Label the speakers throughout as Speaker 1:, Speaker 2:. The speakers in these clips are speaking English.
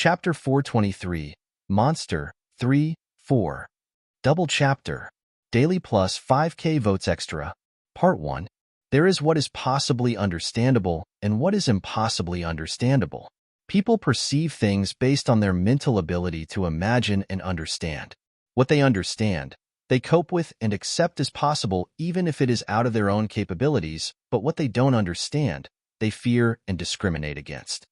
Speaker 1: Chapter 423, Monster, 3, 4. Double Chapter, Daily plus 5k votes extra. Part 1. There is what is possibly understandable and what is impossibly understandable. People perceive things based on their mental ability to imagine and understand. What they understand, they cope with and accept as possible even if it is out of their own capabilities, but what they don't understand, they fear and discriminate against.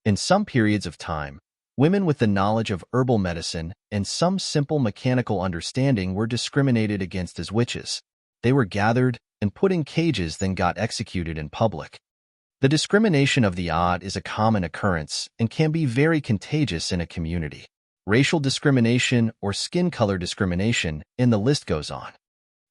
Speaker 1: In some periods of time, women with the knowledge of herbal medicine and some simple mechanical understanding were discriminated against as witches. They were gathered and put in cages, then got executed in public. The discrimination of the odd is a common occurrence and can be very contagious in a community. Racial discrimination or skin color discrimination, and the list goes on.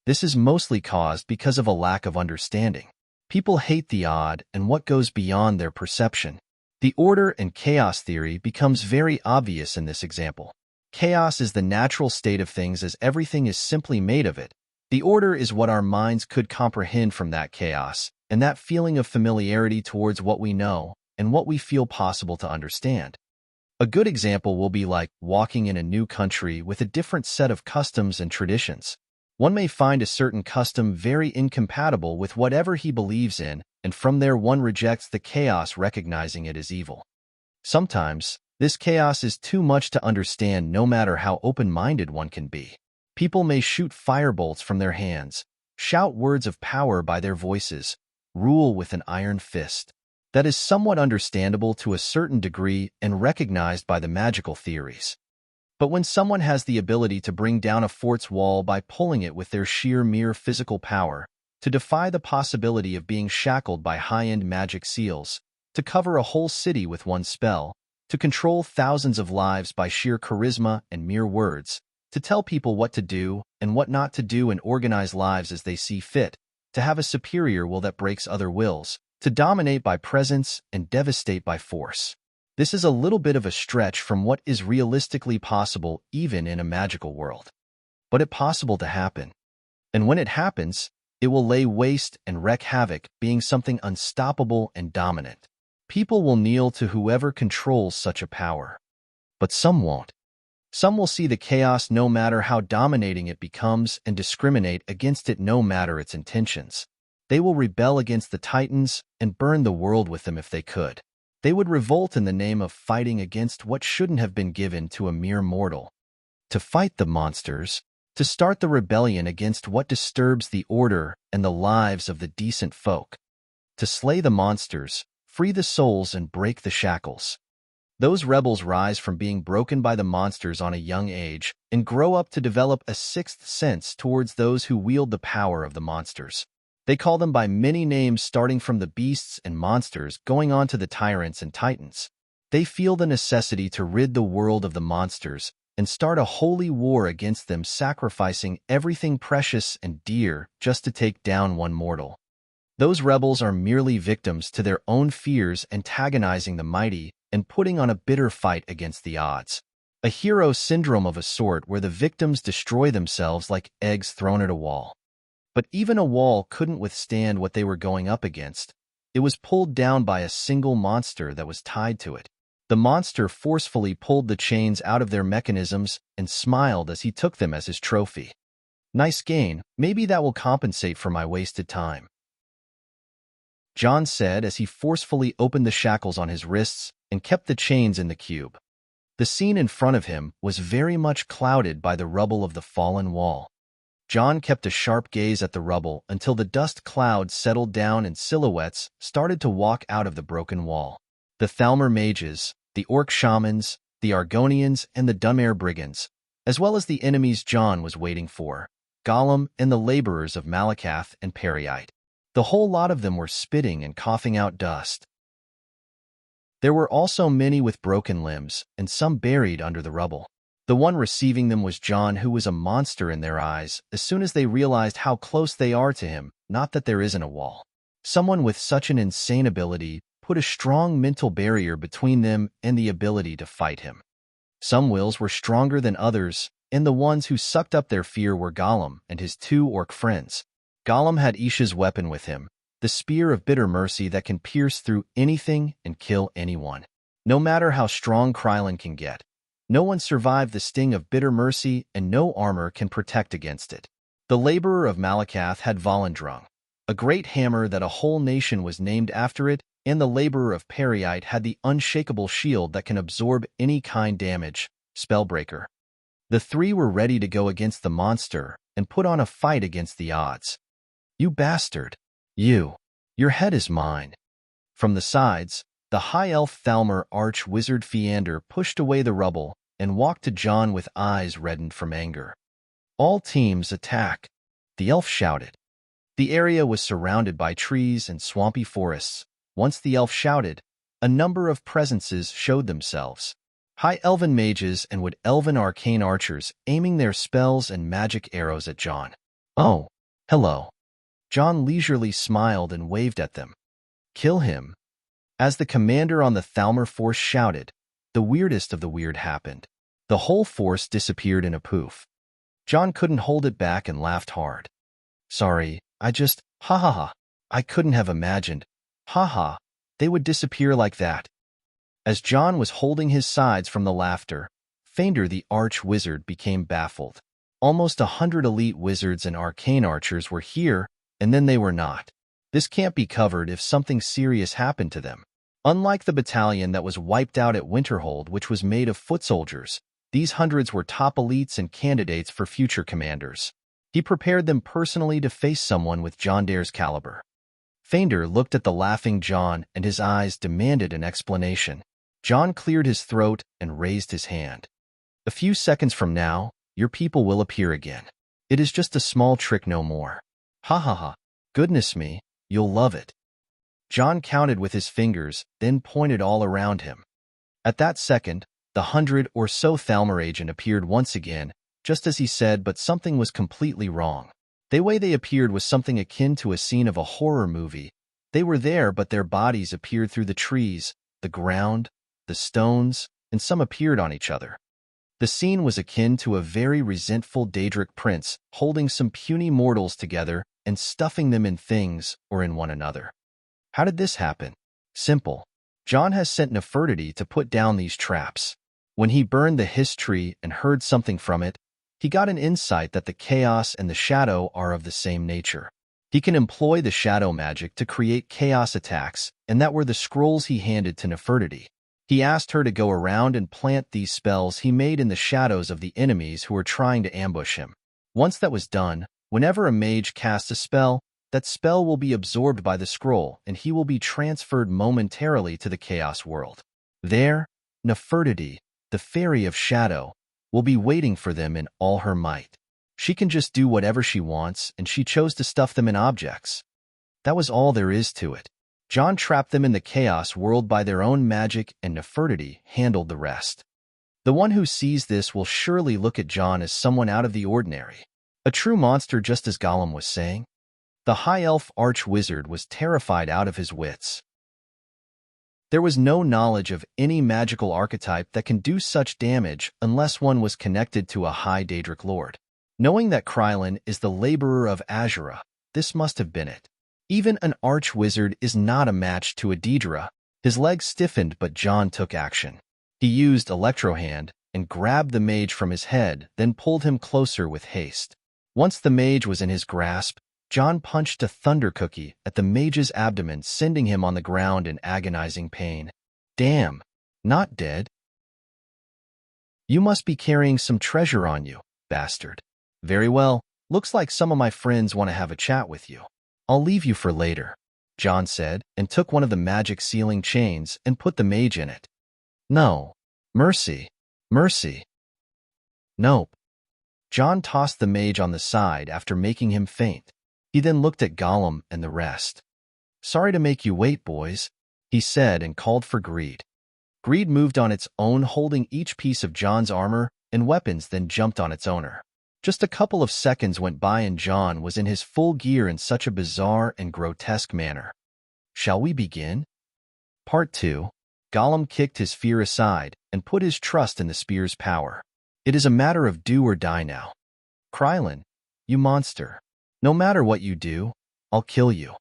Speaker 1: This is mostly caused because of a lack of understanding. People hate the odd and what goes beyond their perception. The order and chaos theory becomes very obvious in this example. Chaos is the natural state of things as everything is simply made of it. The order is what our minds could comprehend from that chaos, and that feeling of familiarity towards what we know and what we feel possible to understand. A good example will be like walking in a new country with a different set of customs and traditions. One may find a certain custom very incompatible with whatever he believes in, and from there one rejects the chaos, recognizing it as evil. Sometimes, this chaos is too much to understand no matter how open-minded one can be. People may shoot firebolts from their hands, shout words of power by their voices, rule with an iron fist. That is somewhat understandable to a certain degree and recognized by the magical theories. But when someone has the ability to bring down a fort's wall by pulling it with their sheer mere physical power, to defy the possibility of being shackled by high-end magic seals, to cover a whole city with one spell, to control thousands of lives by sheer charisma and mere words, to tell people what to do and what not to do and organize lives as they see fit, to have a superior will that breaks other wills, to dominate by presence and devastate by force. This is a little bit of a stretch from what is realistically possible even in a magical world. But it's possible to happen. And when it happens, it will lay waste and wreak havoc, being something unstoppable and dominant. People will kneel to whoever controls such a power. But some won't. Some will see the chaos no matter how dominating it becomes and discriminate against it no matter its intentions. They will rebel against the titans and burn the world with them if they could. They would revolt in the name of fighting against what shouldn't have been given to a mere mortal. To fight the monsters, to start the rebellion against what disturbs the order and the lives of the decent folk. To slay the monsters, free the souls and break the shackles. Those rebels rise from being broken by the monsters on a young age and grow up to develop a sixth sense towards those who wield the power of the monsters. They call them by many names, starting from the beasts and monsters going on to the tyrants and titans. They feel the necessity to rid the world of the monsters and start a holy war against them, sacrificing everything precious and dear just to take down one mortal. Those rebels are merely victims to their own fears, antagonizing the mighty and putting on a bitter fight against the odds. A hero syndrome of a sort where the victims destroy themselves like eggs thrown at a wall. But even a wall couldn't withstand what they were going up against. It was pulled down by a single monster that was tied to it. The monster forcefully pulled the chains out of their mechanisms and smiled as he took them as his trophy. Nice gain, maybe that will compensate for my wasted time, John said as he forcefully opened the shackles on his wrists and kept the chains in the cube. The scene in front of him was very much clouded by the rubble of the fallen wall. John kept a sharp gaze at the rubble until the dust clouds settled down and silhouettes started to walk out of the broken wall. The Thalmor mages, the Orc shamans, the Argonians, and the Dunmare brigands, as well as the enemies John was waiting for, Gollum and the laborers of Malakath and Periite. The whole lot of them were spitting and coughing out dust. There were also many with broken limbs, and some buried under the rubble. The one receiving them was John, who was a monster in their eyes as soon as they realized how close they are to him, not that there isn't a wall. Someone with such an insane ability put a strong mental barrier between them and the ability to fight him. Some wills were stronger than others, and the ones who sucked up their fear were Gollum and his 2 orc friends. Gollum had Isha's weapon with him, the spear of bitter mercy that can pierce through anything and kill anyone. No matter how strong Krylin can get, no one survived the sting of bitter mercy, and no armor can protect against it. The laborer of Malakath had Volendrung, a great hammer that a whole nation was named after it, and the laborer of Periite had the unshakable shield that can absorb any kind damage, Spellbreaker. The three were ready to go against the monster and put on a fight against the odds. You bastard! Your head is mine. From the sides, the high elf Thalmor arch-wizard Fiander pushed away the rubble and walked to John with eyes reddened from anger. All teams attack, the elf shouted. The area was surrounded by trees and swampy forests. Once the elf shouted, a number of presences showed themselves. High elven mages and wood elven arcane archers aiming their spells and magic arrows at John. Oh, hello. John leisurely smiled and waved at them. Kill him. As the commander on the Thalmor force shouted, the weirdest of the weird happened. The whole force disappeared in a poof. John couldn't hold it back and laughed hard. Sorry, ha ha ha. I couldn't have imagined. Ha ha, they would disappear like that. As John was holding his sides from the laughter, Fiander the arch-wizard became baffled. Almost 100 elite wizards and arcane archers were here, and then they were not. This can't be covered if something serious happened to them. Unlike the battalion that was wiped out at Winterhold, which was made of foot soldiers, these hundreds were top elites and candidates for future commanders. He prepared them personally to face someone with John Dare's caliber. Fiander looked at the laughing John, and his eyes demanded an explanation. John cleared his throat and raised his hand. A few seconds from now, your people will appear again. It is just a small trick, no more. Ha ha ha. Goodness me, you'll love it. John counted with his fingers, then pointed all around him. At that second, the 100 or so Thalmor agent appeared once again, just as he said, but something was completely wrong. The way they appeared was something akin to a scene of a horror movie. They were there, but their bodies appeared through the trees, the ground, the stones, and some appeared on each other. The scene was akin to a very resentful Daedric prince holding some puny mortals together and stuffing them in things or in one another. How did this happen? Simple. John has sent Nefertiti to put down these traps. When he burned the Hiss tree and heard something from it, he got an insight that the chaos and the shadow are of the same nature. He can employ the shadow magic to create chaos attacks, and that were the scrolls he handed to Nefertiti. He asked her to go around and plant these spells he made in the shadows of the enemies who were trying to ambush him. Once that was done, whenever a mage casts a spell, that spell will be absorbed by the scroll, and he will be transferred momentarily to the chaos world. There, Nefertiti, the fairy of shadow, will be waiting for them in all her might. She can just do whatever she wants, and she chose to stuff them in objects. That was all there is to it. John trapped them in the chaos world by their own magic, and Nefertiti handled the rest. The one who sees this will surely look at John as someone out of the ordinary. A true monster, just as Gollum was saying. The high elf arch-wizard was terrified out of his wits. There was no knowledge of any magical archetype that can do such damage unless one was connected to a high Daedric lord. Knowing that Krylin is the laborer of Azura, this must have been it. Even an arch-wizard is not a match to a Daedra. His legs stiffened, but John took action. He used Electrohand and grabbed the mage from his head, then pulled him closer with haste. Once the mage was in his grasp, John punched a thunder cookie at the mage's abdomen, sending him on the ground in agonizing pain. Damn, not dead. You must be carrying some treasure on you, bastard. Very well, looks like some of my friends want to have a chat with you. I'll leave you for later, John said, and took one of the magic sealing chains and put the mage in it. No. Mercy. Mercy. Nope. John tossed the mage on the side after making him faint. He then looked at Gollum and the rest. Sorry to make you wait, boys, he said, and called for Greed. Greed moved on its own, holding each piece of John's armor and weapons, then jumped on its owner. Just a couple of seconds went by and John was in his full gear in such a bizarre and grotesque manner. Shall we begin? Part 2. Gollum kicked his fear aside and put his trust in the spear's power. It is a matter of do or die now. Krylin, you monster. No matter what you do, I'll kill you.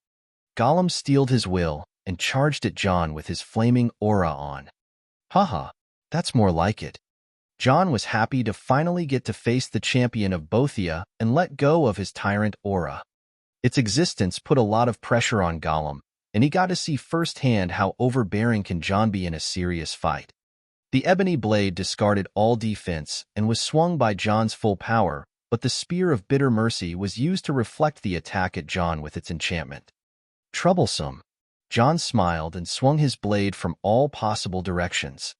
Speaker 1: Gollum steeled his will and charged at John with his flaming aura on. Haha, that's more like it. John was happy to finally get to face the champion of Bothia and let go of his tyrant aura. Its existence put a lot of pressure on Gollum, and he got to see firsthand how overbearing can John be in a serious fight. The ebony blade discarded all defense and was swung by John's full power, but the Spear of Bitter Mercy was used to reflect the attack at John with its enchantment. Troublesome. John smiled and swung his blade from all possible directions.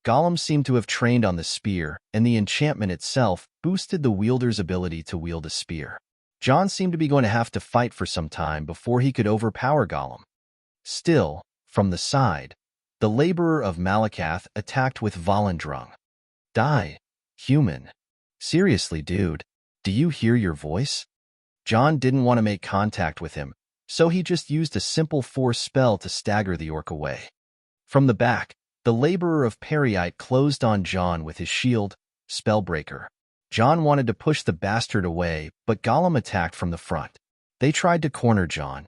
Speaker 1: Gollum seemed to have trained on the spear, and the enchantment itself boosted the wielder's ability to wield a spear. John seemed to be going to have to fight for some time before he could overpower Gollum. Still, from the side, the laborer of Malakath attacked with Volendrung. Die, human. Seriously, dude, do you hear your voice? John didn't want to make contact with him, so he just used a simple force spell to stagger the orc away. From the back, the laborer of Periite closed on John with his shield, Spellbreaker. John wanted to push the bastard away, but Gollum attacked from the front. They tried to corner John.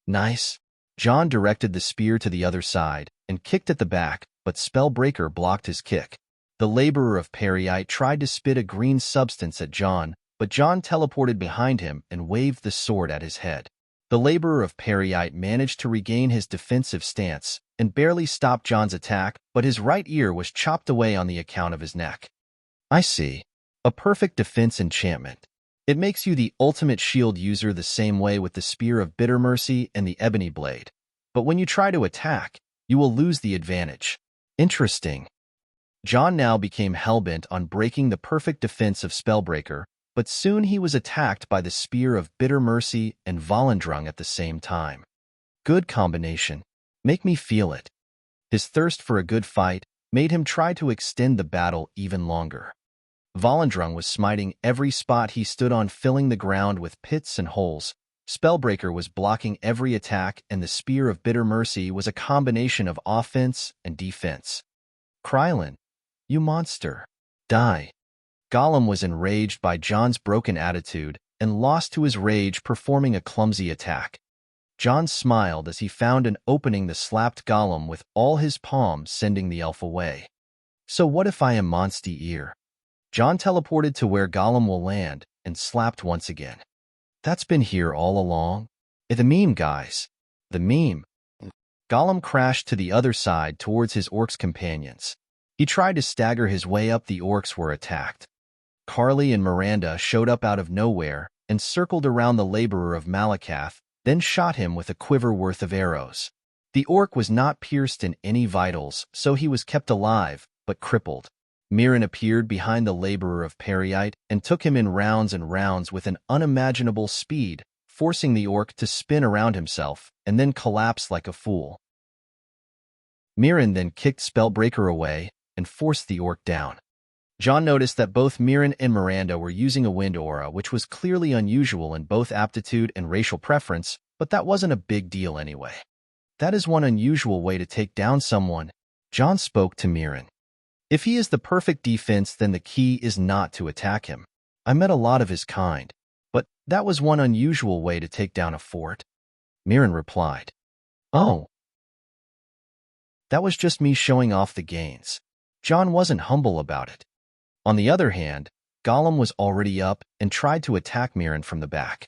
Speaker 1: Nice. John directed the spear to the other side and kicked at the back, but Spellbreaker blocked his kick. The laborer of Periite tried to spit a green substance at John, but John teleported behind him and waved the sword at his head. The laborer of Periite managed to regain his defensive stance and barely stopped John's attack, but his right ear was chopped away on the account of his neck. I see. A perfect defense enchantment. It makes you the ultimate shield user the same way with the Spear of Bitter Mercy and the Ebony Blade. But when you try to attack, you will lose the advantage. Interesting. John now became hellbent on breaking the perfect defense of Spellbreaker, but soon he was attacked by the Spear of Bitter Mercy and Volendrung at the same time. Good combination. Make me feel it. His thirst for a good fight made him try to extend the battle even longer. Volendrung was smiting every spot he stood on, filling the ground with pits and holes. Spellbreaker was blocking every attack, and the Spear of Bitter Mercy was a combination of offense and defense. Krylin, you monster. Die. Gollum was enraged by John's broken attitude and lost to his rage, performing a clumsy attack. John smiled as he found an opening that slapped Gollum with all his palms, sending the elf away. So what if I am Monsty Ear? John teleported to where Gollum will land and slapped once again. That's been here all along. The meme, guys. The meme. Gollum crashed to the other side towards his orcs' companions. He tried to stagger his way up. The orcs were attacked. Carly and Miranda showed up out of nowhere and circled around the laborer of Malakath, then shot him with a quiver worth of arrows. The orc was not pierced in any vitals, so he was kept alive, but crippled. Mirren appeared behind the laborer of Periite and took him in rounds and rounds with an unimaginable speed, forcing the orc to spin around himself and then collapse like a fool. Mirren then kicked Spellbreaker away and forced the orc down. John noticed that both Mirren and Miranda were using a wind aura, which was clearly unusual in both aptitude and racial preference, but that wasn't a big deal anyway. That is one unusual way to take down someone. John spoke to Mirren. If he is the perfect defense, then the key is not to attack him. I met a lot of his kind, but that was one unusual way to take down a fort. Mirren replied, Oh. That was just me showing off the gains. John wasn't humble about it. On the other hand, Gollum was already up and tried to attack Mirren from the back.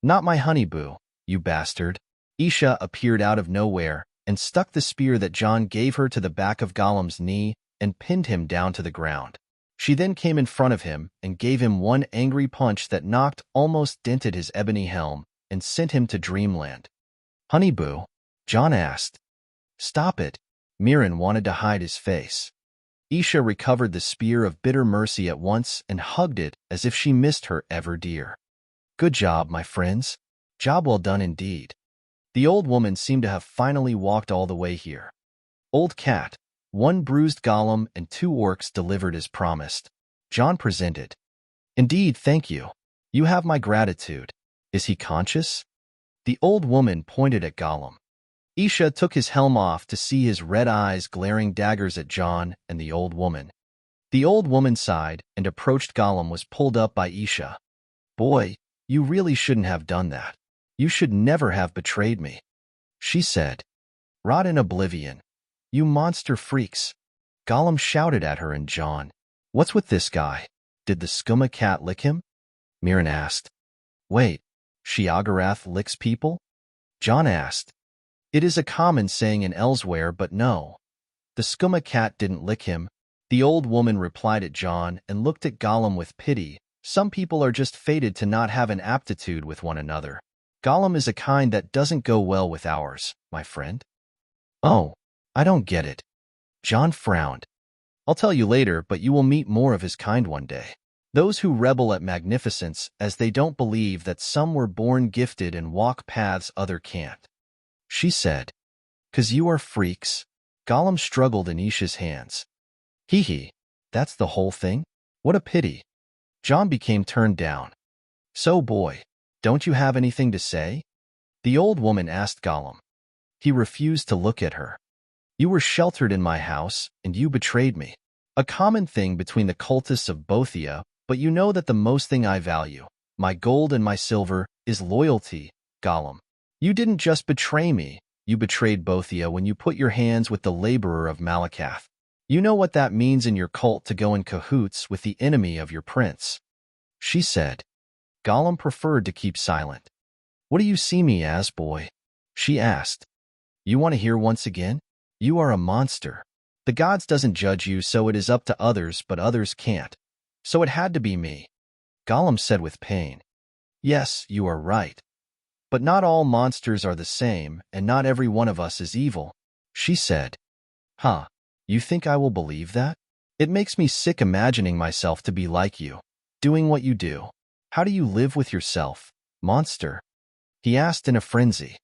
Speaker 1: Not my honey boo, you bastard. Isha appeared out of nowhere and stuck the spear that John gave her to the back of Gollum's knee and pinned him down to the ground. She then came in front of him and gave him one angry punch that almost dented his ebony helm and sent him to dreamland. Honey boo? John asked. Stop it. Mirren wanted to hide his face. Isha recovered the Spear of Bitter Mercy at once and hugged it as if she missed her ever dear. Good job, my friends. Job well done indeed. The old woman seemed to have finally walked all the way here. Old cat, one bruised Gollum and 2 orcs delivered as promised. John presented. Indeed, thank you. You have my gratitude. Is he conscious? The old woman pointed at Gollum. Isha took his helm off to see his red eyes glaring daggers at John and the old woman. The old woman sighed and approached Gollum, was pulled up by Isha. Boy, you really shouldn't have done that. You should never have betrayed me. She said. Rot in oblivion. You monster freaks. Gollum shouted at her and John. What's with this guy? Did the skooma cat lick him? Mirren asked. Wait, Sheogorath licks people? John asked. It is a common saying in Elsewhere, but no. The skooma cat didn't lick him. The old woman replied at John and looked at Gollum with pity. Some people are just fated to not have an aptitude with one another. Gollum is a kind that doesn't go well with ours, my friend. Oh, I don't get it. John frowned. I'll tell you later, but you will meet more of his kind one day. Those who rebel at magnificence, as they don't believe that some were born gifted and walk paths other can't. She said. 'Cause you are freaks. Gollum struggled in Isha's hands. Hee hee, that's the whole thing? What a pity. John became turned down. So boy, don't you have anything to say? The old woman asked Gollum. He refused to look at her. You were sheltered in my house, and you betrayed me. A common thing between the cultists of Bothia, but you know that the most thing I value, my gold and my silver, is loyalty, Gollum. You didn't just betray me, you betrayed Bothia when you put your hands with the laborer of Malakath. You know what that means in your cult to go in cahoots with the enemy of your prince. She said. Gollum preferred to keep silent. What do you see me as, boy? She asked. You want to hear once again? You are a monster. The gods doesn't judge you, so it is up to others, but others can't. So it had to be me. Gollum said with pain. Yes, you are right. But not all monsters are the same, and not every one of us is evil. She said. Huh, you think I will believe that? It makes me sick imagining myself to be like you, doing what you do. How do you live with yourself, monster? He asked in a frenzy.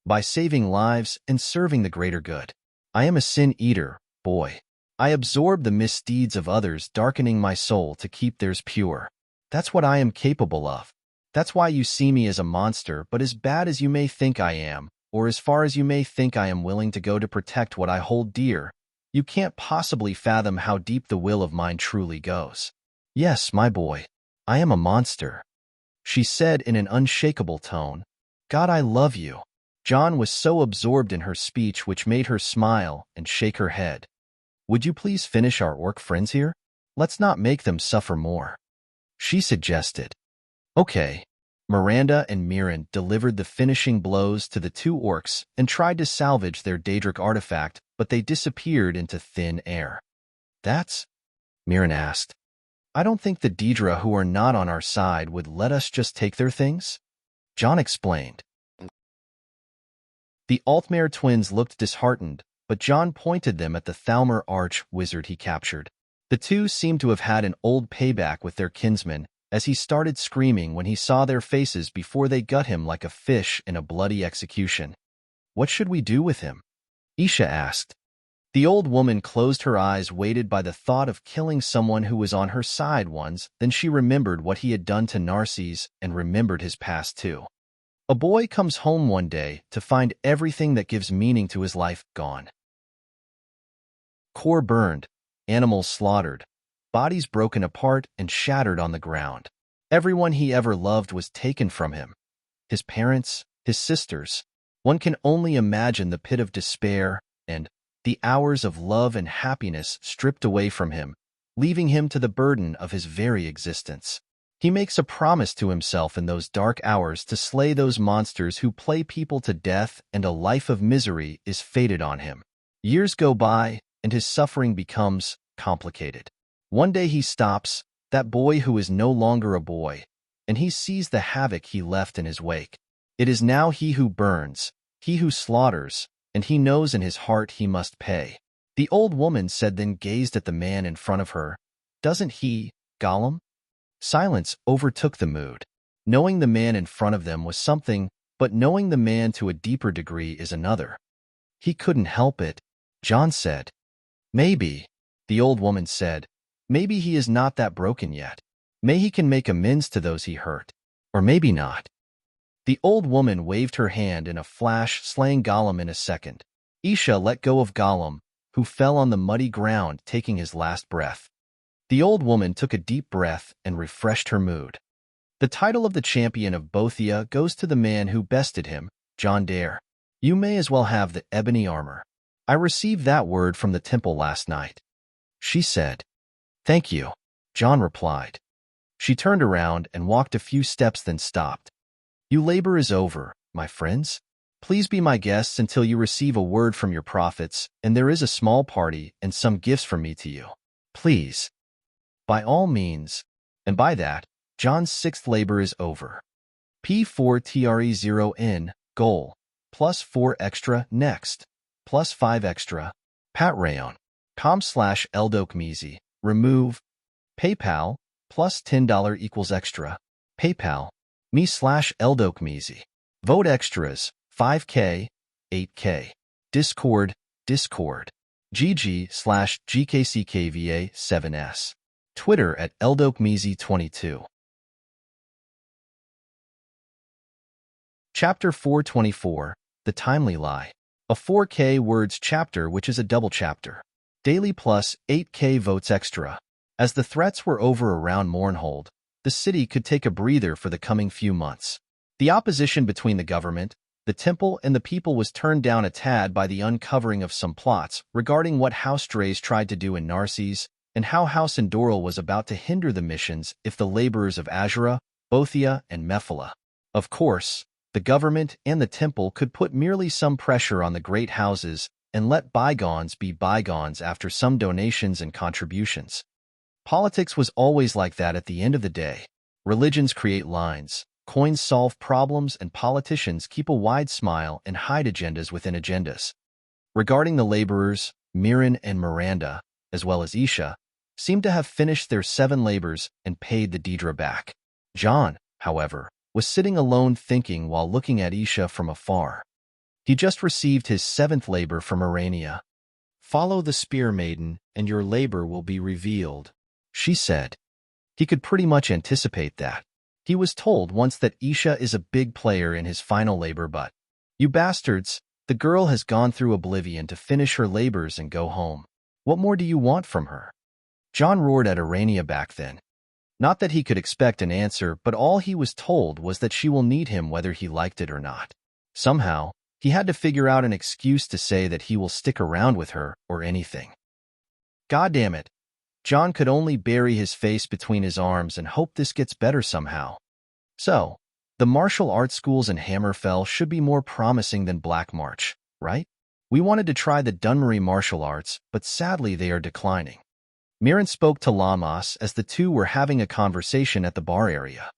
Speaker 1: By saving lives and serving the greater good. I am a sin-eater, boy. I absorb the misdeeds of others, darkening my soul to keep theirs pure. That's what I am capable of. That's why you see me as a monster, but as bad as you may think I am, or as far as you may think I am willing to go to protect what I hold dear, you can't possibly fathom how deep the will of mine truly goes. Yes, my boy, I am a monster. She said in an unshakable tone. God, I love you. John was so absorbed in her speech which made her smile and shake her head. Would you please finish our orc friends here? Let's not make them suffer more. She suggested. Okay. Miranda and Mirren delivered the finishing blows to the two orcs and tried to salvage their Daedric artifact, but they disappeared into thin air. That's? Mirren asked. I don't think the Daedra who are not on our side would let us just take their things. John explained. The Altmare twins looked disheartened, but John pointed them at the Thalmor arch wizard he captured. The two seemed to have had an old payback with their kinsman, as he started screaming when he saw their faces before they gut him like a fish in a bloody execution. What should we do with him? Isha asked. The old woman closed her eyes, weighted by the thought of killing someone who was on her side once. Then she remembered what he had done to Narses and remembered his past too. A boy comes home one day to find everything that gives meaning to his life gone. Core burned, animals slaughtered, bodies broken apart and shattered on the ground. Everyone he ever loved was taken from him. His parents, his sisters. One can only imagine the pit of despair and the hours of love and happiness stripped away from him, leaving him to the burden of his very existence. He makes a promise to himself in those dark hours to slay those monsters who play people to death, and a life of misery is fated on him. Years go by, and his suffering becomes complicated. One day he stops, that boy who is no longer a boy, and he sees the havoc he left in his wake. It is now he who burns, he who slaughters, and he knows in his heart he must pay. The old woman said, then gazed at the man in front of her. Doesn't he, Gollum? Silence overtook the mood. Knowing the man in front of them was something, but knowing the man to a deeper degree is another. He couldn't help it, John said. Maybe, the old woman said, maybe he is not that broken yet. May he can make amends to those he hurt. Or maybe not. The old woman waved her hand in a flash, slaying Gollum in a second. Isha let go of Gollum, who fell on the muddy ground, taking his last breath. The old woman took a deep breath and refreshed her mood. The title of the champion of Bothia goes to the man who bested him, John Dare. You may as well have the ebony armor. I received that word from the temple last night. she said. Thank you, John replied. She turned around and walked a few steps, then stopped. Your labor is over, my friends. Please be my guests until you receive a word from your prophets, and there is a small party and some gifts from me to you. Please. By all means. And by that, John's sixth labor is over. P4TRE0N, goal, plus 4 extra, next, plus 5 extra, Patreon, com/eldokmezi, remove, PayPal, plus $10 equals extra, PayPal, me/eldokmezi, vote extras, 5K, 8K, Discord, GG/GKCKVA7S, Twitter @eldokmezi22. Chapter 424, The Timely Lie. A 4K words chapter which is a double chapter. Daily plus 8K votes extra. As the threats were over around Mournhold, the city could take a breather for the coming few months. The opposition between the government, the temple, and the people was turned down a tad by the uncovering of some plots regarding what House Drays tried to do in Narses, and how House Endoril was about to hinder the missions if the laborers of Azura, Bothia, and Mephala. Of course, the government and the temple could put merely some pressure on the great houses and let bygones be bygones after some donations and contributions. Politics was always like that at the end of the day. Religions create lines, coins solve problems, and politicians keep a wide smile and hide agendas within agendas. Regarding the laborers, Mirren and Miranda, as well as Isha, seemed to have finished their 7 labors and paid the Deidre back. John, however, was sitting alone thinking while looking at Isha from afar. He just received his 7th labor from Arania. Follow the Spear Maiden, and your labor will be revealed, she said. He could pretty much anticipate that. He was told once that Isha is a big player in his final labor, but, you bastards, the girl has gone through oblivion to finish her labors and go home. What more do you want from her? John roared at Arania back then. Not that he could expect an answer, but all he was told was that she will need him whether he liked it or not. Somehow, he had to figure out an excuse to say that he will stick around with her or anything. God damn it. John could only bury his face between his arms and hope this gets better somehow. So, the martial arts schools in Hammerfell should be more promising than Black March, right? We wanted to try the Dunmary martial arts, but sadly they are declining. Mirren spoke to Lamas as the two were having a conversation at the bar area.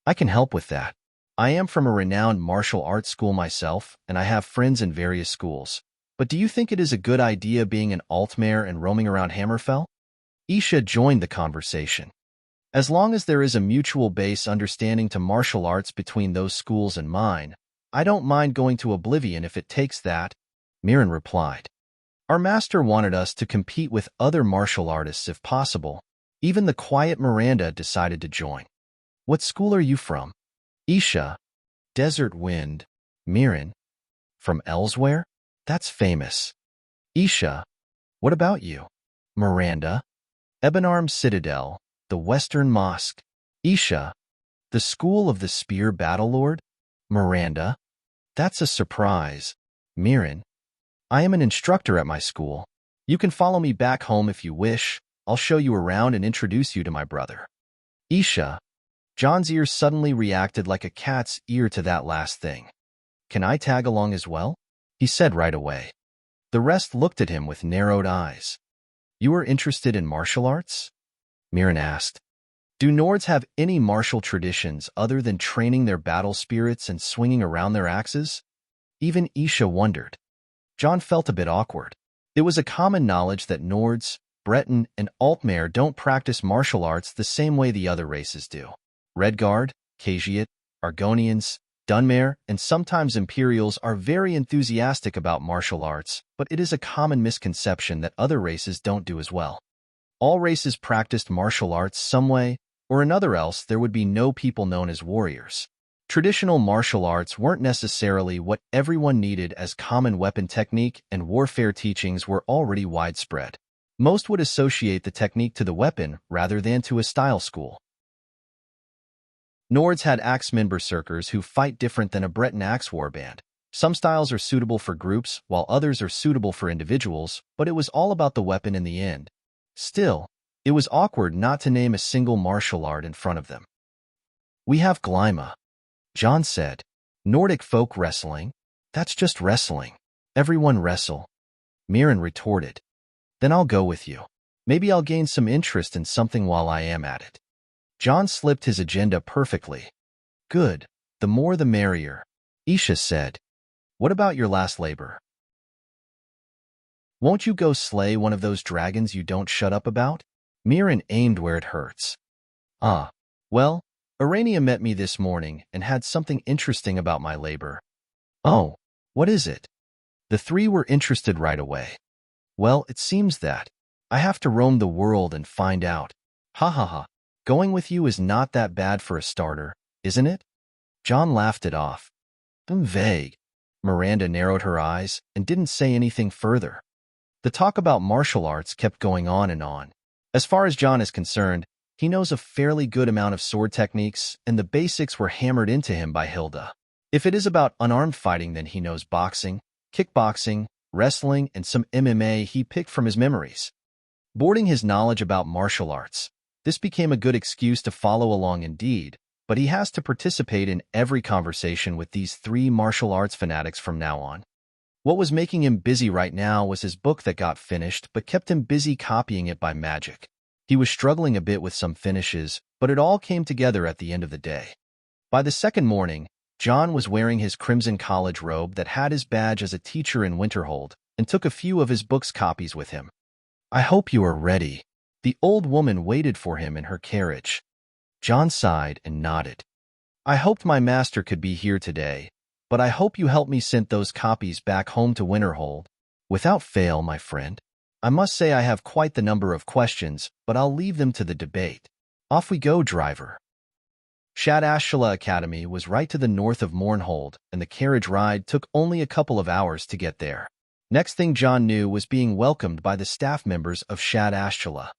Speaker 1: I can help with that. I am from a renowned martial arts school myself, and I have friends in various schools. But do you think it is a good idea being an Altmare and roaming around Hammerfell? Isha joined the conversation. As long as there is a mutual base understanding to martial arts between those schools and mine, I don't mind going to Oblivion if it takes that, Mirren replied. Our master wanted us to compete with other martial artists if possible. Even the quiet Miranda decided to join. What school are you from? Isha. Desert Wind. Mirren. From elsewhere? That's famous. Isha. What about you? Miranda. Ebenarm Citadel. The Western Mosque. Isha. The School of the Spear Battlelord? Miranda. That's a surprise. Mirren. I am an instructor at my school. You can follow me back home if you wish. I'll show you around and introduce you to my brother. Isha. John's ears suddenly reacted like a cat's ear to that last thing. Can I tag along as well? He said right away. The rest looked at him with narrowed eyes. You are interested in martial arts? Mirren asked. Do Nords have any martial traditions other than training their battle spirits and swinging around their axes? Even Isha wondered. John felt a bit awkward. It was a common knowledge that Nords, Breton, and Altmare don't practice martial arts the same way the other races do. Redguard, Khajiit, Argonians, Dunmare, and sometimes Imperials are very enthusiastic about martial arts, but it is a common misconception that other races don't do as well. All races practiced martial arts some way or another, else there would be no people known as warriors. Traditional martial arts weren't necessarily what everyone needed, as common weapon technique and warfare teachings were already widespread. Most would associate the technique to the weapon rather than to a style school. Nords had axemen berserkers who fight different than a Breton axe warband. Some styles are suitable for groups, while others are suitable for individuals, but it was all about the weapon in the end. Still, it was awkward not to name a single martial art in front of them. We have Glyma, John said. Nordic folk wrestling? That's just wrestling. Everyone wrestle. Mirren retorted. Then I'll go with you. Maybe I'll gain some interest in something while I am at it. John slipped his agenda perfectly. Good. The more the merrier. Isha said. What about your last labor? Won't you go slay one of those dragons you don't shut up about? Mirren aimed where it hurts. Well, Arania met me this morning and had something interesting about my labor. Oh, what is it? The three were interested right away. Well, it seems that I have to roam the world and find out. Ha ha ha. Going with you is not that bad for a starter, isn't it? John laughed it off. Vague. Miranda narrowed her eyes and didn't say anything further. The talk about martial arts kept going on and on. As far as John is concerned, he knows a fairly good amount of sword techniques, and the basics were hammered into him by Hilda. If it is about unarmed fighting, then he knows boxing, kickboxing, wrestling, and some MMA he picked from his memories. Boarding his knowledge about martial arts, this became a good excuse to follow along indeed, but he has to participate in every conversation with these three martial arts fanatics from now on. What was making him busy right now was his book that got finished but kept him busy copying it by magic. He was struggling a bit with some finishes, but it all came together at the end of the day. By the second morning, John was wearing his crimson college robe that had his badge as a teacher in Winterhold and took a few of his book's copies with him. I hope you are ready. The old woman waited for him in her carriage. John sighed and nodded. I hoped my master could be here today, but I hope you help me send those copies back home to Winterhold. Without fail, my friend. I must say I have quite the number of questions, but I'll leave them to the debate. Off we go, driver. Shad Ashla Academy was right to the north of Mournhold, and the carriage ride took only a couple of hours to get there. Next thing John knew was being welcomed by the staff members of Shad Ashla.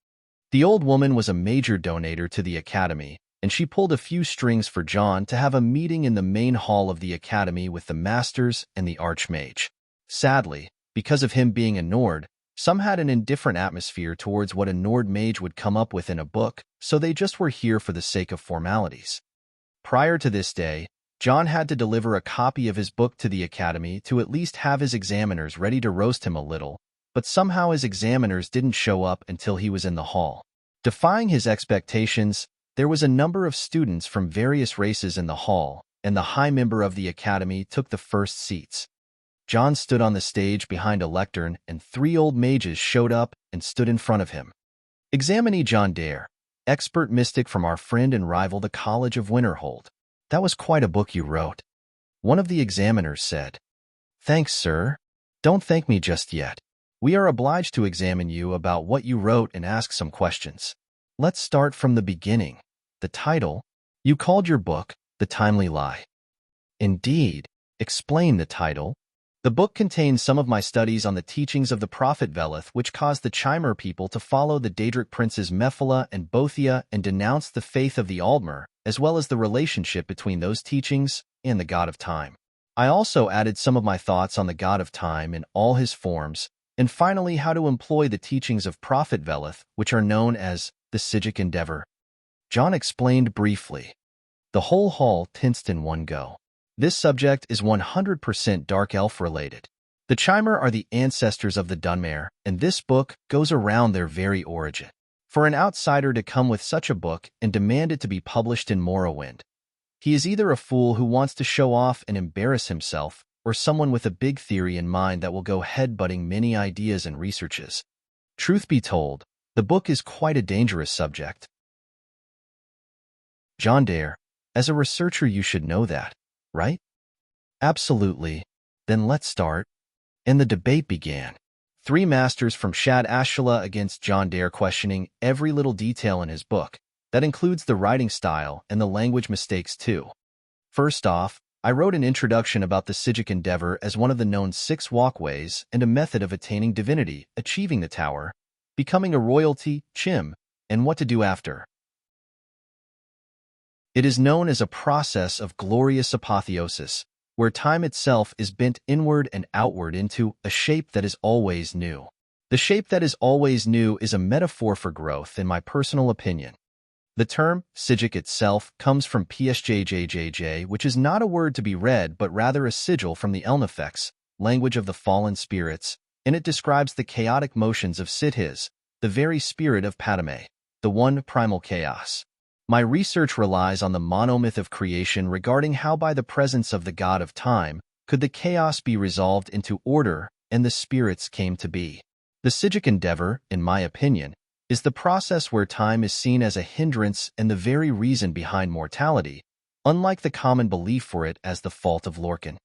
Speaker 1: The old woman was a major donator to the academy, and she pulled a few strings for John to have a meeting in the main hall of the academy with the masters and the archmage. Sadly, because of him being a Nord, some had an indifferent atmosphere towards what a Nord mage would come up with in a book, so they just were here for the sake of formalities. Prior to this day, John had to deliver a copy of his book to the academy to at least have his examiners ready to roast him a little, but somehow his examiners didn't show up until he was in the hall. Defying his expectations, there was a number of students from various races in the hall, and the high member of the academy took the first seats. John stood on the stage behind a lectern, and three old mages showed up and stood in front of him. Examinee John Dare, expert mystic from our friend and rival the College of Winterhold. That was quite a book you wrote. One of the examiners said. Thanks, sir. Don't thank me just yet. We are obliged to examine you about what you wrote and ask some questions. Let's start from the beginning. The title. You called your book, The Timely Lie. Indeed. Explain the title. The book contains some of my studies on the teachings of the prophet Veleth, which caused the Chimer people to follow the Daedric princes Mephala and Bothia and denounce the faith of the Aldmer, as well as the relationship between those teachings and the god of time. I also added some of my thoughts on the god of time in all his forms, and finally how to employ the teachings of prophet Veleth, which are known as the Sigic Endeavor. John explained briefly. The whole hall tensed in one go. This subject is 100% Dark Elf related. The Chimer are the ancestors of the Dunmare, and this book goes around their very origin. For an outsider to come with such a book and demand it to be published in Morrowind, he is either a fool who wants to show off and embarrass himself, or someone with a big theory in mind that will go head-butting many ideas and researches. Truth be told, the book is quite a dangerous subject. John Dare, as a researcher you should know that. Right? Absolutely. Then let's start. And the debate began. Three masters from Shad Ashla against John Dare questioning every little detail in his book. That includes the writing style and the language mistakes too. First off, I wrote an introduction about the Sigic Endeavor as one of the known 6 walkways and a method of attaining divinity, achieving the tower, becoming a royalty, chim, and what to do after. It is known as a process of glorious apotheosis, where time itself is bent inward and outward into a shape that is always new. The The shape that is always new is a metaphor for growth, in my personal opinion. The term sigil itself comes from psjjjj, which is not a word to be read but rather a sigil from the Elnifex, language of the fallen spirits, and it describes the chaotic motions of Sithis, the very spirit of Padme, the one primal chaos. My research relies on the monomyth of creation regarding how by the presence of the god of time could the chaos be resolved into order and the spirits came to be. The Sijic endeavor, in my opinion, is the process where time is seen as a hindrance and the very reason behind mortality, unlike the common belief for it as the fault of Lorcan.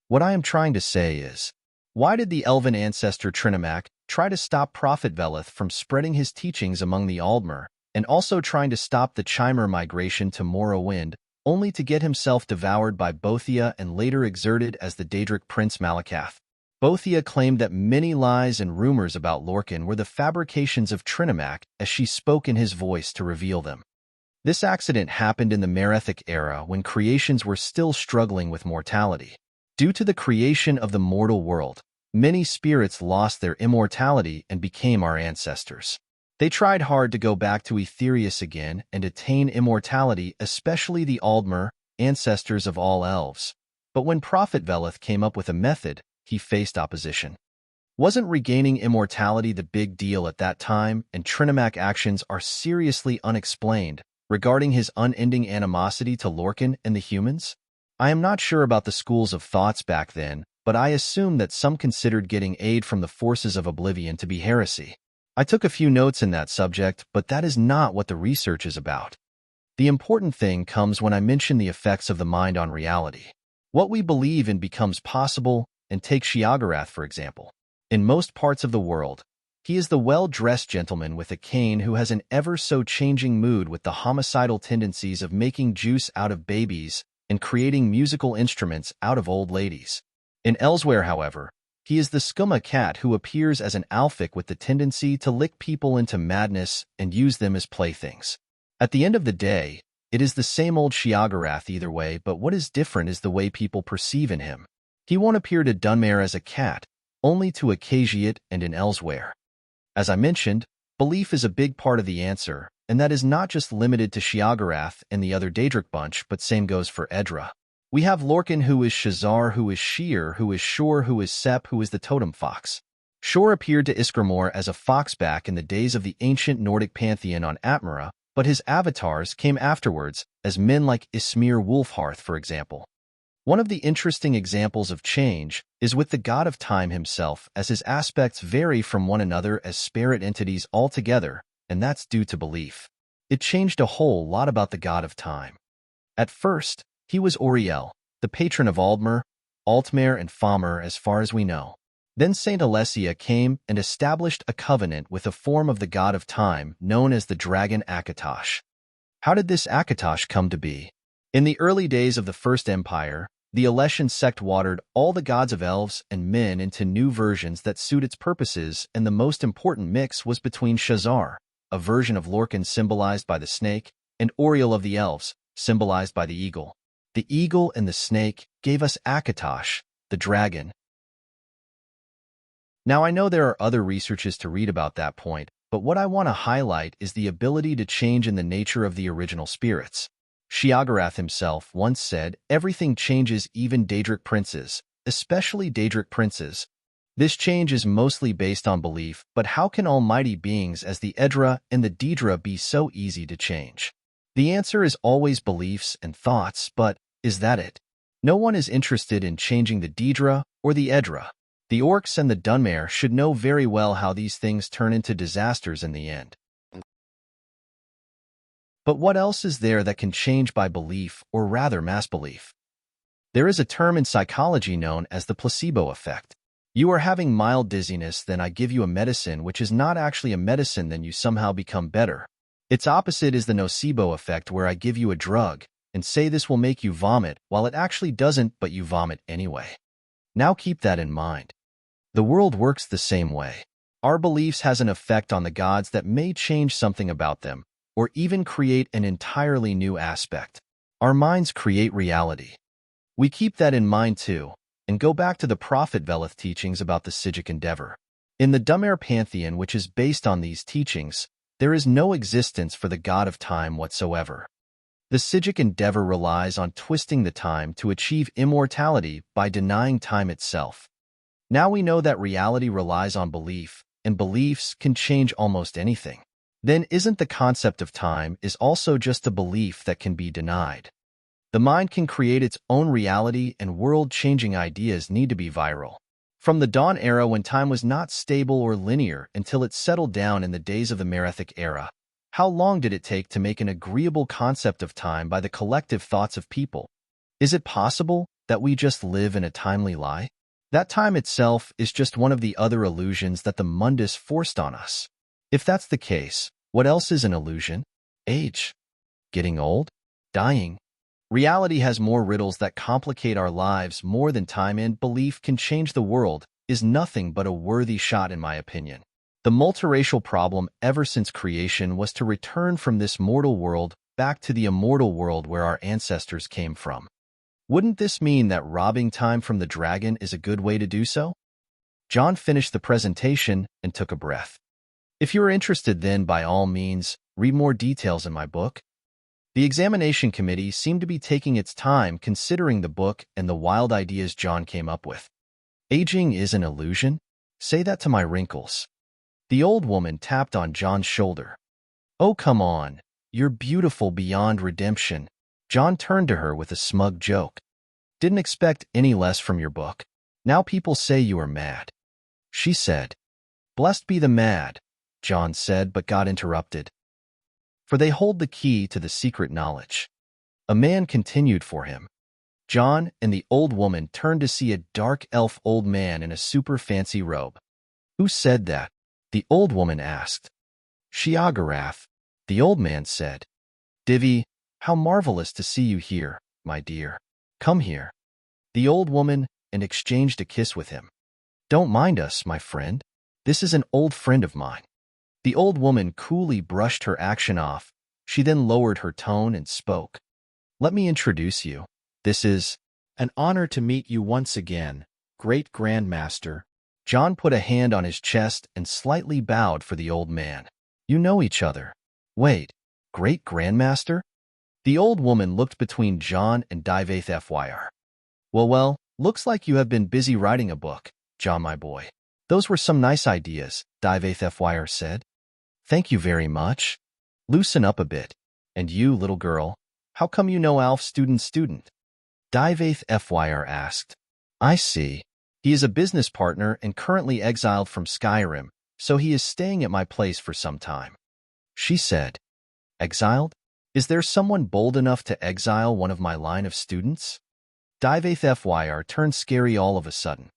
Speaker 1: What I am trying to say is, why did the elven ancestor Trinimac try to stop Prophet Veleth from spreading his teachings among the Aldmer, and also trying to stop the Chimer migration to Morrowind, only to get himself devoured by Bothia and later exerted as the Daedric Prince Malakath? Bothia claimed that many lies and rumors about Lorcan were the fabrications of Trinimac as she spoke in his voice to reveal them. This accident happened in the Merethic era when creations were still struggling with mortality. Due to the creation of the mortal world, many spirits lost their immortality and became our ancestors. They tried hard to go back to Aetherius again and attain immortality, especially the Aldmer, ancestors of all elves. But when Prophet Veleth came up with a method, he faced opposition. Wasn't regaining immortality the big deal at that time, and Trinimac actions are seriously unexplained regarding his unending animosity to Lorcan and the humans? I am not sure about the schools of thoughts back then, but I assume that some considered getting aid from the forces of oblivion to be heresy. I took a few notes in that subject, but that is not what the research is about. The important thing comes when I mention the effects of the mind on reality. What we believe in becomes possible, and take Sheogorath for example. In most parts of the world, he is the well-dressed gentleman with a cane who has an ever-so-changing mood with the homicidal tendencies of making juice out of babies and creating musical instruments out of old ladies. In Elsewhere, however, he is the Skooma cat who appears as an Alphic with the tendency to lick people into madness and use them as playthings. At the end of the day, it is the same old Sheogorath either way, but what is different is the way people perceive in him. He won't appear to Dunmer as a cat, only to Acaciat and in Elsewhere. As I mentioned, belief is a big part of the answer, and that is not just limited to Sheogorath and the other Daedric bunch, but same goes for Edra. We have Lorcan who is Shazar, who is Sheer, who is Shor, who is Sep, who is the totem fox. Shor appeared to Isgrimor as a fox back in the days of the ancient Nordic pantheon on Atmara, but his avatars came afterwards as men like Ismir Wolfhearth, for example. One of the interesting examples of change is with the god of time himself, as his aspects vary from one another as spirit entities altogether, and that's due to belief. It changed a whole lot about the god of time. At first, he was Auriel, the patron of Aldmer, Altmer, and Famer as far as we know. Then Saint Alessia came and established a covenant with a form of the god of time known as the dragon Akatosh. How did this Akatosh come to be? In the early days of the First Empire, the Alessian sect watered all the gods of elves and men into new versions that suit its purposes, and the most important mix was between Shazar, a version of Lorcan symbolized by the snake, and Auriel of the elves, symbolized by the eagle. The eagle and the snake gave us Akatosh, the dragon. Now I know there are other researches to read about that point, but what I want to highlight is the ability to change in the nature of the original spirits. Sheogorath himself once said, "Everything changes, even Daedric princes, especially Daedric princes." This change is mostly based on belief, but how can almighty beings as the Edra and the Daedra be so easy to change? The answer is always beliefs and thoughts, but is that it? No one is interested in changing the Daedra or the Edra. The Orcs and the Dunmer should know very well how these things turn into disasters in the end. But what else is there that can change by belief, or rather mass belief? There is a term in psychology known as the placebo effect. You are having mild dizziness, then I give you a medicine which is not actually a medicine, then you somehow become better. Its opposite is the nocebo effect, where I give you a drug and say this will make you vomit, while it actually doesn't, but you vomit anyway. Now keep that in mind. The world works the same way. Our beliefs has an effect on the gods that may change something about them, or even create an entirely new aspect. Our minds create reality. We keep that in mind too, and go back to the Prophet Veleth teachings about the Sijic endeavor. In the Dumere pantheon, which is based on these teachings, there is no existence for the god of time whatsoever. The Sijic endeavor relies on twisting the time to achieve immortality by denying time itself. Now we know that reality relies on belief, and beliefs can change almost anything. Then isn't the concept of time is also just a belief that can be denied? The mind can create its own reality, and world-changing ideas need to be viral. From the Dawn era, when time was not stable or linear, until it settled down in the days of the Merethic era, how long did it take to make an agreeable concept of time by the collective thoughts of people? Is it possible that we just live in a timely lie? That time itself is just one of the other illusions that the mundus forced on us. If that's the case, what else is an illusion? Age? Getting old? Dying? Reality has more riddles that complicate our lives more than time, and belief can change the world is nothing but a worthy shot, in my opinion. The multiracial problem ever since creation was to return from this mortal world back to the immortal world where our ancestors came from. Wouldn't this mean that robbing time from the dragon is a good way to do so? John finished the presentation and took a breath. If you are interested, then by all means, read more details in my book. The examination committee seemed to be taking its time considering the book and the wild ideas John came up with. Aging is an illusion? Say that to my wrinkles. The old woman tapped on John's shoulder. Oh, come on. You're beautiful beyond redemption. John turned to her with a smug joke. Didn't expect any less from your book. Now people say you are mad. She said. Blessed be the mad, John said, but got interrupted. For they hold the key to the secret knowledge. A man continued for him. John and the old woman turned to see a dark elf old man in a super fancy robe. Who said that? The old woman asked. Shiagarath, the old man said. Divi, how marvelous to see you here, my dear. Come here. The old woman and exchanged a kiss with him. Don't mind us, my friend. This is an old friend of mine. The old woman coolly brushed her action off. She then lowered her tone and spoke. Let me introduce you. This is an honor to meet you once again, Great Grandmaster. John put a hand on his chest and slightly bowed for the old man. You know each other. Wait, Great Grandmaster? The old woman looked between John and Divath Fyr. Well, looks like you have been busy writing a book, John my boy. Those were some nice ideas, Divath Fyr said. Thank you very much. Loosen up a bit. And you, little girl, how come you know Alf student? Divath Fyr asked. I see. He is a business partner and currently exiled from Skyrim, so he is staying at my place for some time. She said. Exiled? Is there someone bold enough to exile one of my line of students? Divath Fyr turned scary all of a sudden.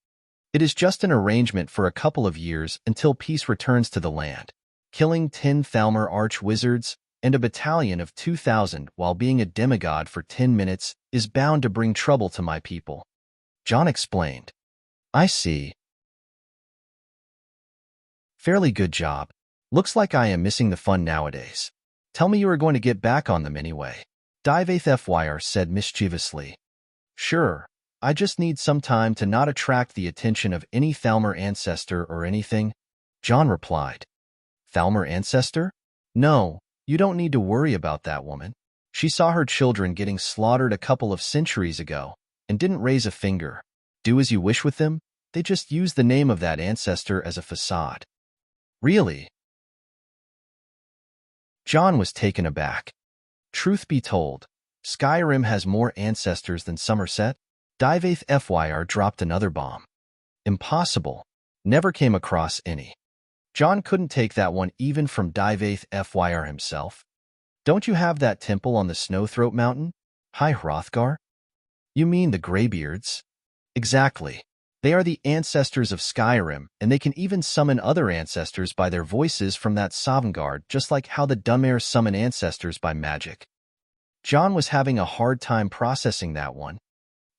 Speaker 1: It is just an arrangement for a couple of years until peace returns to the land. Killing 10 Thalmor arch-wizards and a battalion of 2,000 while being a demigod for 10 minutes is bound to bring trouble to my people. John explained. I see. Fairly good job. Looks like I am missing the fun nowadays. Tell me you are going to get back on them anyway. Divath Fyr said mischievously. Sure, I just need some time to not attract the attention of any Thalmor ancestor or anything, John replied. Thalmor ancestor? No, you don't need to worry about that woman. She saw her children getting slaughtered a couple of centuries ago and didn't raise a finger. Do as you wish with them? They just use the name of that ancestor as a facade. Really? John was taken aback. Truth be told, Skyrim has more ancestors than Somerset. Divath Fyr dropped another bomb. Impossible. Never came across any. John couldn't take that one even from Divath Fyr himself. Don't you have that temple on the Snowthroat Mountain? Hi, Hrothgar? You mean the Greybeards? Exactly. They are the ancestors of Skyrim, and they can even summon other ancestors by their voices from that Sovngarde, just like how the Dumere summon ancestors by magic. John was having a hard time processing that one.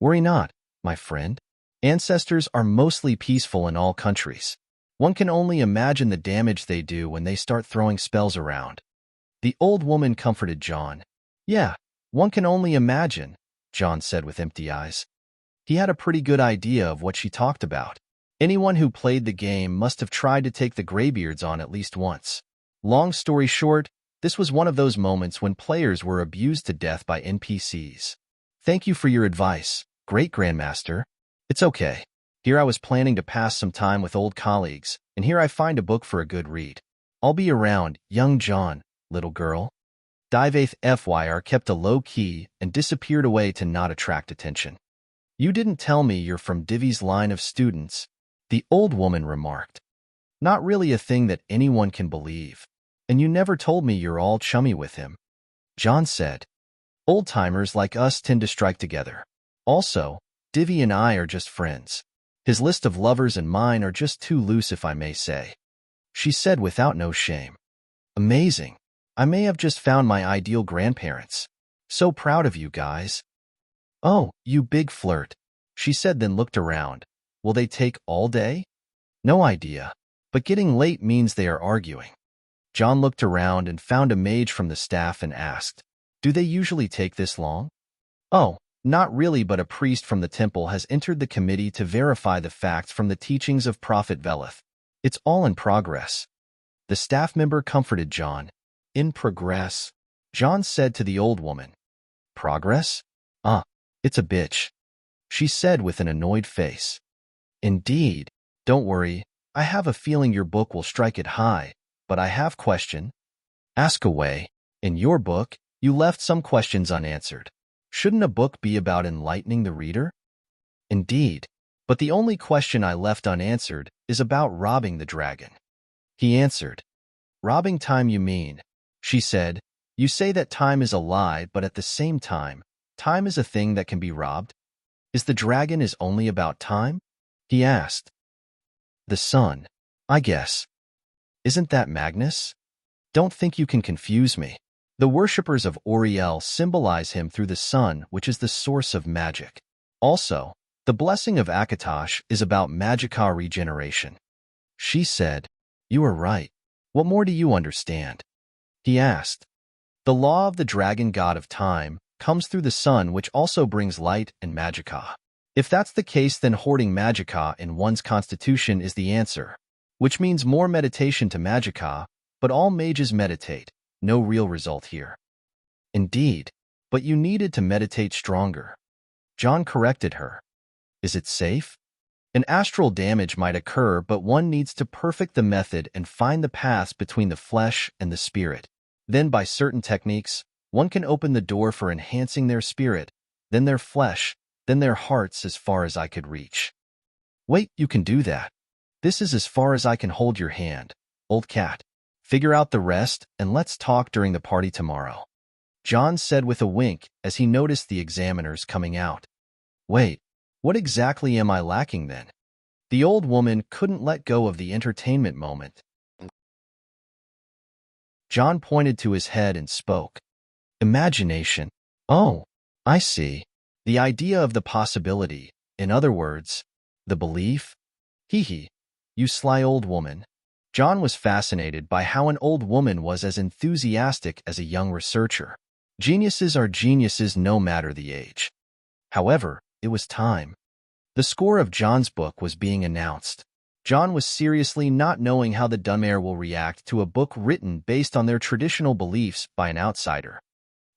Speaker 1: Worry not, my friend. Ancestors are mostly peaceful in all countries. One can only imagine the damage they do when they start throwing spells around. The old woman comforted John. Yeah, one can only imagine, John said with empty eyes. He had a pretty good idea of what she talked about. Anyone who played the game must have tried to take the Greybeards on at least once. Long story short, this was one of those moments when players were abused to death by NPCs. Thank you for your advice, Great Grandmaster. It's okay. Here I was planning to pass some time with old colleagues, and here I find a book for a good read. I'll be around, young John, little girl. Divaith FYR kept a low key and disappeared away to not attract attention. You didn't tell me you're from Divi's line of students, the old woman remarked. Not really a thing that anyone can believe. And you never told me you're all chummy with him. John said. Old-timers like us tend to strike together. Also, Divi and I are just friends. His list of lovers and mine are just too loose, if I may say. She said without no shame. Amazing. I may have just found my ideal grandparents. So proud of you guys. Oh, you big flirt, she said, then looked around. Will they take all day? No idea. But getting late means they are arguing. John looked around and found a mage from the staff and asked, do they usually take this long? Oh, not really, but a priest from the temple has entered the committee to verify the facts from the teachings of Prophet Velith. It's all in progress. The staff member comforted John. In progress, John said to the old woman. Progress? It's a bitch, she said with an annoyed face. Indeed. Don't worry, I have a feeling your book will strike it high, but I have question. Ask away. In your book, you left some questions unanswered. Shouldn't a book be about enlightening the reader? Indeed, but the only question I left unanswered is about robbing the dragon. He answered. Robbing time, you mean? She said. You say that time is a lie, but at the same time, time is a thing that can be robbed? Is the dragon is only about time? He asked. The sun, I guess. Isn't that Magnus? Don't think you can confuse me. The worshippers of Oriel symbolize him through the sun, which is the source of magic. Also, the blessing of Akatosh is about magica regeneration. She said, You are right. What more do you understand? He asked. The law of the dragon god of time comes through the sun, which also brings light and magica. If that's the case, then hoarding magica in one's constitution is the answer, which means more meditation to magica, but all mages meditate. No real result here. Indeed, but you needed to meditate stronger. John corrected her. Is it safe? An astral damage might occur, but one needs to perfect the method and find the paths between the flesh and the spirit. Then by certain techniques, one can open the door for enhancing their spirit, then their flesh, then their hearts as far as I could reach. Wait, you can do that. This is as far as I can hold your hand, old cat. Figure out the rest and let's talk during the party tomorrow. John said with a wink as he noticed the examiners coming out. Wait, what exactly am I lacking then? The old woman couldn't let go of the entertainment moment. John pointed to his head and spoke. Imagination. Oh, I see. The idea of the possibility, in other words, the belief? Hee, you sly old woman. John was fascinated by how an old woman was as enthusiastic as a young researcher. Geniuses are geniuses no matter the age. However, it was time. The score of John's book was being announced. John was seriously not knowing how the Dunmare will react to a book written based on their traditional beliefs by an outsider.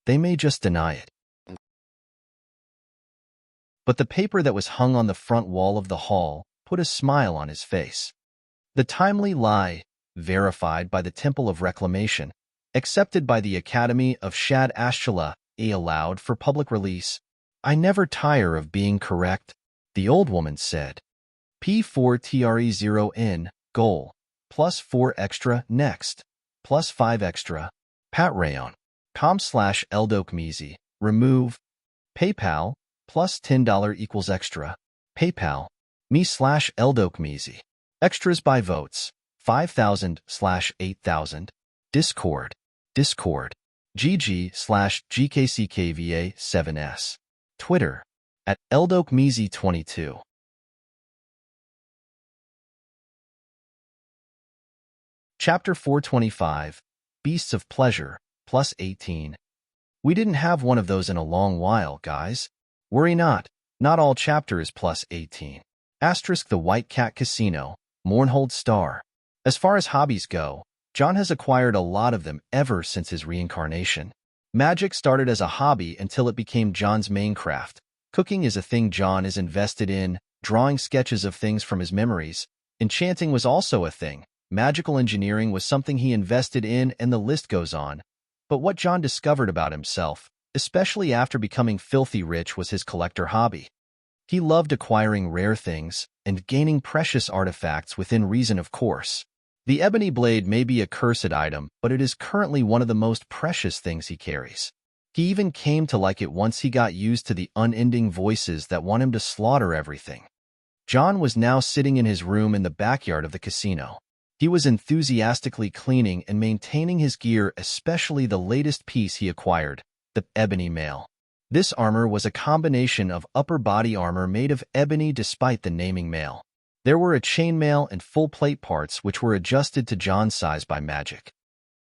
Speaker 1: They may just deny it. But the paper that was hung on the front wall of the hall put a smile on his face. The timely lie, verified by the Temple of Reclamation, accepted by the Academy of Shad Ash'Thala, allowed for public release. I never tire of being correct, the old woman said. P4TRE0N, goal, plus 4 extra, next, plus 5 extra, Patreon, com/Eldokmizi, remove, PayPal, plus $10 equals extra, PayPal, me/Eldokmizi. Extras by votes, 5,000/8,000. Discord, GG/GKCKVA7S. Twitter, at Eldokmizi22. Chapter 425, Beasts of Pleasure, plus 18. We didn't have one of those in a long while, guys. Worry not all chapter is plus 18. Asterisk the White Cat Casino, Mournhold Star. As far as hobbies go, John has acquired a lot of them ever since his reincarnation. Magic started as a hobby until it became John's main craft. Cooking is a thing John is invested in, drawing sketches of things from his memories. Enchanting was also a thing. Magical engineering was something he invested in, and the list goes on. But what John discovered about himself, especially after becoming filthy rich, was his collector hobby. He loved acquiring rare things and gaining precious artifacts within reason, of course. The ebony blade may be a cursed item, but it is currently one of the most precious things he carries. He even came to like it once he got used to the unending voices that want him to slaughter everything. John was now sitting in his room in the backyard of the casino. He was enthusiastically cleaning and maintaining his gear, especially the latest piece he acquired, the ebony mail. This armor was a combination of upper body armor made of ebony despite the naming mail. There were a chainmail and full plate parts which were adjusted to John's size by magic.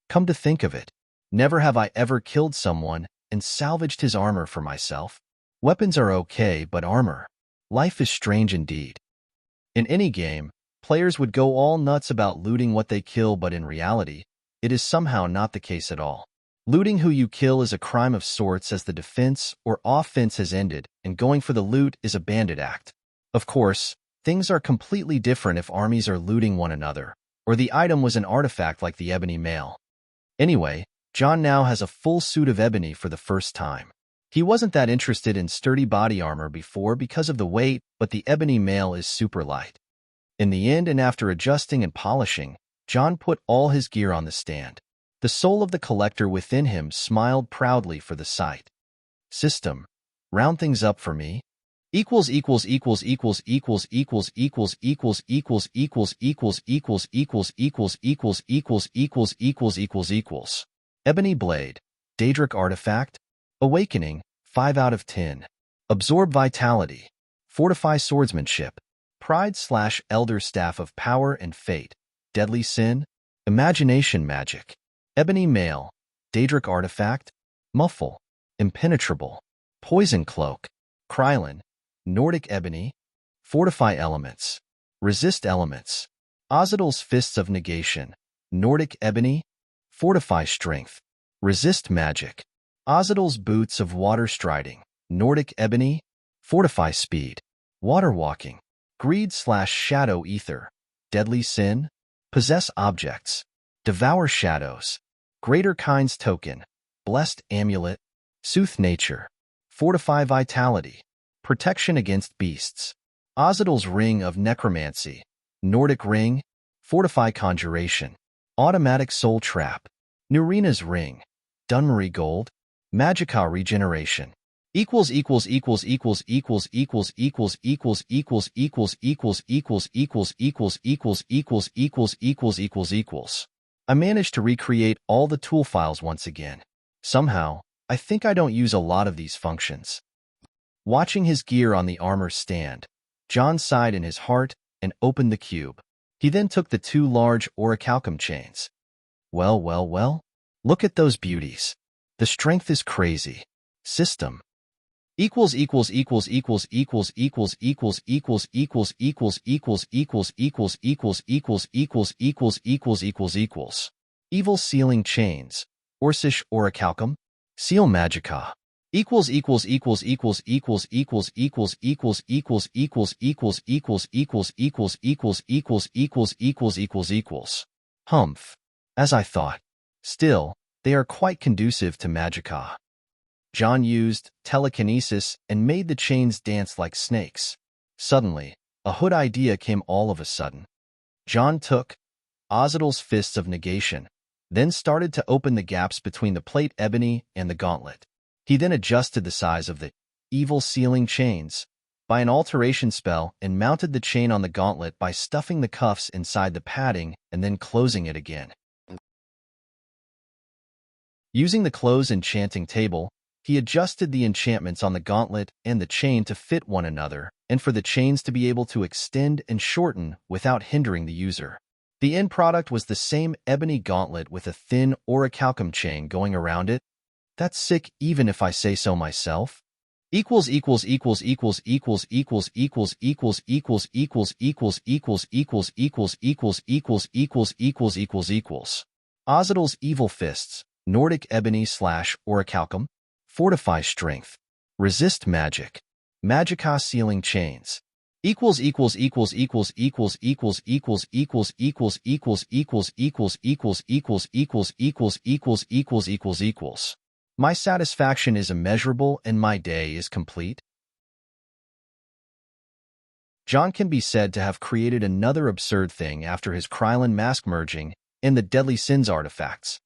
Speaker 1: Come to think of it, never have I ever killed someone and salvaged his armor for myself. Weapons are okay, but armor? Life is strange indeed. In any game, players would go all nuts about looting what they kill, but in reality, it is somehow not the case at all. Looting who you kill is a crime of sorts, as the defense or offense has ended, and going for the loot is a bandit act. Of course, things are completely different if armies are looting one another, or the item was an artifact like the ebony mail. Anyway, John now has a full suit of ebony for the first time. He wasn't that interested in sturdy body armor before because of the weight, but the ebony mail is super light. In the end, and after adjusting and polishing, John put all his gear on the stand. The soul of the collector within him smiled proudly for the sight. System, round things up for me. Equals equals equals equals equals equals equals equals equals equals equals equals equals equals equals equals equals equals equals equals. Ebony blade, Daedric artifact, awakening, 5 out of 10. Absorb vitality, fortify swordsmanship, pride/elder staff of power and fate, deadly sin, imagination magic. Ebony mail, Daedric artifact, muffle, impenetrable, poison cloak, Krylon, Nordic ebony, fortify elements, resist elements, Ozidal's fists of negation, Nordic ebony, fortify strength, resist magic, Ozidal's boots of water striding, Nordic ebony, fortify speed, water walking, greed/shadow ether, deadly sin, possess objects, devour shadows, greater kinds token, blessed amulet, soothe nature, fortify vitality, protection against beasts, Ozidal's ring of necromancy, Nordic ring, fortify conjuration, automatic soul trap, Nurina's ring, Dunmary gold, Magica regeneration. Equals equals equals equals equals equals equals equals equals equals equals equals equals equals equals equals equals equals equals. I managed to recreate all the tool files once again. Somehow, I think I don't use a lot of these functions. Watching his gear on the armor stand, John sighed in his heart and opened the cube. He then took the 2 large orichalcum chains. Well, look at those beauties. The strength is crazy. System. Equals equals equals equals equals equals equals equals equals equals equals equals equals equals equals equals equals equals equals. Evil sealing chains, Orcish orichalcum, seal magica. Equals equals equals equals equals equals equals equals equals equals equals equals equals equals equals equals equals equals. Humph. As I thought. Still, they are quite conducive to magica. John used telekinesis and made the chains dance like snakes. Suddenly, a hood idea came all of a sudden. John took Ozidal's fists of negation, then started to open the gaps between the plate ebony and the gauntlet. He then adjusted the size of the evil sealing chains by an alteration spell and mounted the chain on the gauntlet by stuffing the cuffs inside the padding and then closing it again. Using the close enchanting table, he adjusted the enchantments on the gauntlet and the chain to fit one another, and for the chains to be able to extend and shorten without hindering the user. The end product was the same ebony gauntlet with a thin orichalcum chain going around it. That's sick, even if I say so myself. equals equals equals equals equals equals equals equals equals equals equals equals equals equals equals equals equals equals equals. Ozidal's Evil Fists, Nordic Ebony / Orichalcum, Fortify Strength, Resist Magic, Magicka Sealing Chains. Equals equals equals equals equals equals equals equals equals equals equals equals equals equals equals equals equals equals. My satisfaction is immeasurable and my day is complete. John can be said to have created another absurd thing after his Krylin mask merging and the Deadly Sins artifacts.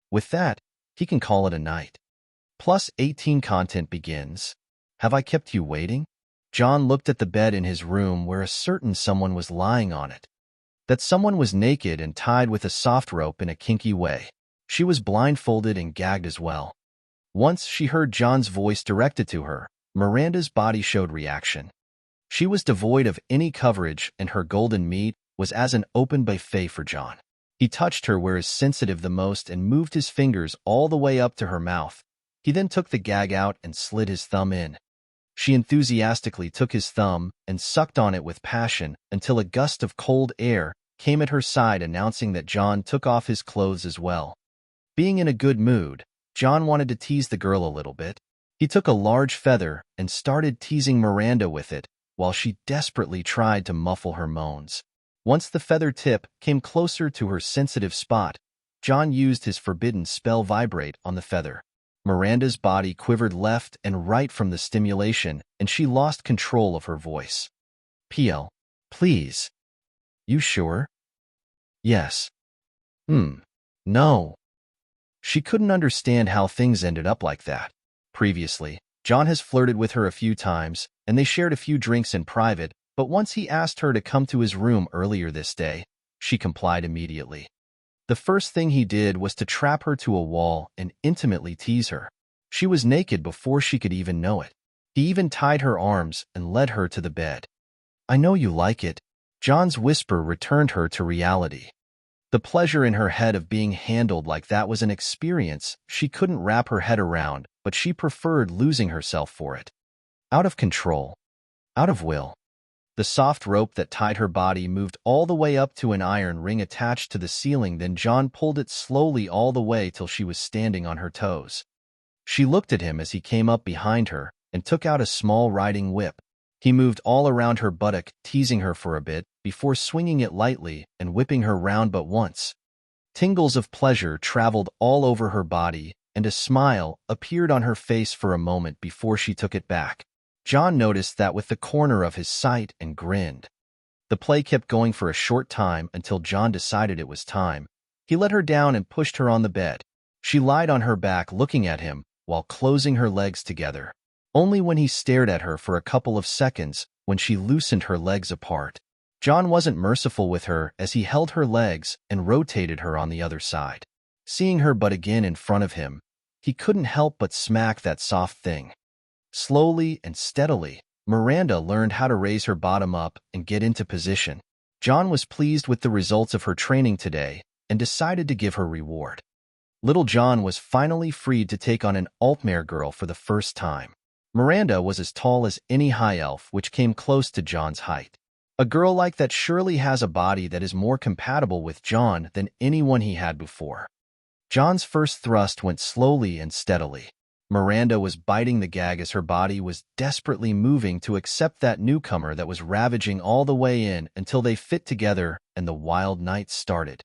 Speaker 1: With that, he can call it a night. Plus 18 content begins. Have I kept you waiting? John looked at the bed in his room where a certain someone was lying on it. That someone was naked and tied with a soft rope in a kinky way. She was blindfolded and gagged as well. Once she heard John's voice directed to her, Miranda's body showed reaction. She was devoid of any coverage and her golden meat was as an open buffet for John. He touched her where is sensitive the most and moved his fingers all the way up to her mouth. He then took the gag out and slid his thumb in. She enthusiastically took his thumb and sucked on it with passion until a gust of cold air came at her side announcing that John took off his clothes as well. Being in a good mood, John wanted to tease the girl a little bit. He took a large feather and started teasing Miranda with it while she desperately tried to muffle her moans. Once the feather tip came closer to her sensitive spot, John used his forbidden spell vibrate on the feather. Miranda's body quivered left and right from the stimulation, and she lost control of her voice. "PL, please." "You sure?" "Yes." No." She couldn't understand how things ended up like that. Previously, John has flirted with her a few times, and they shared a few drinks in private, but once he asked her to come to his room earlier this day, she complied immediately. The first thing he did was to trap her to a wall and intimately tease her. She was naked before she could even know it. He even tied her arms and led her to the bed. "I know you like it." John's whisper returned her to reality. The pleasure in her head of being handled like that was an experience she couldn't wrap her head around, but she preferred losing herself for it. Out of control. Out of will. The soft rope that tied her body moved all the way up to an iron ring attached to the ceiling, then John pulled it slowly all the way till she was standing on her toes. She looked at him as he came up behind her and took out a small riding whip. He moved all around her buttock, teasing her for a bit, before swinging it lightly and whipping her round but once. Tingles of pleasure traveled all over her body, and a smile appeared on her face for a moment before she took it back. John noticed that with the corner of his sight and grinned. The play kept going for a short time until John decided it was time. He let her down and pushed her on the bed. She lied on her back looking at him while closing her legs together. Only when he stared at her for a couple of seconds when she loosened her legs apart. John wasn't merciful with her as he held her legs and rotated her on the other side. Seeing her butt again in front of him, he couldn't help but smack that soft thing. Slowly and steadily, Miranda learned how to raise her bottom up and get into position. John was pleased with the results of her training today and decided to give her reward. Little John was finally freed to take on an Altmare girl for the first time. Miranda was as tall as any high elf, which came close to John's height. A girl like that surely has a body that is more compatible with John than anyone he had before. John's first thrust went slowly and steadily. Miranda was biting the gag as her body was desperately moving to accept that newcomer that was ravaging all the way in until they fit together and the wild night started.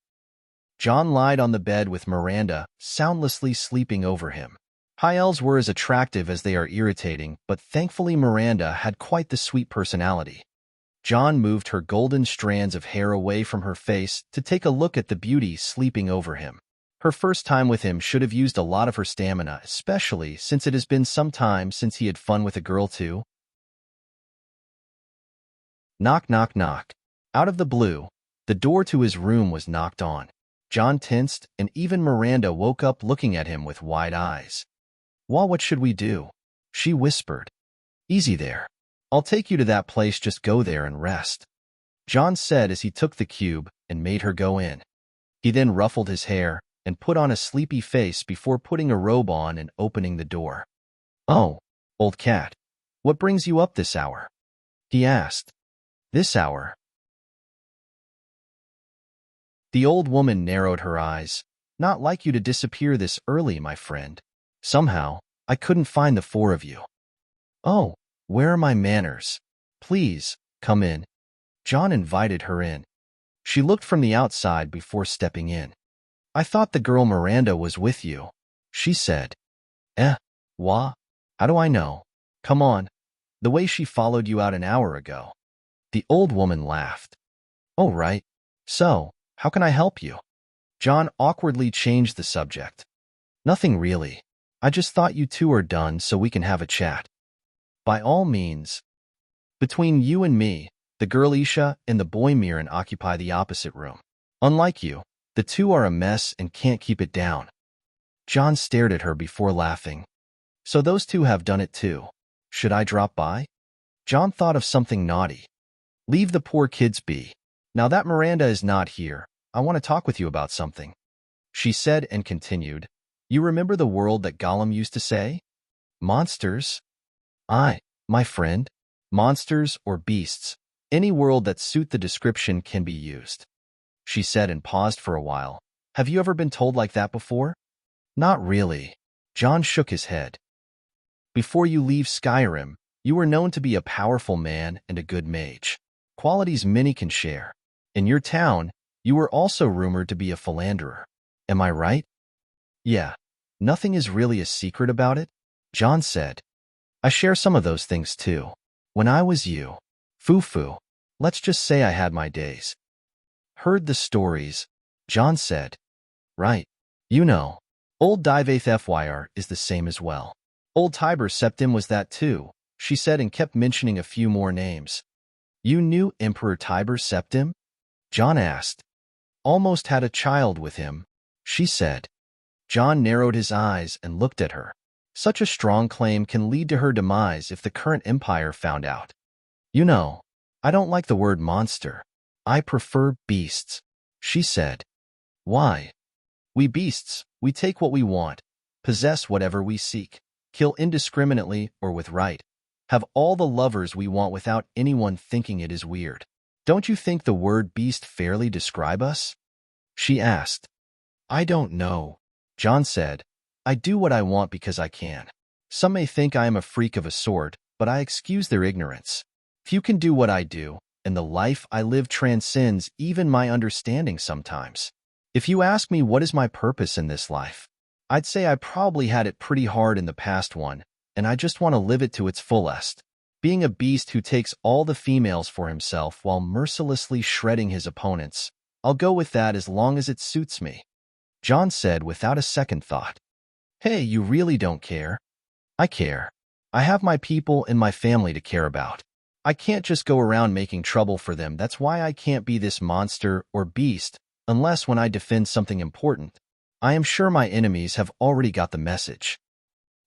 Speaker 1: John lied on the bed with Miranda, soundlessly sleeping over him. High elves were as attractive as they are irritating, but thankfully Miranda had quite the sweet personality. John moved her golden strands of hair away from her face to take a look at the beauty sleeping over him. Her first time with him should have used a lot of her stamina, especially since it has been some time since he had fun with a girl too. Knock, knock, knock. Out of the blue, the door to his room was knocked on. John tensed, and even Miranda woke up looking at him with wide eyes. "Well, what should we do?" she whispered. "Easy there. I'll take you to that place, just go there and rest," John said as he took the cube and made her go in. He then ruffled his hair and put on a sleepy face before putting a robe on and opening the door. "Oh, old cat, What brings you up this hour? He asked. This hour? The old woman narrowed her eyes. Not like you to disappear this early, my friend. Somehow, I couldn't find the four of you. Oh, where are my manners? Please, come in. John invited her in. She looked from the outside before stepping in. I thought the girl Miranda was with you, she said. What? How do I know? Come on. The way she followed you out an hour ago. The old woman laughed. Oh, right. So, how can I help you? John awkwardly changed the subject. Nothing really. I just thought you two are done so we can have a chat. By all means. Between you and me, the girl Isha and the boy Miran occupy the opposite room. Unlike you, the two are a mess and can't keep it down. John stared at her before laughing. So those two have done it too. Should I drop by? John thought of something naughty. Leave the poor kids be. Now that Miranda is not here, I want to talk with you about something. She said and continued, You remember the world that Gollum used to say? Monsters? Aye, my friend. Monsters or beasts. Any world that suit the description can be used. She said and paused for a while. Have you ever been told like that before? Not really. John shook his head. Before you leave Skyrim, you were known to be a powerful man and a good mage. Qualities many can share. In your town, you were also rumored to be a philanderer. Am I right? Yeah. Nothing is really a secret about it, John said. I share some of those things too. When I was you, foo-foo, let's just say I had my days. Heard the stories, John said. Right. You know, old Divath Fyr is the same as well. Old Tiber Septim was that too, she said and kept mentioning a few more names. You knew Emperor Tiber Septim? John asked. Almost had a child with him, she said. John narrowed his eyes and looked at her. Such a strong claim can lead to her demise if the current empire found out. You know, I don't like the word monster. I prefer beasts, she said. Why? We beasts, we take what we want, possess whatever we seek, kill indiscriminately or with right, have all the lovers we want without anyone thinking it is weird. Don't you think the word beast fairly describe us? She asked. I don't know, John said. I do what I want because I can. Some may think I am a freak of a sort, but I excuse their ignorance. Few can do what I do, and the life I live transcends even my understanding sometimes. If you ask me what is my purpose in this life, I'd say I probably had it pretty hard in the past one, and I just want to live it to its fullest. Being a beast who takes all the females for himself while mercilessly shredding his opponents, I'll go with that as long as it suits me. John said without a second thought. Hey, you really don't care? I care. I have my people and my family to care about. I can't just go around making trouble for them. That's why I can't be this monster or beast unless when I defend something important. I am sure my enemies have already got the message.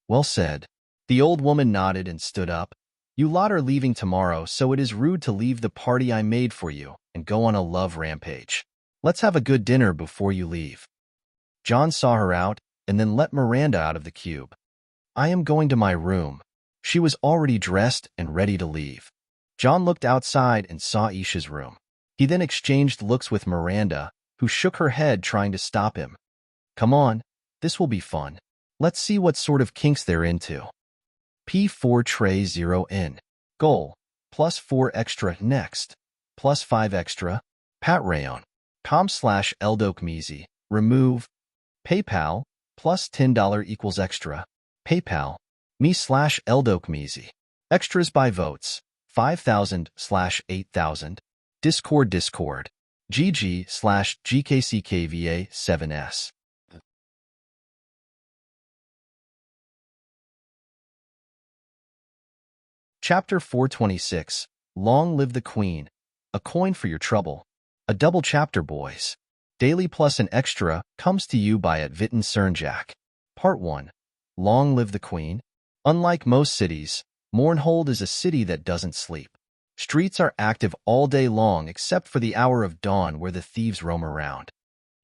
Speaker 1: Well said. The old woman nodded and stood up. You lot are leaving tomorrow, so it is rude to leave the party I made for you and go on a love rampage. Let's have a good dinner before you leave. John saw her out and then let Miranda out of the cube. I am going to my room. She was already dressed and ready to leave. John looked outside and saw Isha's room. He then exchanged looks with Miranda, who shook her head trying to stop him. Come on, this will be fun. Let's see what sort of kinks they're into. P4 tray 0N. Goal. +4 extra next. +5 extra. Patreon. com/eldokmizi. Remove. PayPal. +$10 equals extra. PayPal. me/eldokmizi. Extras by votes. 5,000/8,000. Discord. GG/GKCKVA7S. Chapter 426. Long Live the Queen. A coin for your trouble. A double chapter, boys. Daily plus an extra comes to you by at Vitten Cernjak. Part 1. Long Live the Queen. Unlike most cities, Mournhold is a city that doesn't sleep. Streets are active all day long except for the hour of dawn where the thieves roam around.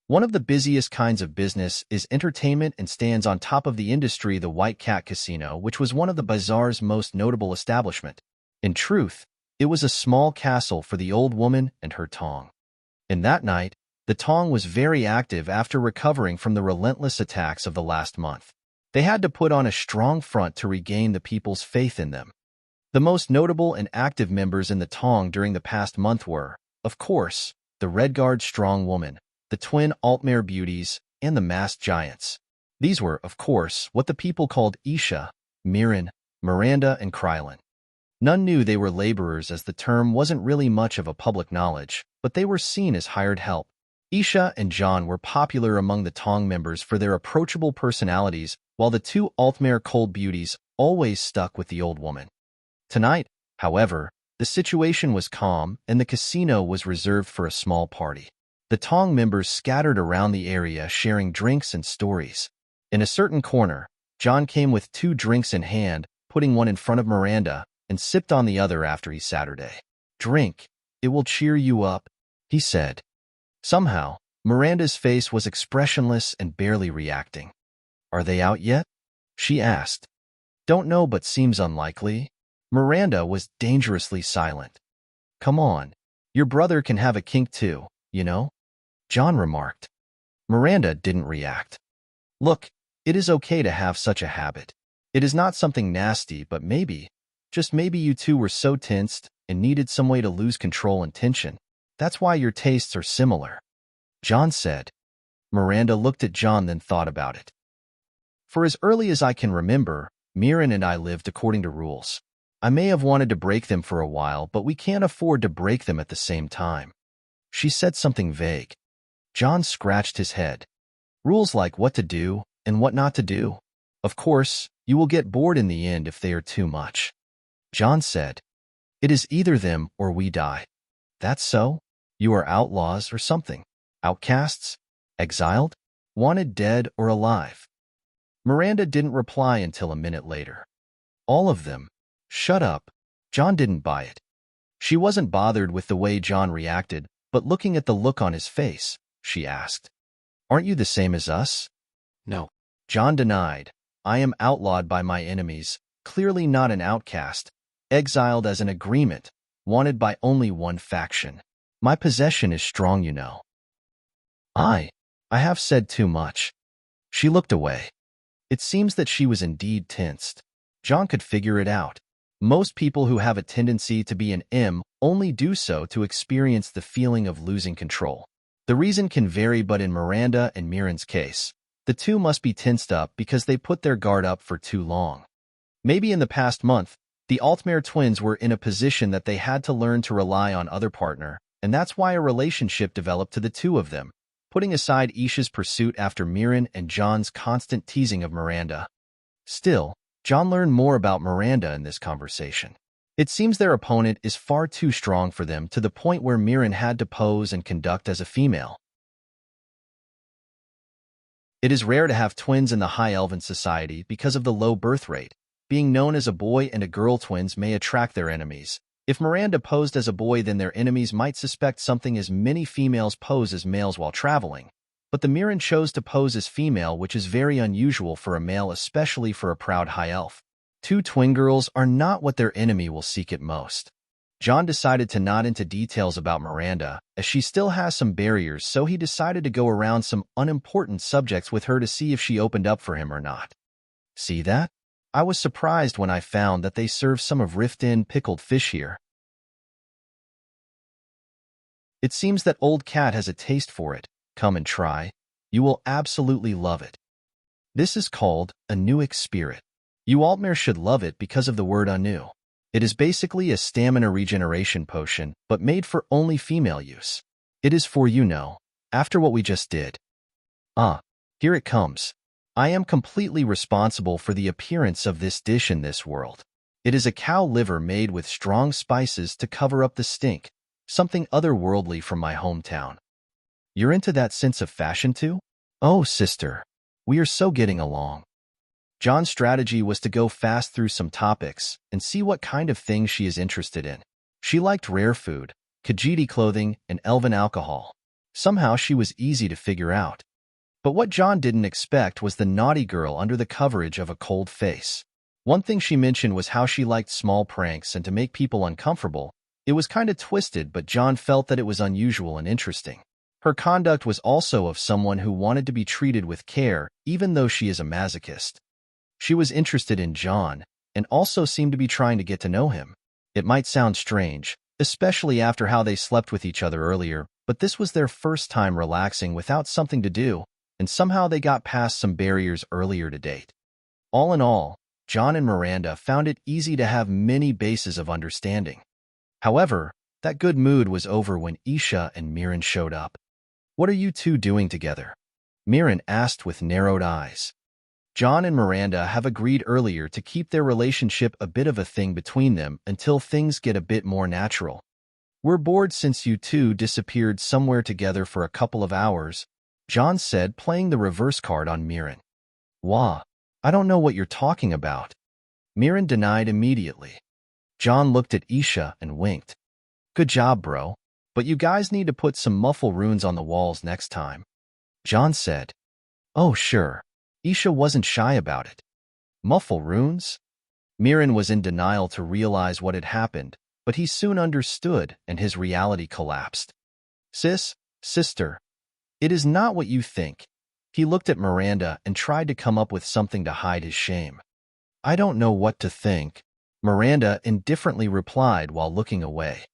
Speaker 1: One of the busiest kinds of business is entertainment and stands on top of the industry the White Cat Casino, which was one of the bazaar's most notable establishment. In truth, it was a small castle for the old woman and her Tong. And that night, the Tong was very active after recovering from the relentless attacks of the last month. They had to put on a strong front to regain the people's faith in them. The most notable and active members in the Tong during the past month were, of course, the Redguard Strong Woman, the twin Altmare Beauties, and the Masked Giants. These were, of course, what the people called Isha, Mirren, Miranda, and Krylin. None knew they were laborers, as the term wasn't really much of a public knowledge, but they were seen as hired help. Isha and John were popular among the Tong members for their approachable personalities, while the two Altmare Cold Beauties always stuck with the old woman. Tonight, however, the situation was calm and the casino was reserved for a small party. The Tong members scattered around the area sharing drinks and stories. In a certain corner, John came with 2 drinks in hand, putting one in front of Miranda, and sipped on the other after he Saturday. "Drink, it will cheer you up," he said. Somehow, Miranda's face was expressionless and barely reacting. "Are they out yet?" she asked. "Don't know, but seems unlikely." Miranda was dangerously silent. "Come on, your brother can have a kink too, you know," John remarked. Miranda didn't react. "Look, it is okay to have such a habit. It is not something nasty, but maybe, just maybe you two were so tensed and needed some way to lose control and tension. That's why your tastes are similar," John said. Miranda looked at John, then thought about it. "For as early as I can remember, Mirren and I lived according to rules. I may have wanted to break them for a while, but we can't afford to break them at the same time." She said something vague. John scratched his head. "Rules like what to do and what not to do. Of course, you will get bored in the end if they are too much." John said, "It is either them or we die." "That's so? You are outlaws or something? Outcasts? Exiled? Wanted dead or alive?" Miranda didn't reply until a minute later. "All of them." "Shut up." John didn't buy it. She wasn't bothered with the way John reacted, but looking at the look on his face, she asked, "Aren't you the same as us?" "No." John denied. "I am outlawed by my enemies, clearly not an outcast, exiled as an agreement, wanted by only one faction. My possession is strong, you know." I have said too much." She looked away. It seems that she was indeed tensed. John could figure it out. Most people who have a tendency to be an M only do so to experience the feeling of losing control. The reason can vary, but in Miranda and Mirren's case, the two must be tensed up because they put their guard up for too long. Maybe in the past month, the Altmare twins were in a position that they had to learn to rely on other partner, and that's why a relationship developed to the two of them, putting aside Isha's pursuit after Mirren and John's constant teasing of Miranda. Still, John learned more about Miranda in this conversation. It seems their opponent is far too strong for them, to the point where Mirren had to pose and conduct as a female. It is rare to have twins in the High Elven society because of the low birth rate. Being known as a boy and a girl, twins may attract their enemies. If Miranda posed as a boy, then their enemies might suspect something, as many females pose as males while traveling. But the Mirren chose to pose as female, which is very unusual for a male, especially for a proud high elf. Two twin girls are not what their enemy will seek at most. John decided to not into details about Miranda, as she still has some barriers, so he decided to go around some unimportant subjects with her to see if she opened up for him or not. "See that? I was surprised when I found that they serve some of Rift-In pickled fish here. It seems that old cat has a taste for it. Come and try. You will absolutely love it. This is called a Nuic Spirit. You Altmare should love it because of the word Anu. It is basically a stamina regeneration potion, but made for only female use. It is for, you know, after what we just did." "Ah, here it comes. I am completely responsible for the appearance of this dish in this world. It is a cow liver made with strong spices to cover up the stink, something otherworldly from my hometown." "You're into that sense of fashion too?" "Oh, sister, we are so getting along." John's strategy was to go fast through some topics and see what kind of things she is interested in. She liked rare food, Khajiit clothing, and elven alcohol. Somehow she was easy to figure out. But what John didn't expect was the naughty girl under the coverage of a cold face. One thing she mentioned was how she liked small pranks and to make people uncomfortable. It was kind of twisted, but John felt that it was unusual and interesting. Her conduct was also of someone who wanted to be treated with care, even though she is a masochist. She was interested in John, and also seemed to be trying to get to know him. It might sound strange, especially after how they slept with each other earlier, but this was their first time relaxing without something to do, and somehow they got past some barriers earlier to date. All in all, John and Miranda found it easy to have many bases of understanding. However, that good mood was over when Isha and Miran showed up. "What are you two doing together?" Miran asked with narrowed eyes. John and Miranda have agreed earlier to keep their relationship a bit of a thing between them until things get a bit more natural. "We're bored since you two disappeared somewhere together for a couple of hours," John said, playing the reverse card on Miran. "Wah, I don't know what you're talking about." Miran denied immediately. John looked at Isha and winked. "Good job, bro. But you guys need to put some muffle runes on the walls next time." John said. "Oh, sure." Isha wasn't shy about it. "Muffle runes?" Miran was in denial to realize what had happened, but he soon understood and his reality collapsed. Sister, it is not what you think." He looked at Miranda and tried to come up with something to hide his shame. "I don't know what to think," Miranda indifferently replied while looking away.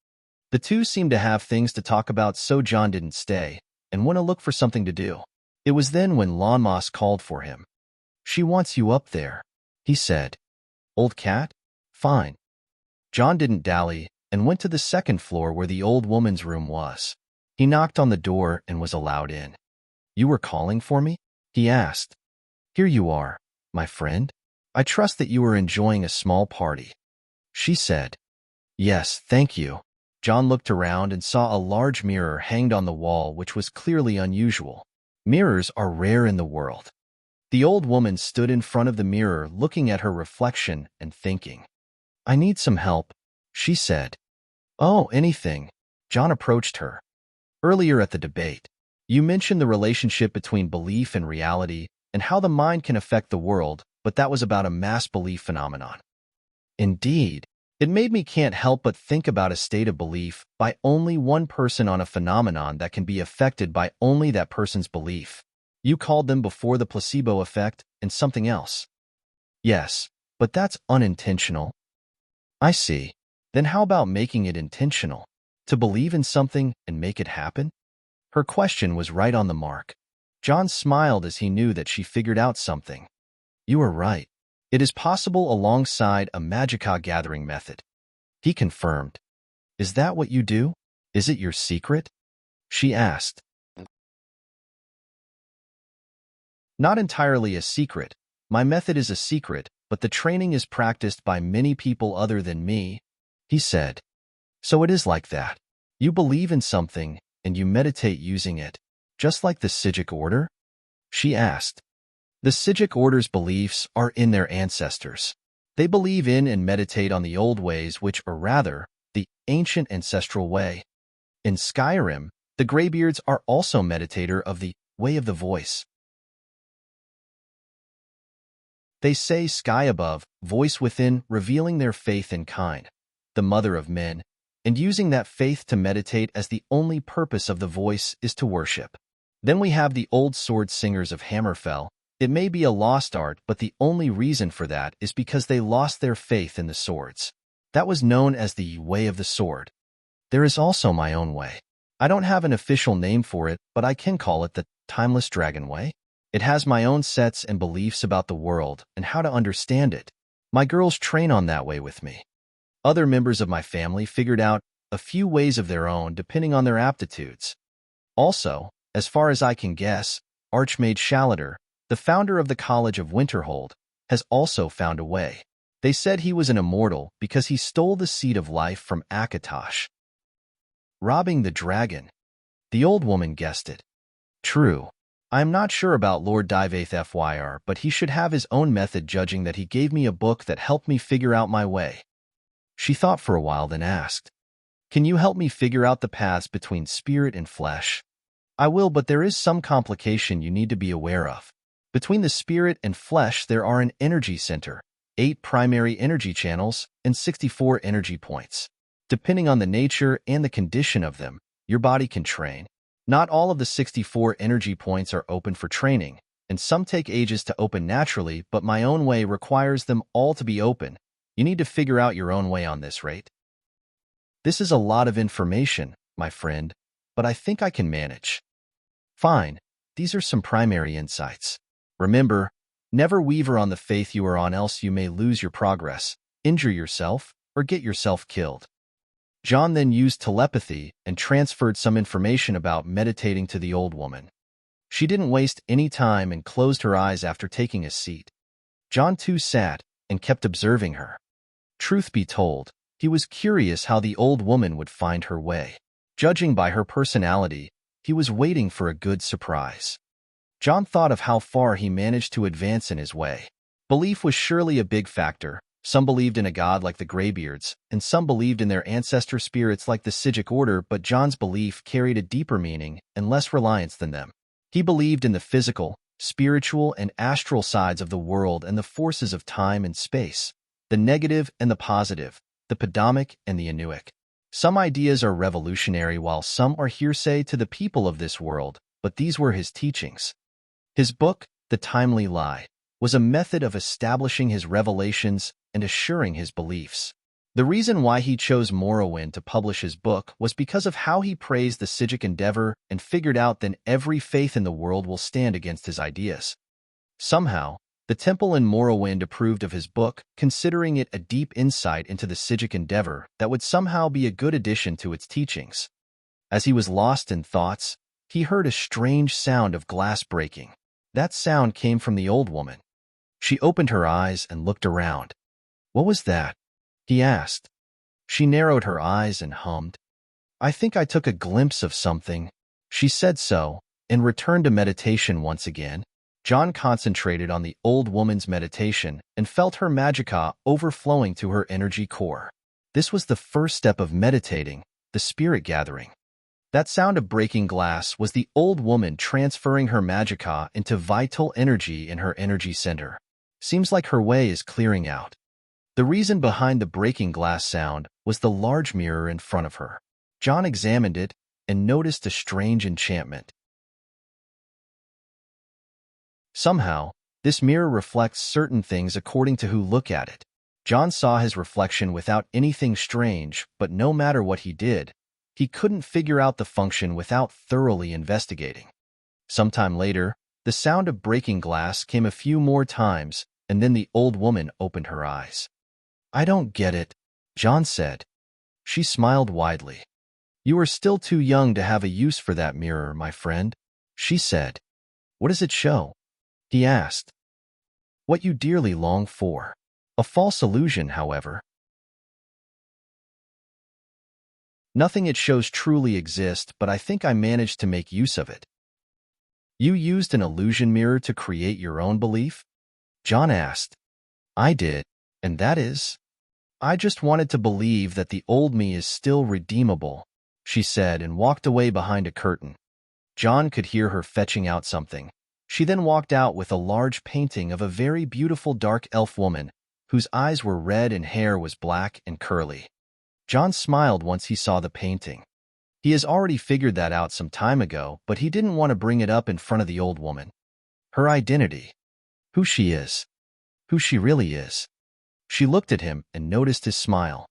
Speaker 1: The two seemed to have things to talk about, so John didn't stay and went to look for something to do. It was then when Lanmas called for him. "She wants you up there," he said. "Old cat? Fine." John didn't dally and went to the second floor where the old woman's room was. He knocked on the door and was allowed in. "You were calling for me?" he asked. "Here you are, my friend. I trust that you are enjoying a small party," she said. "Yes, thank you." John looked around and saw a large mirror hanged on the wall, which was clearly unusual. Mirrors are rare in the world. The old woman stood in front of the mirror looking at her reflection and thinking. "I need some help," she said. "Oh, anything." John approached her. "Earlier at the debate, you mentioned the relationship between belief and reality and how the mind can affect the world, but that was about a mass belief phenomenon." "Indeed. It made me can't help but think about a state of belief by only one person on a phenomenon that can be affected by only that person's belief. You called them before the placebo effect and something else." "Yes, but that's unintentional." "I see. Then how about making it intentional? To believe in something and make it happen?" Her question was right on the mark. John smiled as he knew that she figured out something. "You are right. It is possible alongside a Magica gathering method," he confirmed. "Is that what you do? Is it your secret?" she asked. "Not entirely a secret. My method is a secret, but the training is practiced by many people other than me," he said. "So it is like that. You believe in something, and you meditate using it, just like the Sijic order?" she asked. The Sijic order's beliefs are in their ancestors. They believe in and meditate on the old ways, which are rather, the ancient ancestral way. In Skyrim, the Greybeards are also meditator of the way of the voice. They say sky above, voice within, revealing their faith in kind, the mother of men, and using that faith to meditate as the only purpose of the voice is to worship. Then we have the old sword singers of Hammerfell. It may be a lost art, but the only reason for that is because they lost their faith in the swords. That was known as the way of the sword. There is also my own way. I don't have an official name for it, but I can call it the Timeless Dragon Way. It has my own sets and beliefs about the world and how to understand it. My girls train on that way with me. Other members of my family figured out a few ways of their own depending on their aptitudes. Also, as far as I can guess, Archmage Shalater, the founder of the College of Winterhold, has also found a way. They said he was an immortal because he stole the seed of life from Akatosh. Robbing the dragon. The old woman guessed it. True. I am not sure about Lord Divaith FYR, but he should have his own method, judging that he gave me a book that helped me figure out my way. She thought for a while, then asked, "Can you help me figure out the paths between spirit and flesh?" I will, but there is some complication you need to be aware of. Between the spirit and flesh, there are an energy center, 8 primary energy channels, and 64 energy points. Depending on the nature and the condition of them, your body can train. Not all of the 64 energy points are open for training, and some take ages to open naturally, but my own way requires them all to be open. You need to figure out your own way on this, right? This is a lot of information, my friend, but I think I can manage. Fine, these are some primary insights. Remember, never waver on the faith you are on, else you may lose your progress, injure yourself, or get yourself killed. John then used telepathy and transferred some information about meditating to the old woman. She didn't waste any time and closed her eyes after taking a seat. John too sat and kept observing her. Truth be told, he was curious how the old woman would find her way. Judging by her personality, he was waiting for a good surprise. John thought of how far he managed to advance in his way. Belief was surely a big factor. Some believed in a god like the Greybeards, and some believed in their ancestor spirits like the Sijic Order, but John's belief carried a deeper meaning and less reliance than them. He believed in the physical, spiritual, and astral sides of the world and the forces of time and space, the negative and the positive, the Padamic and the Anuic. Some ideas are revolutionary while some are hearsay to the people of this world, but these were his teachings. His book, The Timely Lie, was a method of establishing his revelations and assuring his beliefs. The reason why he chose Morrowind to publish his book was because of how he praised the Sijic endeavor and figured out that every faith in the world will stand against his ideas. Somehow, the temple in Morrowind approved of his book, considering it a deep insight into the Sijic endeavor that would somehow be a good addition to its teachings. As he was lost in thoughts, he heard a strange sound of glass breaking. That sound came from the old woman. She opened her eyes and looked around. "What was that?" he asked. She narrowed her eyes and hummed. "I think I took a glimpse of something." She said so, and returned to meditation once again. John concentrated on the old woman's meditation and felt her magicka overflowing to her energy core. This was the first step of meditating, the spirit gathering. That sound of breaking glass was the old woman transferring her magicka into vital energy in her energy center. Seems like her way is clearing out. The reason behind the breaking glass sound was the large mirror in front of her. John examined it and noticed a strange enchantment. Somehow, this mirror reflects certain things according to who look at it. John saw his reflection without anything strange, but no matter what he did, he couldn't figure out the function without thoroughly investigating. Sometime later, the sound of breaking glass came a few more times, and then the old woman opened her eyes. "I don't get it," John said. She smiled widely. "You are still too young to have a use for that mirror, my friend," she said. "What does it show?" he asked. "What you dearly long for. A false illusion, however. Nothing it shows truly exists, but I think I managed to make use of it." "You used an illusion mirror to create your own belief?" John asked. "I did, and that is, I just wanted to believe that the old me is still redeemable," she said and walked away behind a curtain. John could hear her fetching out something. She then walked out with a large painting of a very beautiful dark elf woman, whose eyes were red and hair was black and curly. John smiled once he saw the painting. He has already figured that out some time ago, but he didn't want to bring it up in front of the old woman. Her identity. Who she is. Who she really is. She looked at him and noticed his smile.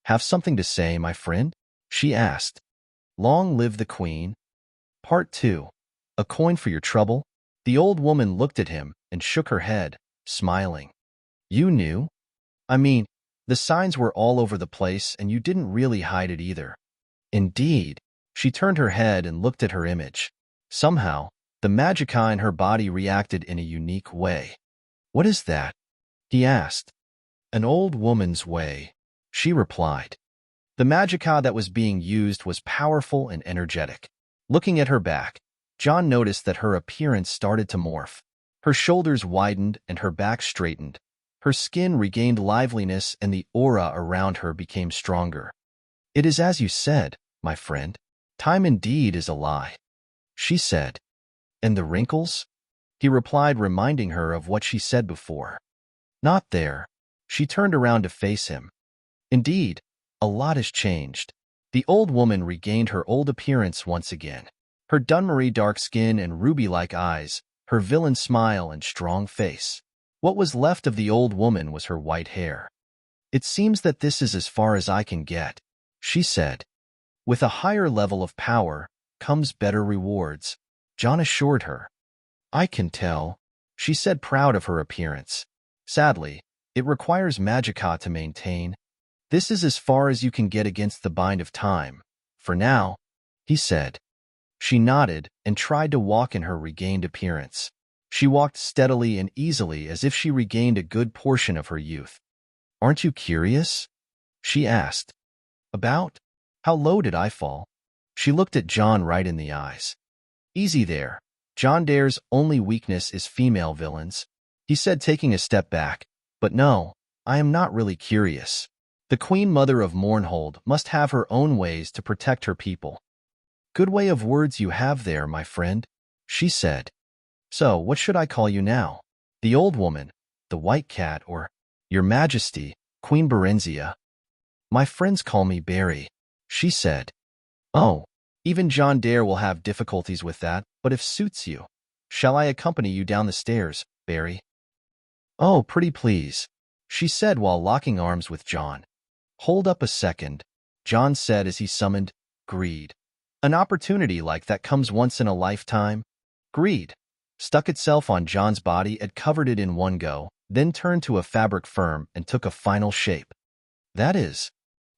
Speaker 1: "Have something to say, my friend?" she asked. "Long live the Queen." Part 2. A coin for your trouble? The old woman looked at him and shook her head, smiling. "You knew? I mean, the signs were all over the place and you didn't really hide it either." "Indeed." She turned her head and looked at her image. Somehow, the magicka in her body reacted in a unique way. "What is that?" he asked. "An old woman's way," she replied. The magicka that was being used was powerful and energetic. Looking at her back, John noticed that her appearance started to morph. Her shoulders widened and her back straightened. Her skin regained liveliness and the aura around her became stronger. "It is as you said, my friend. Time indeed is a lie." she said. And the wrinkles? He replied, reminding her of what she said before. Not there. She turned around to face him. Indeed, a lot has changed. The old woman regained her old appearance once again. Her Dunmary dark skin and ruby-like eyes, her villain smile and strong face. What was left of the old woman was her white hair. It seems that this is as far as I can get, she said. With a higher level of power comes better rewards, John assured her. I can tell, she said, proud of her appearance. Sadly, it requires magicka to maintain. This is as far as you can get against the bind of time. For now, he said. She nodded and tried to walk in her regained appearance. She walked steadily and easily as if she regained a good portion of her youth. Aren't you curious? She asked. About? How low did I fall? She looked at John right in the eyes. Easy there. John Dare's only weakness is female villains, he said, taking a step back. But no, I am not really curious. The Queen Mother of Mournhold must have her own ways to protect her people. Good way of words you have there, my friend, she said. So, what should I call you now? The old woman, the white cat, or Your Majesty, Queen Berenzia? My friends call me Barry, she said. Oh, even John Dare will have difficulties with that, but if suits you, shall I accompany you down the stairs, Barry? Oh, pretty please, she said while locking arms with John. Hold up a second, John said as he summoned Greed. An opportunity like that comes once in a lifetime. Greed stuck itself on John's body and covered it in one go, then turned to a fabric firm and took a final shape. That is,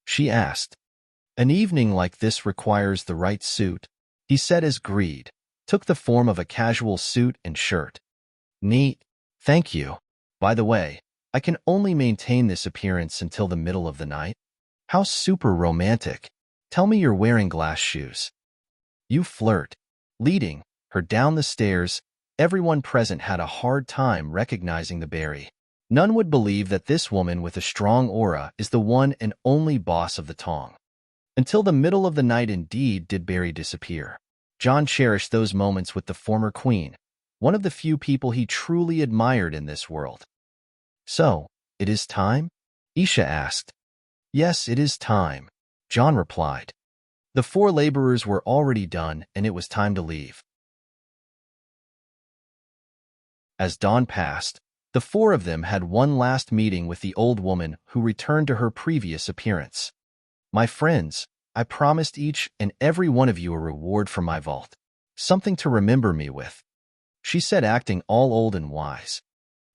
Speaker 1: she asked. An evening like this requires the right suit, he said as Greed took the form of a casual suit and shirt. Neat, thank you. By the way, I can only maintain this appearance until the middle of the night. How super romantic. Tell me you're wearing glass shoes. You flirt. Leading her down the stairs, everyone present had a hard time recognizing the Barry. None would believe that this woman with a strong aura is the one and only boss of the Tong. Until the middle of the night indeed did Barry disappear. John cherished those moments with the former queen, one of the few people he truly admired in this world. So, it is time? Isha asked. Yes, it is time, John replied. The 4 laborers were already done, and it was time to leave. As dawn passed, the 4 of them had one last meeting with the old woman who returned to her previous appearance. My friends, I promised each and every one of you a reward from my vault. Something to remember me with, she said, acting all old and wise.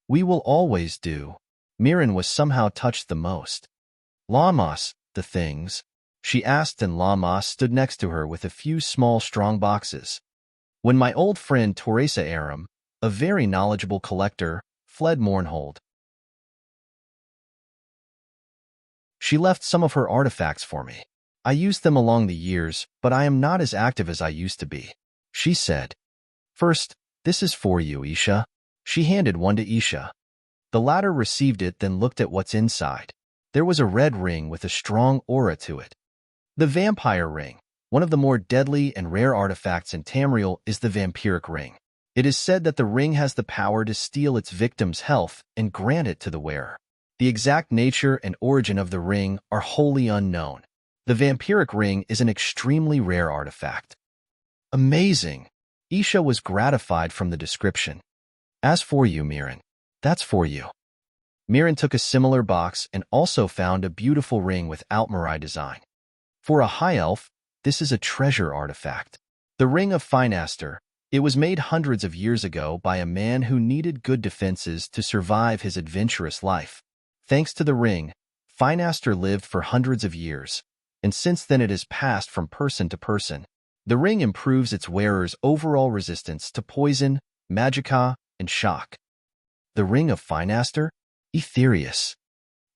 Speaker 1: We will always do. Mirren was somehow touched the most. Lamas, the things? She asked, and Lamas stood next to her with a few small strong boxes. When my old friend Teresa Aram, a very knowledgeable collector, fled Mournhold, she left some of her artifacts for me. I used them along the years, but I am not as active as I used to be, she said. First, this is for you, Isha. She handed one to Isha. The latter received it, then looked at what's inside. There was a red ring with a strong aura to it. The vampire ring, one of the more deadly and rare artifacts in Tamriel, is the vampiric ring. It is said that the ring has the power to steal its victim's health and grant it to the wearer. The exact nature and origin of the ring are wholly unknown. The vampiric ring is an extremely rare artifact. Amazing! Isha was gratified from the description. As for you, Mirren, that's for you. Mirren took a similar box and also found a beautiful ring with Altmarai design. For a high elf, this is a treasure artifact. The Ring of Finaster. It was made hundreds of years ago by a man who needed good defenses to survive his adventurous life. Thanks to the ring, Finaster lived for hundreds of years, and since then it has passed from person to person. The ring improves its wearer's overall resistance to poison, magicka, and shock. The Ring of Finaster? Etherius.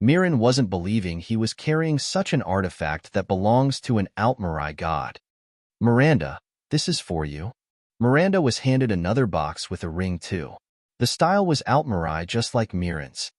Speaker 1: Mirren wasn't believing he was carrying such an artifact that belongs to an Altmarai god. Miranda, this is for you. Miranda was handed another box with a ring too. The style was Altmarai, just like Mirren's.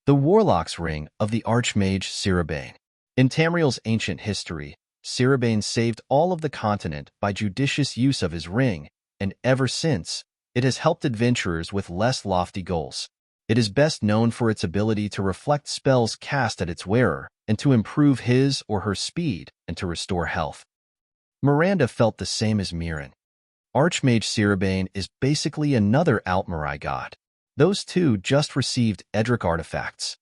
Speaker 1: The Warlock's Ring of the Archmage Sirabane. In Tamriel's ancient history, Siribane saved all of the continent by judicious use of his ring, and ever since, it has helped adventurers with less lofty goals. It is best known for its ability to reflect spells cast at its wearer, and to improve his or her speed, and to restore health. Miranda felt the same as Miran. Archmage Siribane is basically another Altmarai god. Those two just received Edric artifacts.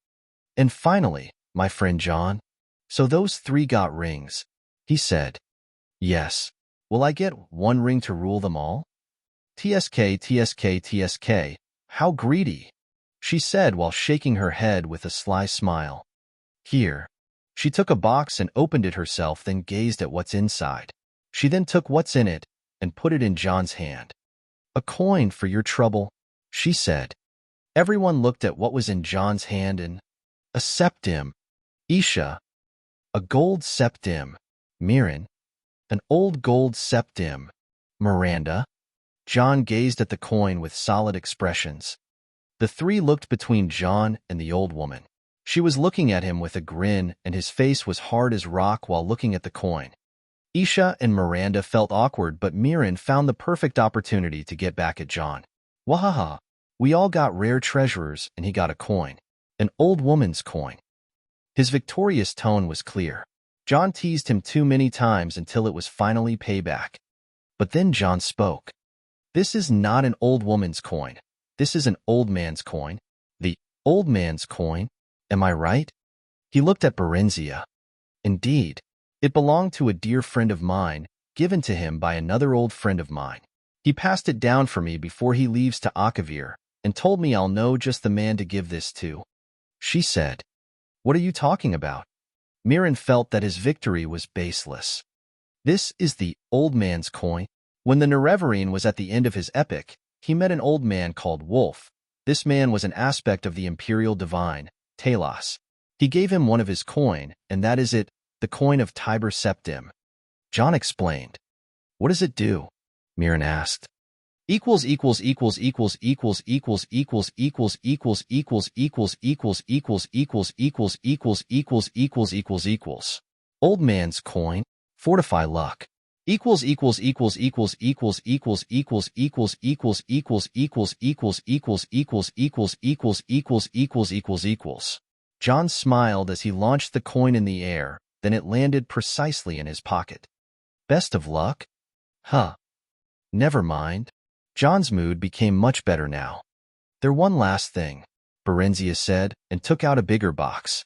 Speaker 1: And finally, my friend John, so those three got rings. He said, yes. Will I get one ring to rule them all? TSK, TSK, TSK, how greedy, she said while shaking her head with a sly smile. Here. She took a box and opened it herself, then gazed at what's inside. She then took what's in it and put it in John's hand. A coin for your trouble, she said. Everyone looked at what was in John's hand and a septim. Isha. A gold septim. Miran. An old gold septim. Miranda. John gazed at the coin with solid expressions. The three looked between John and the old woman. She was looking at him with a grin, and his face was hard as rock while looking at the coin. Isha and Miranda felt awkward, but Miran found the perfect opportunity to get back at John. Wahaha, we all got rare treasures, and he got a coin. An old woman's coin. His victorious tone was clear. John teased him too many times until it was finally payback. But then John spoke. This is not an old woman's coin. This is an old man's coin. The old man's coin? Am I right? He looked at Berenzia. Indeed. It belonged to a dear friend of mine, given to him by another old friend of mine. He passed it down for me before he leaves to Akavir, and told me I'll know just the man to give this to. She said, what are you talking about? Miran felt that his victory was baseless. This is the old man's coin. When the Nerevarine was at the end of his epic, he met an old man called Wolf. This man was an aspect of the Imperial Divine, Talos. He gave him one of his coin, and that is it, the coin of Tiber Septim. John explained. What does it do? Miran asked. Equals equals equals equals equals equals equals equals equals equals equals equals equals equals equals equals equals equals equals equals. Old man's coin. Fortify luck. Equals equals equals equals equals equals equals equals equals equals equals equals equals equals equals equals equals equals equals. John smiled as he launched the coin in the air, then it landed precisely in his pocket. Best of luck? Huh. Never mind. John's mood became much better now. There one last thing, Berenzia said, and took out a bigger box.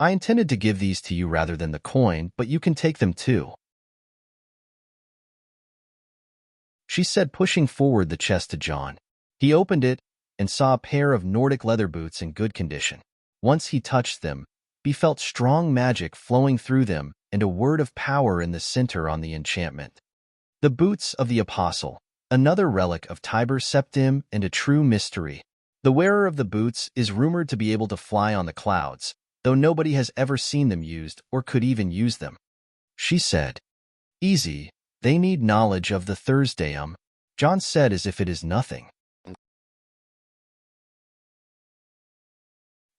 Speaker 1: I intended to give these to you rather than the coin, but you can take them too, she said, pushing forward the chest to John. He opened it and saw a pair of Nordic leather boots in good condition. Once he touched them, he felt strong magic flowing through them and a word of power in the center on the enchantment. The boots of the Apostle, another relic of Tiber Septim and a true mystery. The wearer of the boots is rumored to be able to fly on the clouds, though nobody has ever seen them used or could even use them. She said, easy, they need knowledge of the Thursdayum, John said as if it is nothing.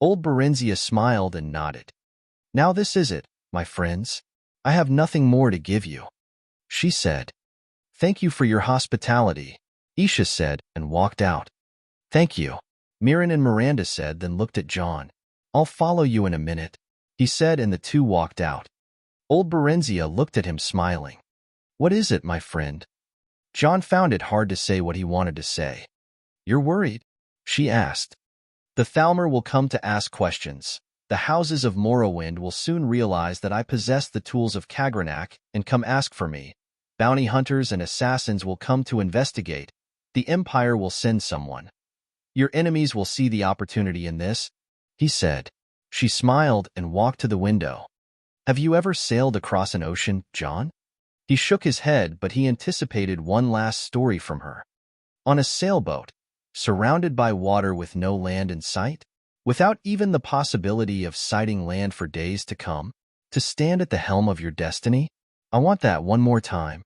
Speaker 1: Old Berenzia smiled and nodded. Now this is it, my friends. I have nothing more to give you, she said. Thank you for your hospitality, Isha said and walked out. Thank you, Miran and Miranda said, then looked at John. I'll follow you in a minute, he said, and the two walked out. Old Berenzia looked at him smiling. What is it, my friend? John found it hard to say what he wanted to say. You're worried? She asked. The Thalmor will come to ask questions. The houses of Morrowind will soon realize that I possess the tools of Kagranak and come ask for me. Bounty hunters and assassins will come to investigate. The Empire will send someone. Your enemies will see the opportunity in this, he said. She smiled and walked to the window. Have you ever sailed across an ocean, John? He shook his head, but he anticipated one last story from her. On a sailboat, surrounded by water with no land in sight, without even the possibility of sighting land for days to come, to stand at the helm of your destiny? I want that one more time.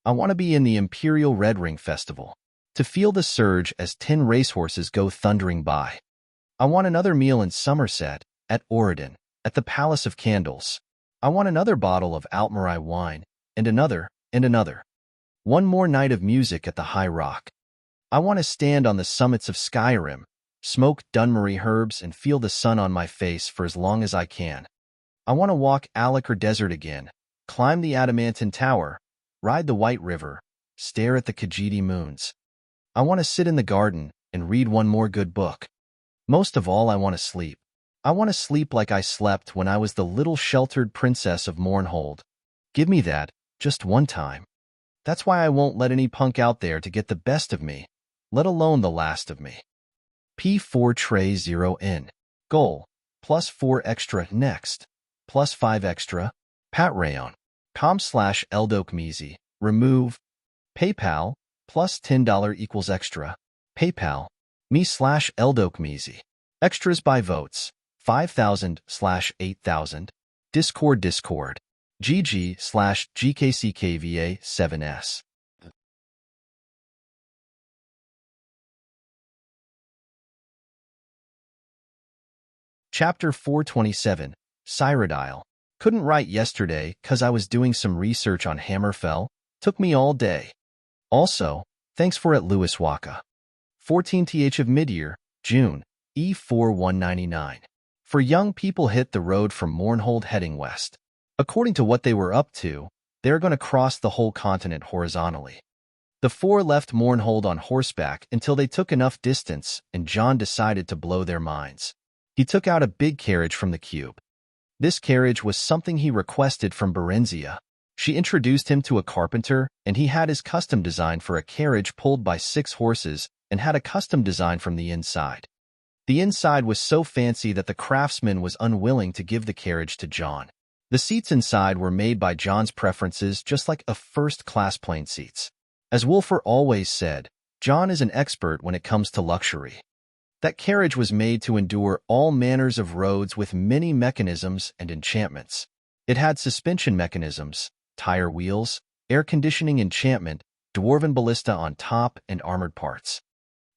Speaker 1: I want to be in the Imperial Red Ring Festival, to feel the surge as 10 racehorses go thundering by. I want another meal in Somerset, at Oredan, at the Palace of Candles. I want another bottle of Altmarai wine, and another, and another. One more night of music at the High Rock. I want to stand on the summits of Skyrim, smoke Dunmary herbs, and feel the sun on my face for as long as I can. I want to walk Alakar Desert again, climb the Adamantine Tower, ride the White River, stare at the Khajiit moons. I want to sit in the garden and read one more good book. Most of all, I want to sleep. I want to sleep like I slept when I was the little sheltered princess of Mournhold. Give me that, just one time. That's why I won't let any punk out there to get the best of me, let alone the last of me. P4 tray 0N. Goal. +4 extra next. +5 extra. Patreon. com/eldokmizi. Remove. PayPal. +$10 equals extra. PayPal. me/eldokmizi. Extras by votes. 5,000/8,000. Discord. GG/GKCKVA7S. Chapter 427, Cyrodiil. Couldn't write yesterday 'cause I was doing some research on Hammerfell. Took me all day. Also, thanks for at Lewis Waka. 14th of midyear, June, E4199. For young people hit the road from Mournhold heading west. According to what they were up to, they're going to cross the whole continent horizontally. The four left Mournhold on horseback until they took enough distance and John decided to blow their minds. He took out a big carriage from the cube. This carriage was something he requested from Berenzia. She introduced him to a carpenter, and he had his custom design for a carriage pulled by 6 horses and had a custom design from the inside. The inside was so fancy that the craftsman was unwilling to give the carriage to John. The seats inside were made by John's preferences, just like a first-class plane seats. As Wolfer always said, John is an expert when it comes to luxury. That carriage was made to endure all manners of roads with many mechanisms and enchantments. It had suspension mechanisms, tire wheels, air conditioning enchantment, dwarven ballista on top, and armored parts.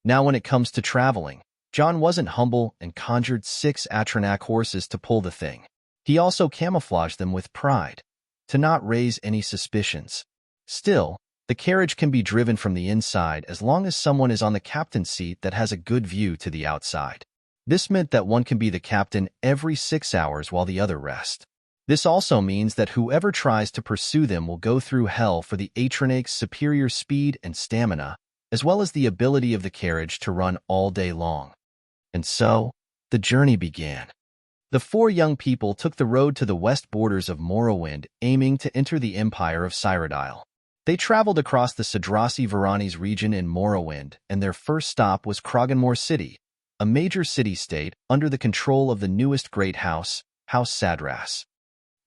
Speaker 1: Now when it comes to traveling, John wasn't humble and conjured 6 Atronak horses to pull the thing. He also camouflaged them with pride, to not raise any suspicions. Still, the carriage can be driven from the inside as long as someone is on the captain's seat that has a good view to the outside. This meant that one can be the captain every 6 hours while the other rest. This also means that whoever tries to pursue them will go through hell for the Atronach's superior speed and stamina, as well as the ability of the carriage to run all day long. And so, the journey began. The 4 young people took the road to the west borders of Morrowind, aiming to enter the Empire of Cyrodiil. They traveled across the Sadrasi Varanis region in Morrowind, and their first stop was Kraganmore City, a major city-state under the control of the newest great house, House Sadras.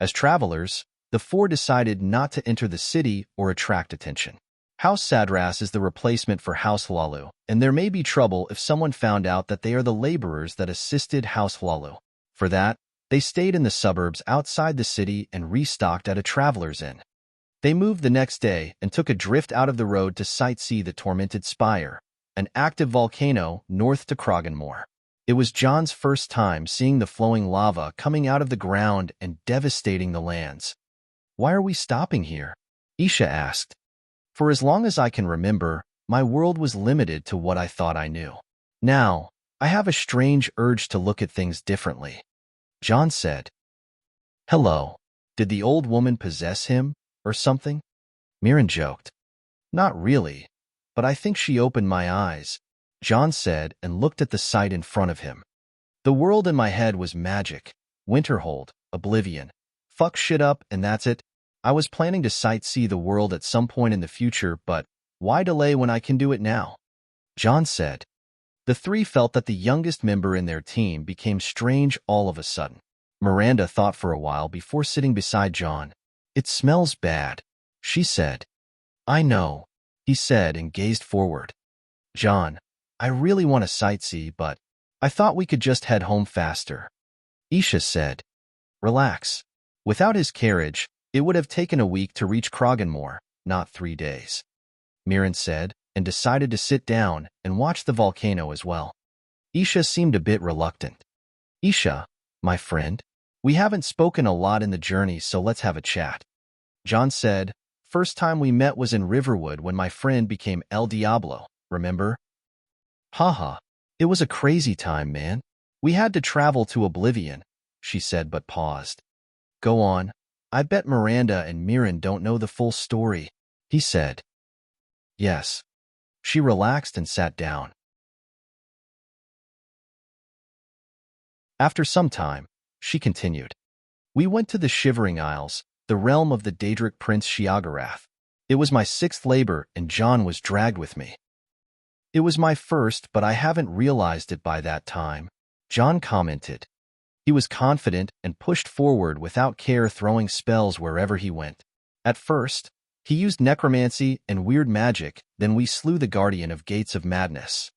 Speaker 1: As travelers, the 4 decided not to enter the city or attract attention. House Sadras is the replacement for House Hlaalu, and there may be trouble if someone found out that they are the laborers that assisted House Hlaalu. For that, they stayed in the suburbs outside the city and restocked at a traveler's inn. They moved the next day and took a drift out of the road to sightsee the Tormented Spire, an active volcano north to Kraganmore. It was John's first time seeing the flowing lava coming out of the ground and devastating the lands. "Why are we stopping here?" Isha asked. "For as long as I can remember, my world was limited to what I thought I knew. Now, I have a strange urge to look at things differently," John said. "Hello. Did the old woman possess him, or something?" Mirren joked. "Not really, but I think she opened my eyes," John said and looked at the sight in front of him. "The world in my head was magic, Winterhold, Oblivion. Fuck shit up and that's it. I was planning to sightsee the world at some point in the future, but why delay when I can do it now?" John said. The 3 felt that the youngest member in their team became strange all of a sudden. Miranda thought for a while before sitting beside John. "It smells bad," she said. "I know," he said and gazed forward. "John, I really want to sightsee, but I thought we could just head home faster." Isha said. "Relax. Without his carriage, it would have taken a week to reach Kraganmore, not 3 days." Mirren said, and decided to sit down and watch the volcano as well. Isha seemed a bit reluctant. "Isha, my friend, We haven't spoken a lot in the journey, so let's have a chat. John said, first time we met was in Riverwood when my friend became El Diablo, remember? Haha, it was a crazy time, man. We had to travel to Oblivion, she said but paused. Go on. I bet Miranda and Mirren don't know the full story, he said. Yes. She relaxed and sat down. After some time, she continued. We went to the Shivering Isles, the realm of the Daedric prince Sheogorath. It was my 6th labor and John was dragged with me. It was my first, but I haven't realized it by that time, John commented. He was confident and pushed forward without care, throwing spells wherever he went. At first, he used necromancy and weird magic, then we slew the guardian of Gates of Madness.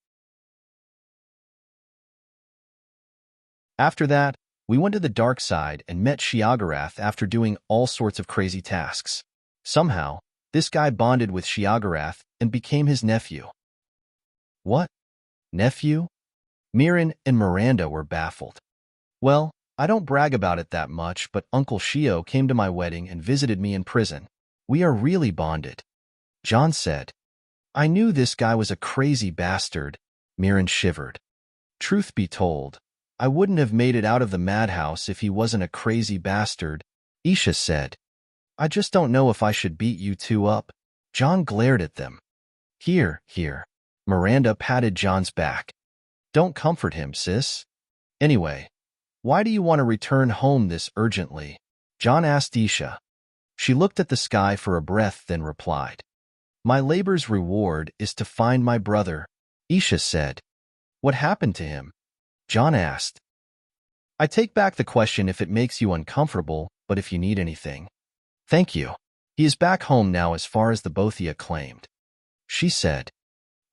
Speaker 1: After that, we went to the dark side and met Sheogorath after doing all sorts of crazy tasks. Somehow, this guy bonded with Sheogorath and became his nephew. What? Nephew? Mirren and Miranda were baffled. Well, I don't brag about it that much, but Uncle Shio came to my wedding and visited me in prison. We are really bonded. John said. I knew this guy was a crazy bastard. Mirren shivered. Truth be told, I wouldn't have made it out of the madhouse if he wasn't a crazy bastard, Isha said. I just don't know if I should beat you two up. John glared at them. Here. Miranda patted John's back. Don't comfort him, sis. Anyway, why do you want to return home this urgently? John asked Isha. She looked at the sky for a breath, then replied. My labor's reward is to find my brother, Isha said. What happened to him? John asked. I take back the question if it makes you uncomfortable, but if you need anything. Thank you. He is back home now as far as the Bothia claimed. She said.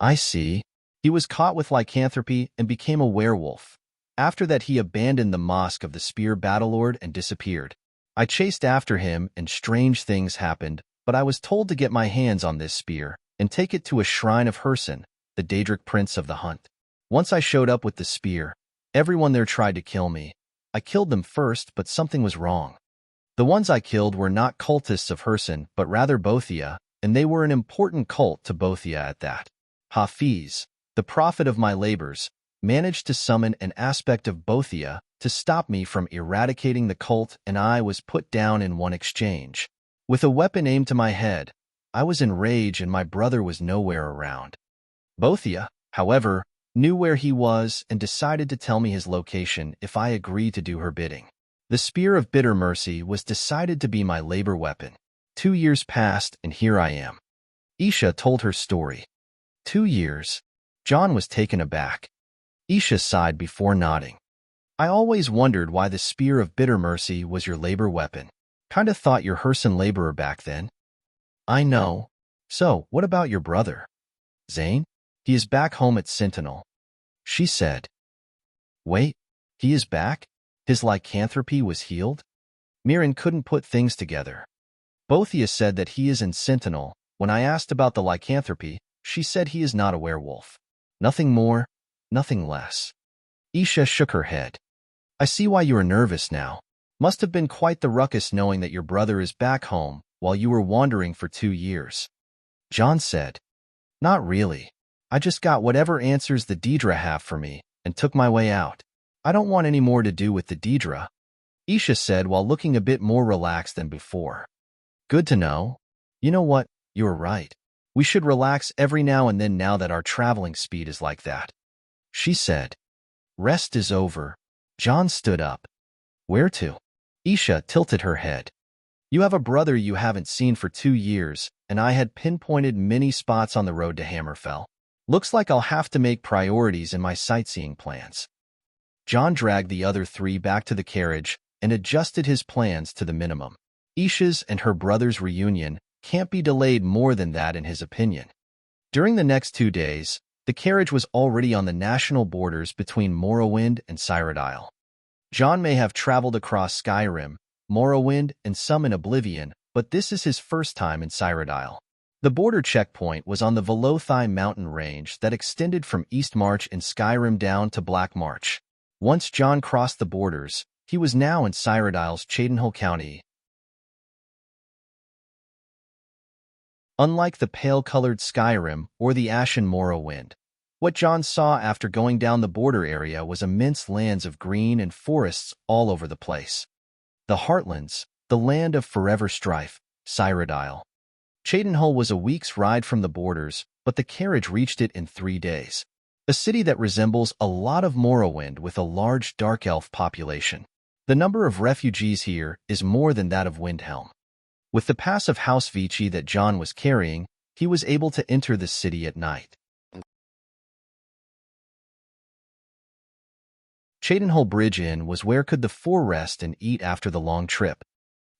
Speaker 1: I see. He was caught with lycanthropy and became a werewolf. After that he abandoned the Mosque of the Spear Battlelord and disappeared. I chased after him and strange things happened, but I was told to get my hands on this spear and take it to a shrine of Herson, the Daedric prince of the hunt. Once I showed up with the spear, everyone there tried to kill me. I killed them first, but something was wrong. The ones I killed were not cultists of Herson, but rather Bothia, and they were an important cult to Bothia at that. Hafiz, the prophet of my labors, managed to summon an aspect of Bothia to stop me from eradicating the cult, and I was put down in one exchange. With a weapon aimed to my head, I was in rage and my brother was nowhere around. Bothia, however, knew where he was and decided to tell me his location if I agreed to do her bidding. The Spear of Bitter Mercy was decided to be my labor weapon. 2 years passed and here I am. Isha told her story. 2 years. John was taken aback. Isha sighed before nodding. I always wondered why the Spear of Bitter Mercy was your labor weapon. Kinda thought you're Herson laborer back then. I know. So, what about your brother? Zane? He is back home at Sentinel. She said. Wait, he is back? His lycanthropy was healed? Mirren couldn't put things together. Bothia said that he is in Sentinel. When I asked about the lycanthropy, she said he is not a werewolf. Nothing more, nothing less. Isha shook her head. I see why you are nervous now. Must have been quite the ruckus knowing that your brother is back home while you were wandering for 2 years. John said. Not really. I just got whatever answers the Daedra have for me and took my way out. I don't want any more to do with the Daedra, Isha said while looking a bit more relaxed than before. Good to know. You know what? You're right. We should relax every now and then now that our traveling speed is like that. She said. Rest is over. John stood up. Where to? Isha tilted her head. You have a brother you haven't seen for 2 years, and I had pinpointed many spots on the road to Hammerfell. Looks like I'll have to make priorities in my sightseeing plans. John dragged the other 3 back to the carriage and adjusted his plans to the minimum. Isha's and her brother's reunion can't be delayed more than that in his opinion. During the next 2 days, the carriage was already on the national borders between Morrowind and Cyrodiil. John may have traveled across Skyrim, Morrowind, and some in Oblivion, but this is his first time in Cyrodiil. The border checkpoint was on the Velothai mountain range that extended from East March in Skyrim down to Black March. Once John crossed the borders, He was now in Cyrodiil's Cheydinhal County. Unlike the pale-colored Skyrim or the Ashen Morrowind, what John saw after going down the border area was immense lands of green and forests all over the place. The Heartlands, the land of forever strife, Cyrodiil. Cheydinhal was a week's ride from the borders, but the carriage reached it in 3 days. A city that resembles a lot of Morrowind with a large dark elf population. The number of refugees here is more than that of Windhelm. With the pass of House Vici that John was carrying, he was able to enter the city at night. Cheydinhal Bridge Inn was where could the four rest and eat after the long trip.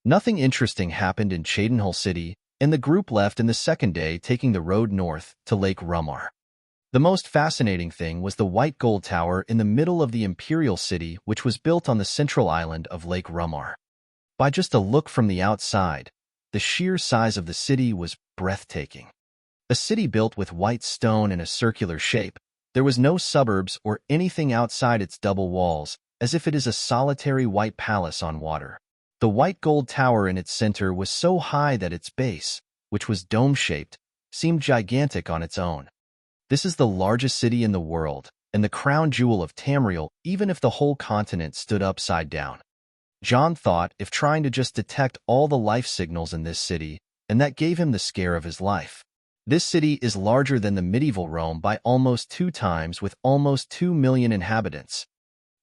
Speaker 1: Nothing interesting happened in Cheydinhal City, and the group left in the second day taking the road north to Lake Rumar. The most fascinating thing was the white gold tower in the middle of the Imperial City, which was built on the central island of Lake Rumar. By just a look from the outside, the sheer size of the city was breathtaking. A city built with white stone in a circular shape, there was no suburbs or anything outside its double walls, as if it is a solitary white palace on water. The white gold tower in its center was so high that its base, which was dome-shaped, seemed gigantic on its own. This is the largest city in the world, and the crown jewel of Tamriel, even if the whole continent stood upside down. John thought if trying to just detect all the life signals in this city, and that gave him the scare of his life. This city is larger than the medieval Rome by almost 2 times with almost 2 million inhabitants.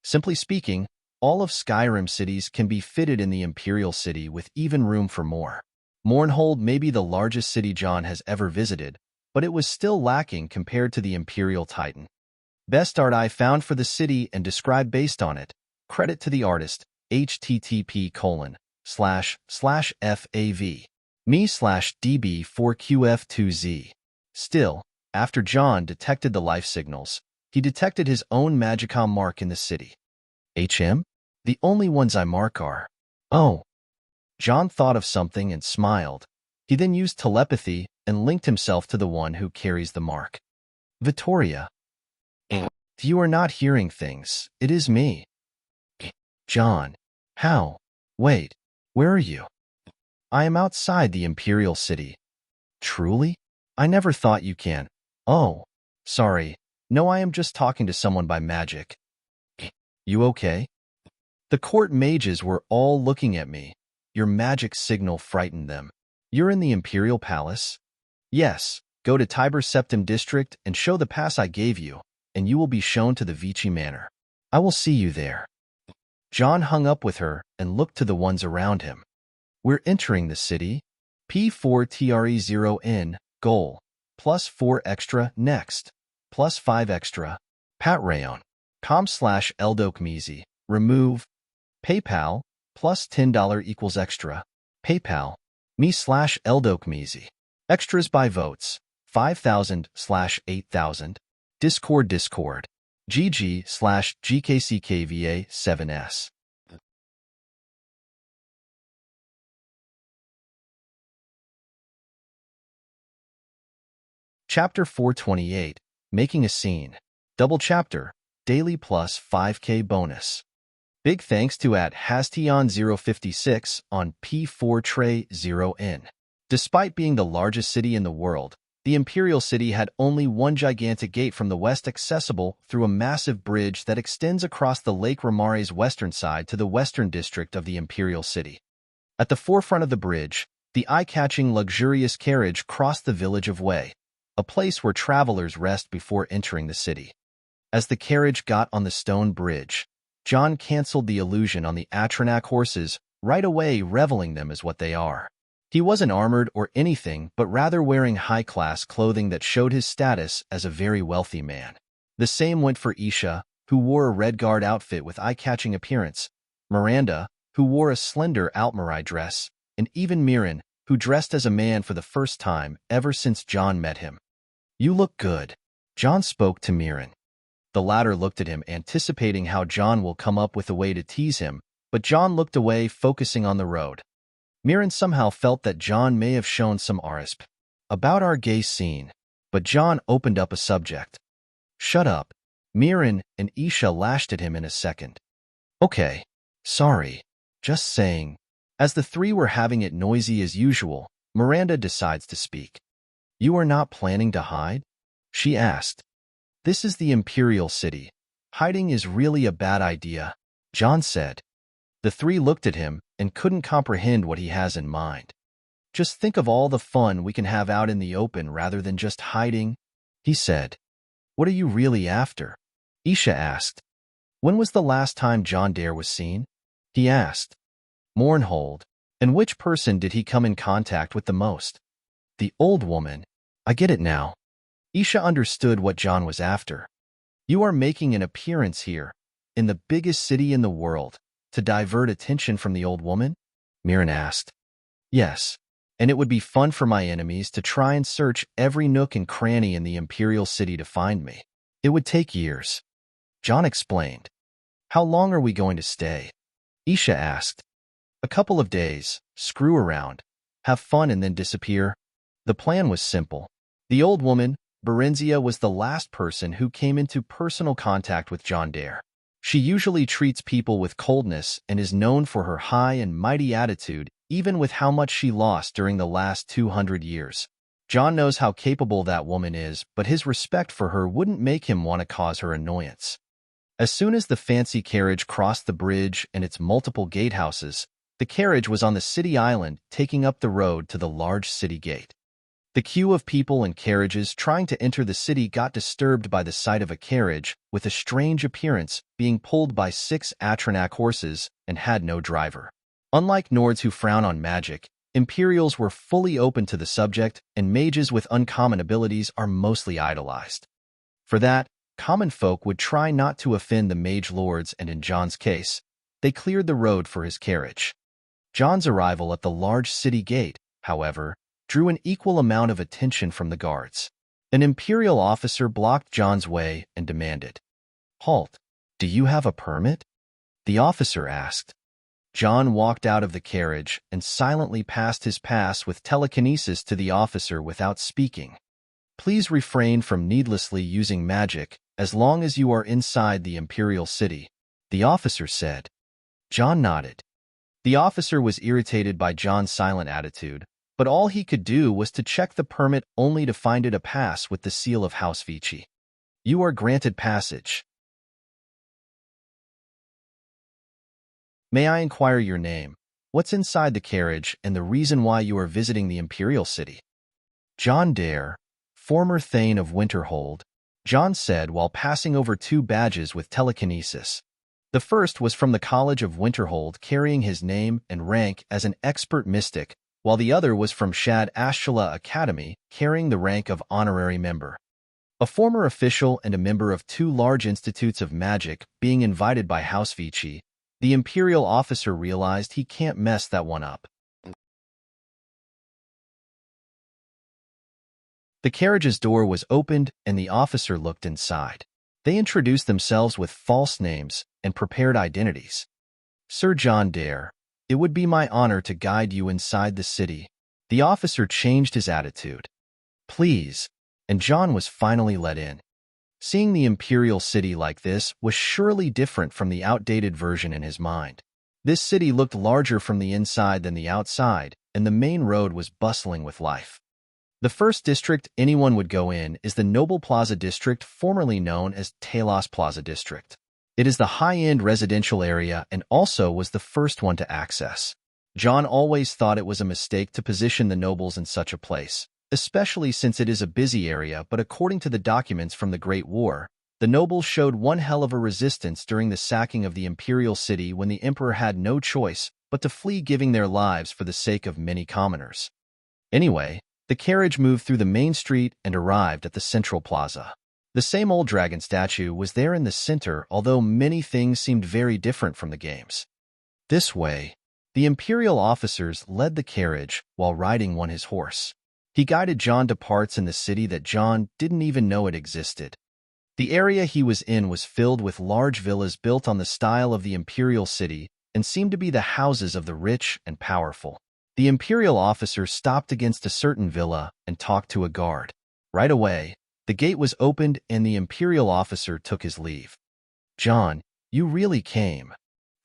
Speaker 1: Simply speaking, all of Skyrim cities can be fitted in the Imperial City with even room for more. Mournhold may be the largest city John has ever visited, but it was still lacking compared to the Imperial Titan. Best art I found for the city and described based on it. Credit to the artist, http://fav me/db4qf2z. Still, after John detected the life signals, he detected his own magicom mark in the city. HM? The only ones I mark are... Oh. John thought of something and smiled. He then used telepathy and linked himself to the one who carries the mark. Vittoria. You are not hearing things. It is me. John. How? Wait. Where are you? I am outside the Imperial City. Truly? I never thought you can. Oh. Sorry. No, I am just talking to someone by magic. You okay? The court mages were all looking at me. Your magic signal frightened them. You're in the Imperial Palace? Yes. Go to Tiber Septim District and show the pass I gave you, and you will be shown to the Vici Manor. I will see you there. John hung up with her and looked to the ones around him. We're entering the city. P4TRE0N, goal, +4 extra, next, +5 extra, Patreon, com/Eldokmizi, remove, PayPal, +$10 equals extra, PayPal, me/Eldokmizi, extras by votes, 5,000/8,000, Discord, GG/GKCKVA7S. Chapter 428, Making a Scene. Double Chapter, Daily plus 5K bonus. Big thanks to @Hastion056 on P4Tray0N. Despite being the largest city in the world, the Imperial City had only one gigantic gate from the west accessible through a massive bridge that extends across the Lake Rumar's western side to the western district of the Imperial City. At the forefront of the bridge, the eye-catching luxurious carriage crossed the village of Way, a place where travelers rest before entering the city. As the carriage got on the stone bridge, John canceled the illusion on the Atronach horses, right away reveling them as what they are. He wasn't armored or anything, but rather wearing high-class clothing that showed his status as a very wealthy man. The same went for Isha, who wore a red guard outfit with eye-catching appearance, Miranda, who wore a slender Altmarai dress, and even Mirren, who dressed as a man for the first time ever since John met him. You look good. John spoke to Mirren. The latter looked at him, anticipating how John will come up with a way to tease him, but John looked away, focusing on the road. Mirren somehow felt that John may have shown some arisp about our gay scene, but John opened up a subject. Shut up. Mirren and Isha lashed at him in a second. Okay. Sorry. Just saying. As the three were having it noisy as usual, Miranda decides to speak. You are not planning to hide? She asked. This is the Imperial City. Hiding is really a bad idea, John said. The three looked at him and couldn't comprehend what he has in mind. Just think of all the fun we can have out in the open rather than just hiding, he said. What are you really after? Isha asked. When was the last time John Dare was seen? He asked. Mournhold. And which person did he come in contact with the most? The old woman. I get it now. Isha understood what John was after. You are making an appearance here, in the biggest city in the world, to divert attention from the old woman? Mirren asked. Yes, and it would be fun for my enemies to try and search every nook and cranny in the Imperial City to find me. It would take years. John explained. How long are we going to stay? Isha asked. A couple of days, screw around, have fun and then disappear. The plan was simple. The old woman, Berenzia, was the last person who came into personal contact with John Dare. She usually treats people with coldness and is known for her high and mighty attitude, even with how much she lost during the last 200 years. John knows how capable that woman is, but his respect for her wouldn't make him want to cause her annoyance. As soon as the fancy carriage crossed the bridge and its multiple gatehouses, the carriage was on the city island, taking up the road to the large city gate. The queue of people and carriages trying to enter the city got disturbed by the sight of a carriage with a strange appearance being pulled by 6 Atronak horses and had no driver. Unlike Nords who frown on magic, Imperials were fully open to the subject, and mages with uncommon abilities are mostly idolized. For that, common folk would try not to offend the mage lords, and in John's case, they cleared the road for his carriage. John's arrival at the large city gate, however, drew an equal amount of attention from the guards. An Imperial officer blocked John's way and demanded, "Halt! Do you have a permit?" The officer asked. John walked out of the carriage and silently passed his pass with telekinesis to the officer without speaking. Please refrain from needlessly using magic as long as you are inside the Imperial City, the officer said. John nodded. The officer was irritated by John's silent attitude, but all he could do was to check the permit only to find it a pass with the seal of House Vici. You are granted passage. May I inquire your name, what's inside the carriage, and the reason why you are visiting the Imperial City? John Dare, former Thane of Winterhold, John said while passing over 2 badges with telekinesis. The first was from the College of Winterhold, carrying his name and rank as an expert mystic, while the other was from Shad Ashula Academy, carrying the rank of honorary member. A former official and a member of 2 large institutes of magic being invited by House Vici, the Imperial officer realized he can't mess that one up. The carriage's door was opened and the officer looked inside. They introduced themselves with false names and prepared identities. Sir John Dare, it would be my honor to guide you inside the city. The officer changed his attitude. Please, and John was finally let in. Seeing the Imperial City like this was surely different from the outdated version in his mind. This city looked larger from the inside than the outside, and the main road was bustling with life. The first district anyone would go in is the Noble Plaza District, formerly known as Talos Plaza District. It is the high-end residential area and also was the first one to access. John always thought it was a mistake to position the nobles in such a place, especially since it is a busy area, but according to the documents from the Great War, the nobles showed one hell of a resistance during the sacking of the Imperial City when the Emperor had no choice but to flee, giving their lives for the sake of many commoners. Anyway, the carriage moved through the main street and arrived at the central plaza. The same old dragon statue was there in the center, although many things seemed very different from the games. This way, the Imperial officers led the carriage while riding one his horse. He guided John to parts in the city that John didn't even know it existed. The area he was in was filled with large villas built on the style of the Imperial City and seemed to be the houses of the rich and powerful. The Imperial officer stopped against a certain villa and talked to a guard. Right away, the gate was opened and the Imperial officer took his leave. John, you really came.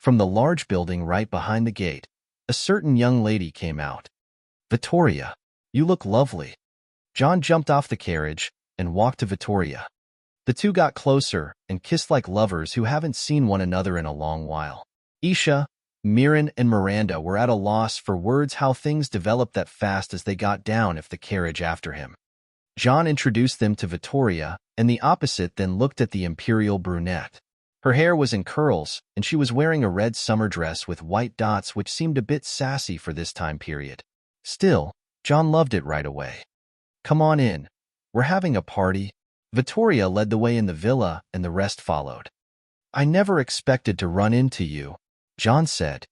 Speaker 1: From the large building right behind the gate, a certain young lady came out. Vittoria, you look lovely. John jumped off the carriage and walked to Vittoria. The two got closer and kissed like lovers who haven't seen one another in a long while. Isha, Miran, and Miranda were at a loss for words how things developed that fast as they got down if the carriage after him. John introduced them to Vittoria, and the opposite then looked at the imperial brunette. Her hair was in curls, and she was wearing a red summer dress with white dots which seemed a bit sassy for this time period. Still, John loved it right away. Come on in. We're having a party. Vittoria led the way in the villa, and the rest followed. I never expected to run into you, John said.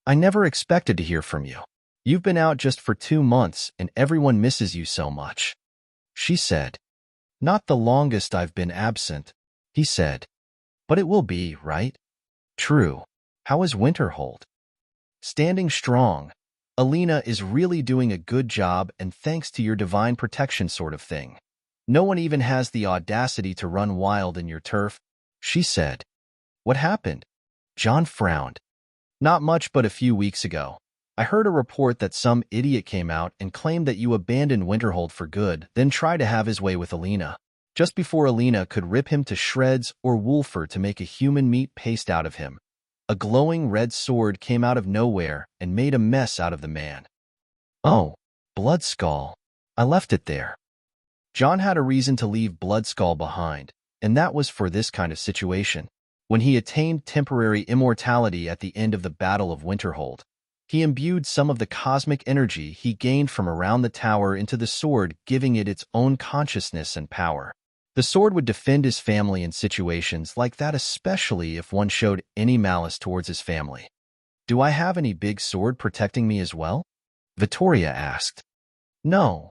Speaker 1: I never expected to hear from you. You've been out just for 2 months, and everyone misses you so much. She said. Not the longest I've been absent, he said. But it will be, right? True. How is Winterhold? Standing strong. Alina is really doing a good job, and thanks to your divine protection sort of thing. No one even has the audacity to run wild in your turf, she said. What happened? John frowned. Not much, but a few weeks ago. I heard a report that some idiot came out and claimed that you abandoned Winterhold for good, then tried to have his way with Alina. Just before Alina could rip him to shreds or Wolfer to make a human meat paste out of him, a glowing red sword came out of nowhere and made a mess out of the man. Oh, Bloodskull. I left it there. John had a reason to leave Bloodskull behind, and that was for this kind of situation. When he attained temporary immortality at the end of the Battle of Winterhold, he imbued some of the cosmic energy he gained from around the tower into the sword, giving it its own consciousness and power. The sword would defend his family in situations like that, especially if one showed any malice towards his family. Do I have any big sword protecting me as well? Vittoria asked. No,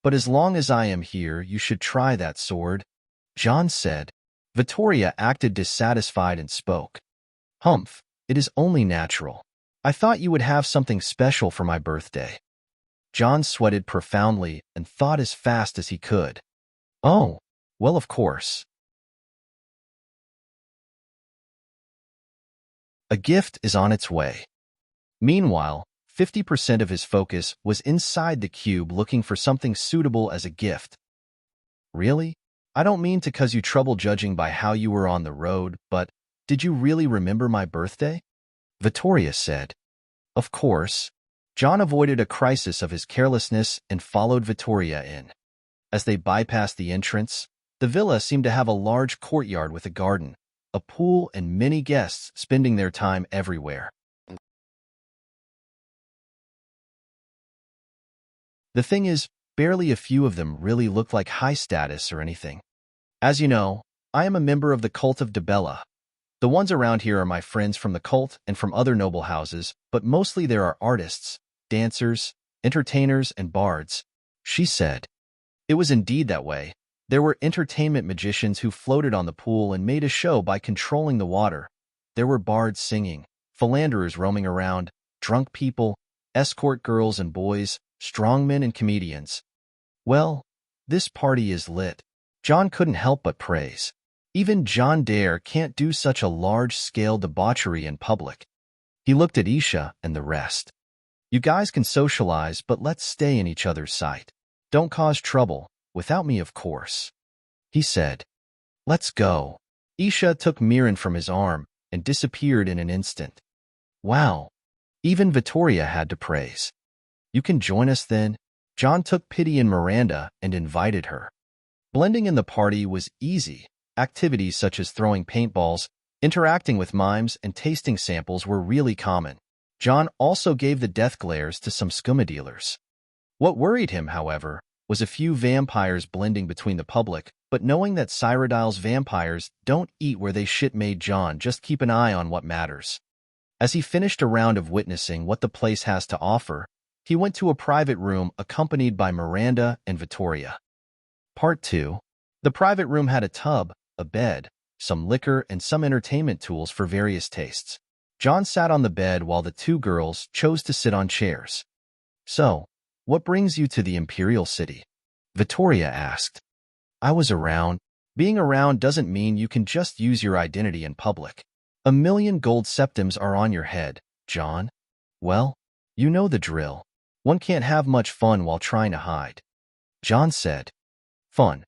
Speaker 1: but as long as I am here, you should try that sword, John said. Vittoria acted dissatisfied and spoke. Humph, it is only natural. I thought you would have something special for my birthday. John sweated profoundly and thought as fast as he could. Oh, well, of course. A gift is on its way. Meanwhile, 50% of his focus was inside the cube looking for something suitable as a gift. Really? I don't mean to cause you trouble judging by how you were on the road, but did you really remember my birthday? Vittoria said. Of course. John avoided a crisis of his carelessness and followed Vittoria in. As they bypassed the entrance, the villa seemed to have a large courtyard with a garden, a pool, and many guests spending their time everywhere. The thing is, barely a few of them really looked like high status or anything. As you know, I am a member of the cult of Debella. The ones around here are my friends from the cult and from other noble houses, but mostly there are artists, dancers, entertainers, and bards, she said. It was indeed that way. There were entertainment magicians who floated on the pool and made a show by controlling the water. There were bards singing, philanderers roaming around, drunk people, escort girls and boys, strongmen and comedians. Well, this party is lit. John couldn't help but praise. Even John Dare can't do such a large-scale debauchery in public. He looked at Isha and the rest. You guys can socialize, but let's stay in each other's sight. Don't cause trouble, without me of course. He said. Let's go. Isha took Miran from his arm and disappeared in an instant. Wow. Even Vittoria had to praise. You can join us then? John took pity in Miranda and invited her. Blending in the party was easy. Activities such as throwing paintballs, interacting with mimes, and tasting samples were really common. John also gave the death glares to some skooma dealers. What worried him, however, was a few vampires blending between the public, but knowing that Cyrodiil's vampires don't eat where they shit made John just keep an eye on what matters. As he finished a round of witnessing what the place has to offer, he went to a private room accompanied by Miranda and Vittoria. Part 2. The private room had a tub, a bed, some liquor, and some entertainment tools for various tastes. John sat on the bed while the two girls chose to sit on chairs. So, what brings you to the Imperial City? Vittoria asked. I was around. Being around doesn't mean you can just use your identity in public. 1,000,000 gold septims are on your head, John. Well, you know the drill. One can't have much fun while trying to hide. John said. Fun?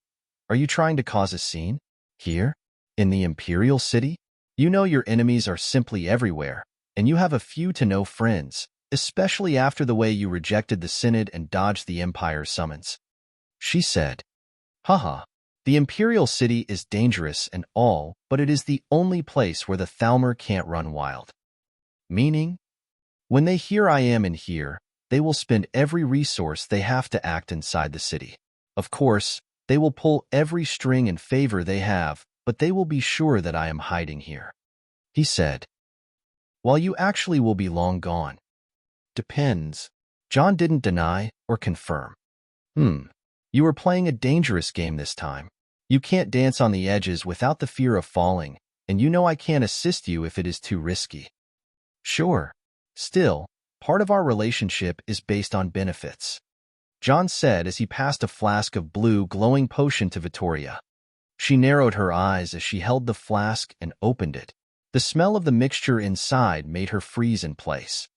Speaker 1: Are you trying to cause a scene? Here? In the Imperial City? You know your enemies are simply everywhere, and you have a few to no friends, especially after the way you rejected the Synod and dodged the Empire's summons. She said. Haha. The Imperial City is dangerous and all, but it is the only place where the Thalmor can't run wild. Meaning? When they hear I am in here, they will spend every resource they have to act inside the city. Of course, they will pull every string in favor they have, but they will be sure that I am hiding here. He said. While you actually will be long gone. Depends. John didn't deny or confirm. You were playing a dangerous game this time. You can't dance on the edges without the fear of falling, and you know I can't assist you if it is too risky. Sure. Still, part of our relationship is based on benefits. John said as he passed a flask of blue glowing potion to Vittoria. She narrowed her eyes as she held the flask and opened it. The smell of the mixture inside made her freeze in place.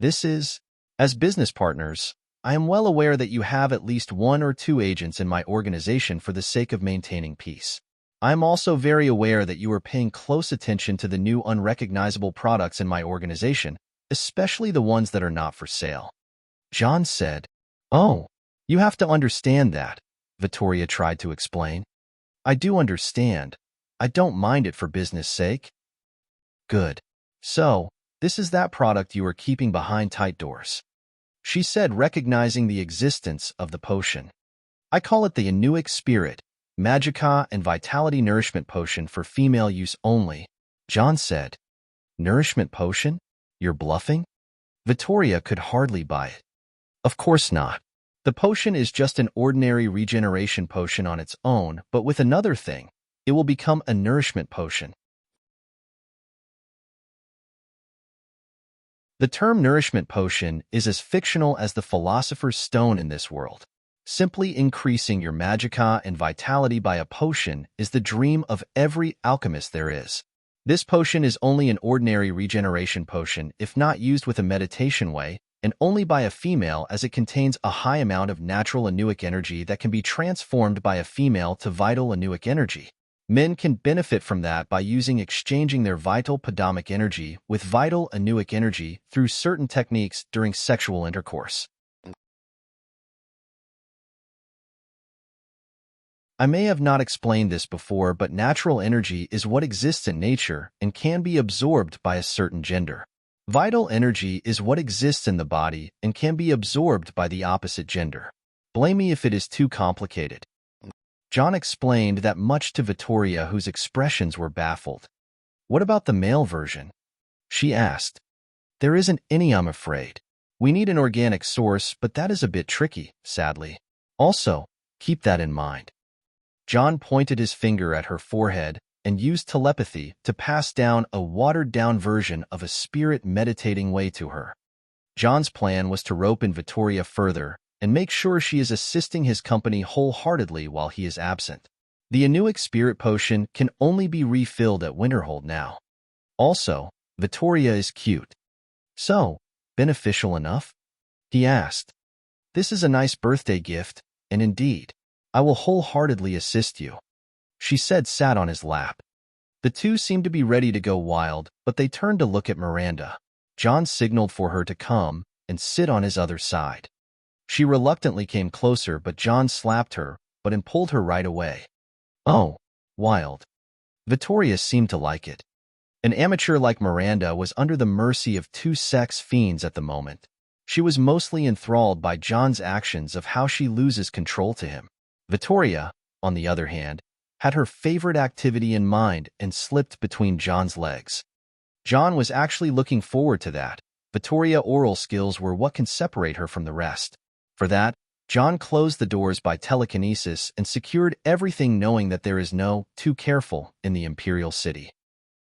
Speaker 1: This is, as business partners, I am well aware that you have at least 1 or 2 agents in my organization for the sake of maintaining peace. I am also very aware that you are paying close attention to the new unrecognizable products in my organization, especially the ones that are not for sale. John said, Oh, you have to understand that, Vittoria tried to explain. I do understand. I don't mind it for business sake. Good. So, this is that product you are keeping behind tight doors. She said, recognizing the existence of the potion. I call it the Inuic Spirit, Magicka and Vitality Nourishment Potion for female use only. John said, Nourishment Potion? You're bluffing? Vittoria could hardly buy it. Of course not. The potion is just an ordinary regeneration potion on its own, but with another thing, it will become a nourishment potion. The term nourishment potion is as fictional as the philosopher's stone in this world. Simply increasing your magicka and vitality by a potion is the dream of every alchemist there is. This potion is only an ordinary regeneration potion if not used with a meditation way, and only by a female as it contains a high amount of natural Inuic energy that can be transformed by a female to vital Inuic energy. Men can benefit from that by exchanging their vital Padamic energy with vital Inuic energy through certain techniques during sexual intercourse. I may have not explained this before, but natural energy is what exists in nature and can be absorbed by a certain gender. Vital energy is what exists in the body and can be absorbed by the opposite gender. Blame me if it is too complicated. John explained that much to Vittoria, whose expressions were baffled. What about the male version? She asked. There isn't any, I'm afraid. We need an organic source, but that is a bit tricky, sadly. Also, keep that in mind. John pointed his finger at her forehead and used telepathy to pass down a watered-down version of a spirit meditating way to her. John's plan was to rope in Vittoria further and make sure she is assisting his company wholeheartedly while he is absent. The Inuic Spirit Potion can only be refilled at Winterhold now. Also, Vittoria is cute. So, beneficial enough? He asked. This is a nice birthday gift, and indeed, I will wholeheartedly assist you. She said, sat on his lap. The two seemed to be ready to go wild, but they turned to look at Miranda. John signaled for her to come and sit on his other side. She reluctantly came closer, but John slapped her, but pulled her right away. Oh, wild. Vittoria seemed to like it. An amateur like Miranda was under the mercy of 2 sex fiends at the moment. She was mostly enthralled by John's actions of how she loses control to him. Vittoria, on the other hand, had her favorite activity in mind and slipped between John's legs. John was actually looking forward to that. Vittoria's oral skills were what can separate her from the rest. For that, John closed the doors by telekinesis and secured everything, knowing that there is no too careful in the Imperial City.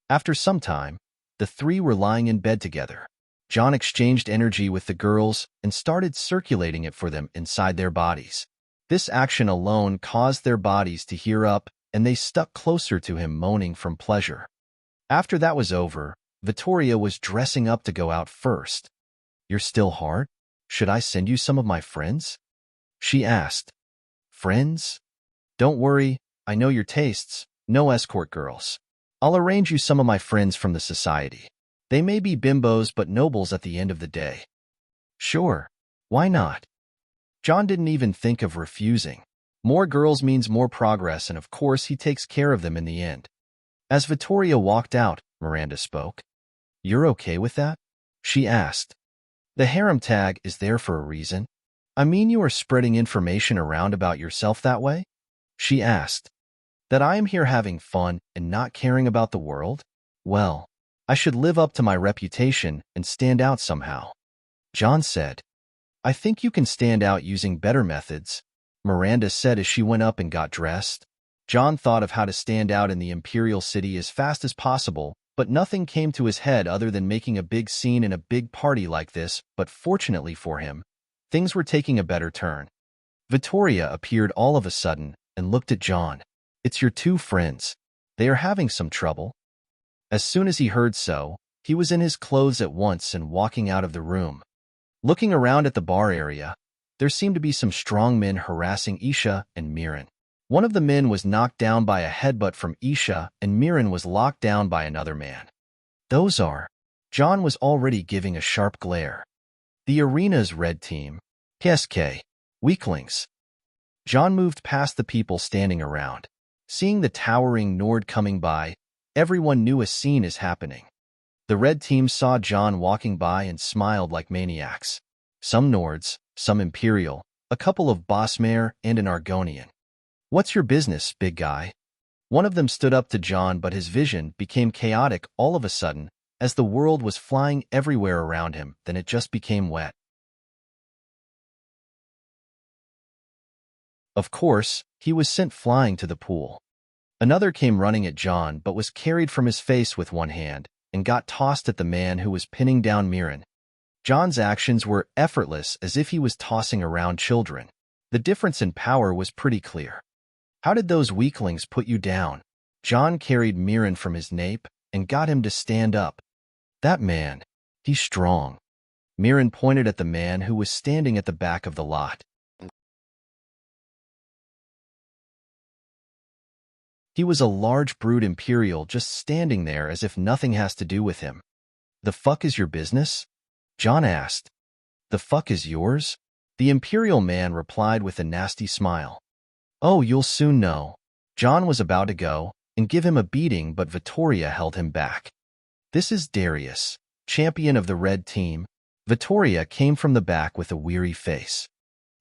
Speaker 1: After some time, the three were lying in bed together. John exchanged energy with the girls and started circulating it for them inside their bodies. This action alone caused their bodies to heat up, and they stuck closer to him, moaning from pleasure. After that was over, Vittoria was dressing up to go out first. You're still hard? Should I send you some of my friends? She asked. Friends? Don't worry, I know your tastes. No escort girls. I'll arrange you some of my friends from the society. They may be bimbos but nobles at the end of the day. Sure. Why not? John didn't even think of refusing. More girls means more progress, and of course he takes care of them in the end. As Vittoria walked out, Miranda spoke. You're okay with that? She asked. The harem tag is there for a reason. I mean, you are spreading information around about yourself that way? She asked. That I am here having fun and not caring about the world? Well, I should live up to my reputation and stand out somehow. John said. I think you can stand out using better methods, Miranda said as she went up and got dressed. John thought of how to stand out in the Imperial City as fast as possible, but nothing came to his head other than making a big scene in a big party like this. But fortunately for him, things were taking a better turn. Vittoria appeared all of a sudden and looked at John. It's your two friends. They are having some trouble. As soon as he heard so, he was in his clothes at once and walking out of the room. Looking around at the bar area, there seemed to be some strong men harassing Isha and Miran. One of the men was knocked down by a headbutt from Isha, and Miran was locked down by another man. Those are. John was already giving a sharp glare. The arena's red team. KSK. Weaklings. John moved past the people standing around. Seeing the towering Nord coming by, everyone knew a scene is happening. The red team saw John walking by and smiled like maniacs. Some Nords, some Imperial, a couple of Bossmare, and an Argonian. What's your business, big guy? One of them stood up to John, but his vision became chaotic all of a sudden, as the world was flying everywhere around him. Then it just became wet. Of course, he was sent flying to the pool. Another came running at John but was carried from his face with one hand and got tossed at the man who was pinning down Miran. John's actions were effortless, as if he was tossing around children. The difference in power was pretty clear. How did those weaklings put you down? John carried Miran from his nape and got him to stand up. That man, he's strong. Miran pointed at the man who was standing at the back of the lot. He was a large brute Imperial just standing there as if nothing has to do with him. The fuck is your business? John asked. The fuck is yours? The Imperial man replied with a nasty smile. Oh, you'll soon know. John was about to go and give him a beating, but Vittoria held him back. This is Darius, champion of the red team. Vittoria came from the back with a weary face.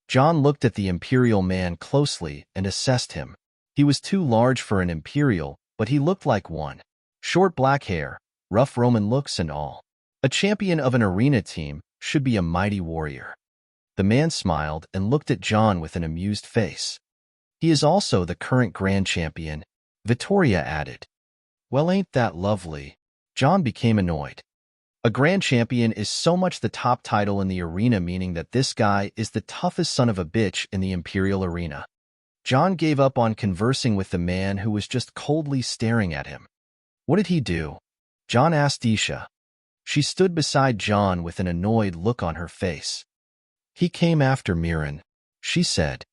Speaker 1: John looked at the Imperial man closely and assessed him. He was too large for an Imperial, but he looked like one. Short black hair, rough Roman looks and all. A champion of an arena team should be a mighty warrior. The man smiled and looked at John with an amused face. He is also the current grand champion, Vittoria added. Well, ain't that lovely? John became annoyed. A grand champion is so much the top title in the arena, meaning that this guy is the toughest son of a bitch in the Imperial arena. John gave up on conversing with the man who was just coldly staring at him. What did he do? John asked Isha. She stood beside John with an annoyed look on her face. He came after Miran, she said.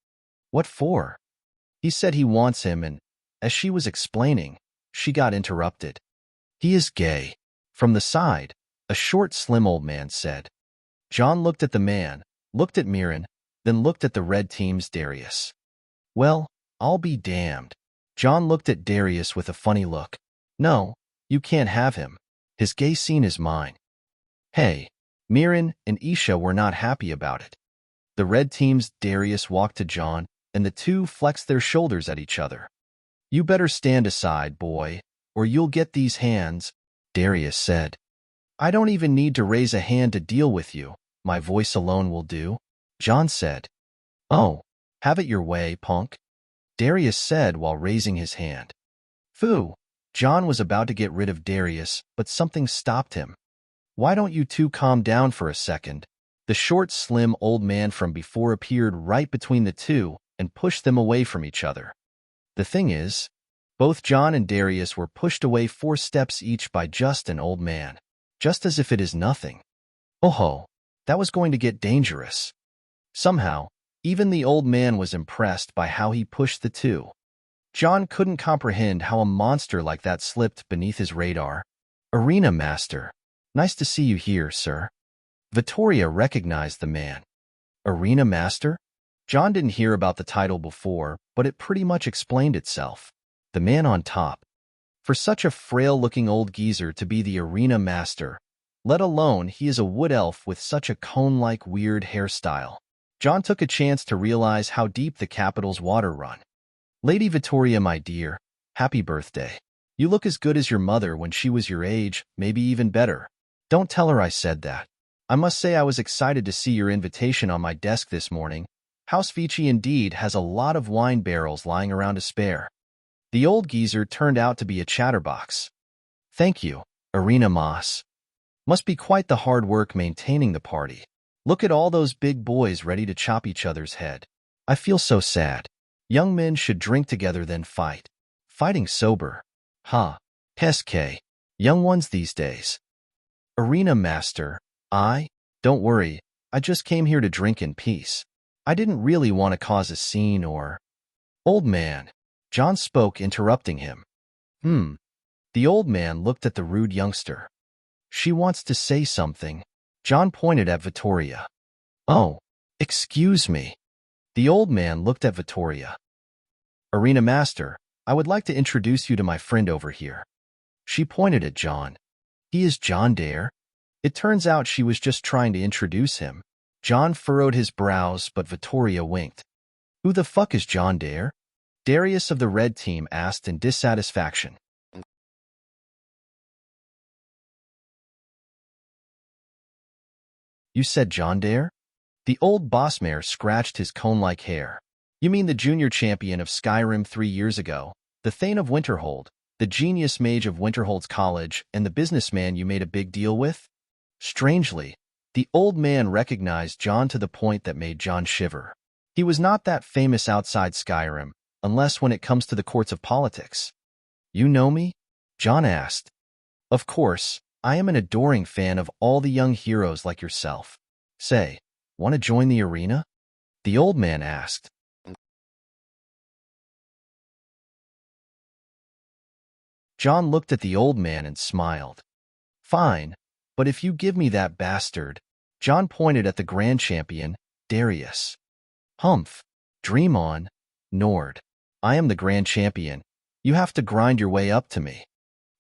Speaker 1: What for? He said he wants him, and, as she was explaining, she got interrupted. He is gay. From the side, a short, slim old man said. John looked at the man, looked at Miran, then looked at the red team's Darius. Well, I'll be damned. John looked at Darius with a funny look. No, you can't have him. His gay scene is mine. Hey, Miran and Isha were not happy about it. The red team's Darius walked to John, and the two flexed their shoulders at each other. You better stand aside, boy, or you'll get these hands, Darius said. I don't even need to raise a hand to deal with you. My voice alone will do, John said. Oh. Have it your way, punk, Darius said while raising his hand. Phoo! John was about to get rid of Darius, but something stopped him. Why don't you two calm down for a second? The short, slim old man from before appeared right between the two and pushed them away from each other. The thing is, Both John and Darius were pushed away 4 steps each by just an old man. Just as if it is nothing. Oh ho, that was going to get dangerous. Somehow, even the old man was impressed by how he pushed the two. John couldn't comprehend how a monster like that slipped beneath his radar. Arena Master. Nice to see you here, sir. Vittoria recognized the man. Arena Master? John didn't hear about the title before, but it pretty much explained itself. The man on top. For such a frail-looking old geezer to be the Arena Master, let alone he is a wood elf with such a cone-like weird hairstyle. John took a chance to realize how deep the capital's water run. Lady Vittoria, my dear, happy birthday. You look as good as your mother when she was your age, maybe even better. Don't tell her I said that. I must say I was excited to see your invitation on my desk this morning. House Vici indeed has a lot of wine barrels lying around to spare. The old geezer turned out to be a chatterbox. Thank you, Arena Moss. Must be quite the hard work maintaining the party. Look at all those big boys ready to chop each other's head. I feel so sad. Young men should drink together then fight. Fighting sober. Ha. Keske. Young ones these days. Arena Master, don't worry, I just came here to drink in peace. I didn't really want to cause a scene or... Old man. John spoke, interrupting him. The old man looked at the rude youngster. She wants to say something. John pointed at Vittoria. Oh, excuse me. The old man looked at Vittoria. Arena Master, I would like to introduce you to my friend over here. She pointed at John. He is John Dare? It turns out she was just trying to introduce him. John furrowed his brows, but Vittoria winked. Who the fuck is John Dare? Darius of the red team asked in dissatisfaction. You said John Dare? The old boss mare scratched his cone-like hair. You mean the junior champion of Skyrim 3 years ago, the Thane of Winterhold, the genius mage of Winterhold's college, and the businessman you made a big deal with? Strangely, the old man recognized John to the point that made John shiver. He was not that famous outside Skyrim, unless when it comes to the courts of politics. You know me? John asked. Of course, I am an adoring fan of all the young heroes like yourself. Say, want to join the arena? The old man asked. John looked at the old man and smiled. Fine, but if you give me that bastard, John pointed at the grand champion, Darius. Humph, dream on, Nord. I am the grand champion. You have to grind your way up to me.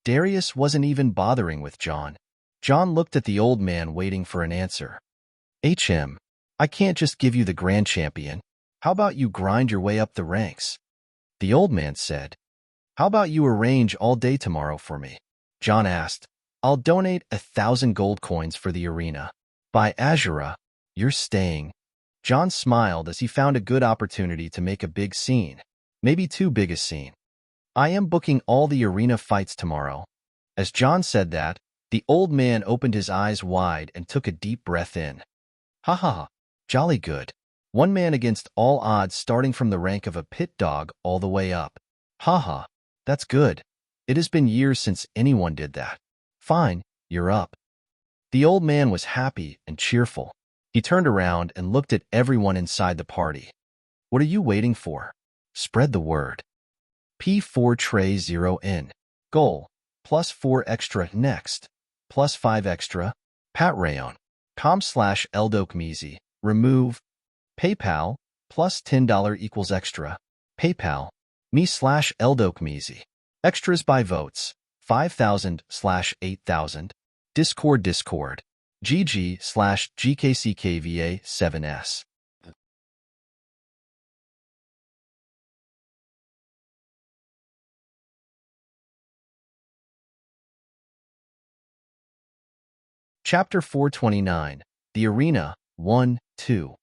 Speaker 1: Darius wasn't even bothering with John. John looked at the old man waiting for an answer. I can't just give you the grand champion. How about you grind your way up the ranks? The old man said. How about you arrange all day tomorrow for me? John asked. I'll donate 1,000 gold coins for the arena. By Azura, you're staying. John smiled as he found a good opportunity to make a big scene. Maybe too big a scene. I am booking all the arena fights tomorrow. As John said that, the old man opened his eyes wide and took a deep breath in. Ha ha ha, jolly good. One man against all odds starting from the rank of a pit dog all the way up. Ha ha, that's good. It has been years since anyone did that. Fine, you're up. The old man was happy and cheerful. He turned around and looked at everyone inside the party. What are you waiting for? Spread the word. P4 tray 0 in. Goal. +4 extra next. +5 extra. Patreon. com/eldokmizi. Remove. PayPal. +$10 equals extra. PayPal. me/eldokmizi. Extras by votes. 5,000/8,000. Discord. GG/GKCKVA7S. Chapter 429. The Arena, 1-2.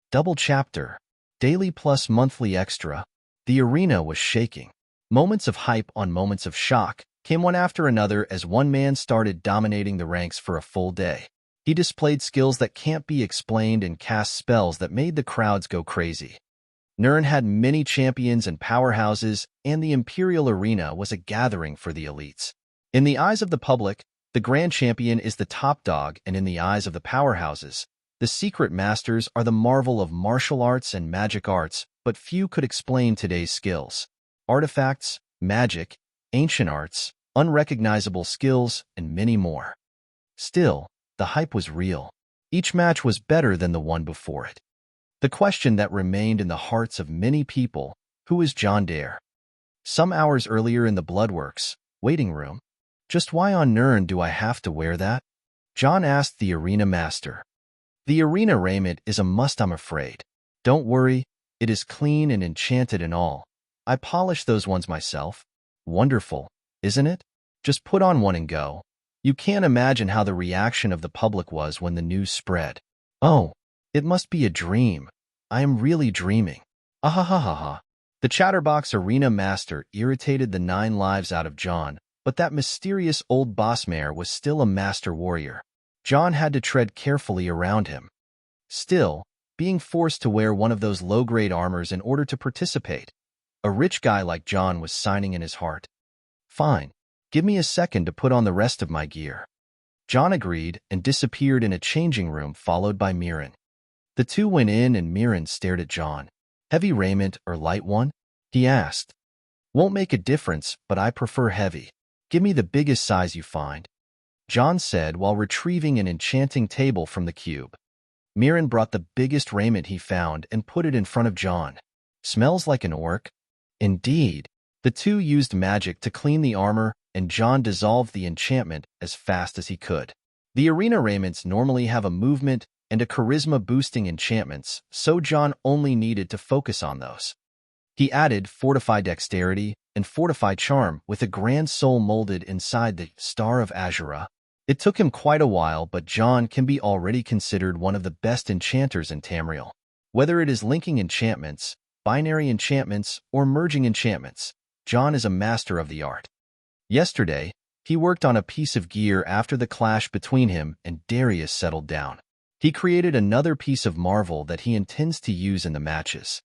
Speaker 1: Double Chapter. Daily plus monthly extra. The arena was shaking. Moments of hype on moments of shock came one after another as one man started dominating the ranks for a full day. He displayed skills that can't be explained and cast spells that made the crowds go crazy. Nirn had many champions and powerhouses, and the Imperial Arena was a gathering for the elites. In the eyes of the public, the Grand Champion is the top dog, and in the eyes of the powerhouses, the secret masters are the marvel of martial arts and magic arts, but few could explain today's skills. Artifacts, magic, ancient arts, unrecognizable skills, and many more. Still, the hype was real. Each match was better than the one before it. The question that remained in the hearts of many people, who is John Dare? Some hours earlier in the Bloodworks waiting room, just why on Nirn do I have to wear that? John asked the arena master. The arena raiment is a must, I'm afraid. Don't worry, it is clean and enchanted and all. I polished those ones myself. Wonderful, isn't it? Just put on one and go. You can't imagine how the reaction of the public was when the news spread. Oh, it must be a dream. I am really dreaming. Ahahaha. The Chatterbox arena master irritated the 9 lives out of John, but that mysterious old boss mare was still a master warrior. John had to tread carefully around him. Still, being forced to wear one of those low-grade armors in order to participate. A rich guy like John was signing in his heart. Fine. Give me a second to put on the rest of my gear. John agreed and disappeared in a changing room followed by Mirren. The two went in and Mirren stared at John. Heavy raiment or light one? He asked. Won't make a difference, but I prefer heavy. Give me the biggest size you find. John said while retrieving an enchanting table from the cube. Mirren brought the biggest raiment he found and put it in front of John. Smells like an orc? Indeed. The two used magic to clean the armor, and John dissolved the enchantment as fast as he could. The arena raiments normally have a movement and a charisma-boosting enchantments, so John only needed to focus on those. He added Fortify Dexterity and Fortify Charm with a grand soul molded inside the Star of Azura. It took him quite a while, but John can be already considered one of the best enchanters in Tamriel. Whether it is linking enchantments, binary enchantments, or merging enchantments, John is a master of the art. Yesterday, he worked on a piece of gear after the clash between him and Darius settled down. He created another piece of marvel that he intends to use in the matches.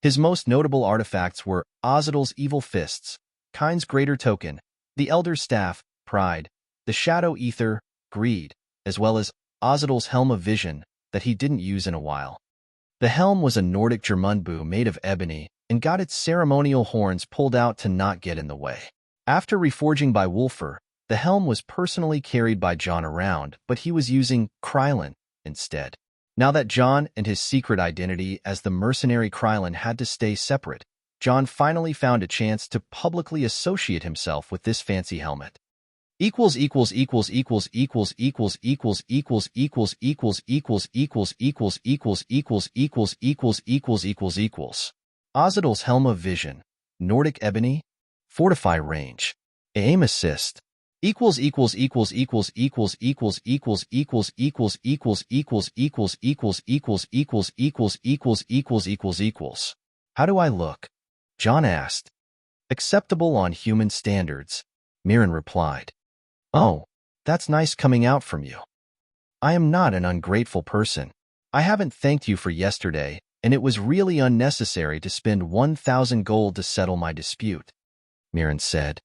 Speaker 1: His most notable artifacts were Ozidal's Evil Fists, Kind's Greater Token, the Elder's Staff, Pride, the Shadow Ether, Greed, as well as Ozidal's Helm of Vision that he didn't use in a while. The helm was a Nordic Germunbu made of ebony and got its ceremonial horns pulled out to not get in the way. After reforging by Wulfur, the helm was personally carried by John around, but he was using Krylin instead. Now that John and his secret identity as the mercenary Krylin had to stay separate, John finally found a chance to publicly associate himself with this fancy helmet. Ozidal's Helm of Vision, Nordic Ebony, Fortify Range, Aim Assist, equals How do I look? John asked. Acceptable on human standards, Mirren replied. Oh, that's nice coming out from you. I am not an ungrateful person. I haven't thanked you for yesterday, and it was really unnecessary to spend 1,000 gold to settle my dispute, Mirren said.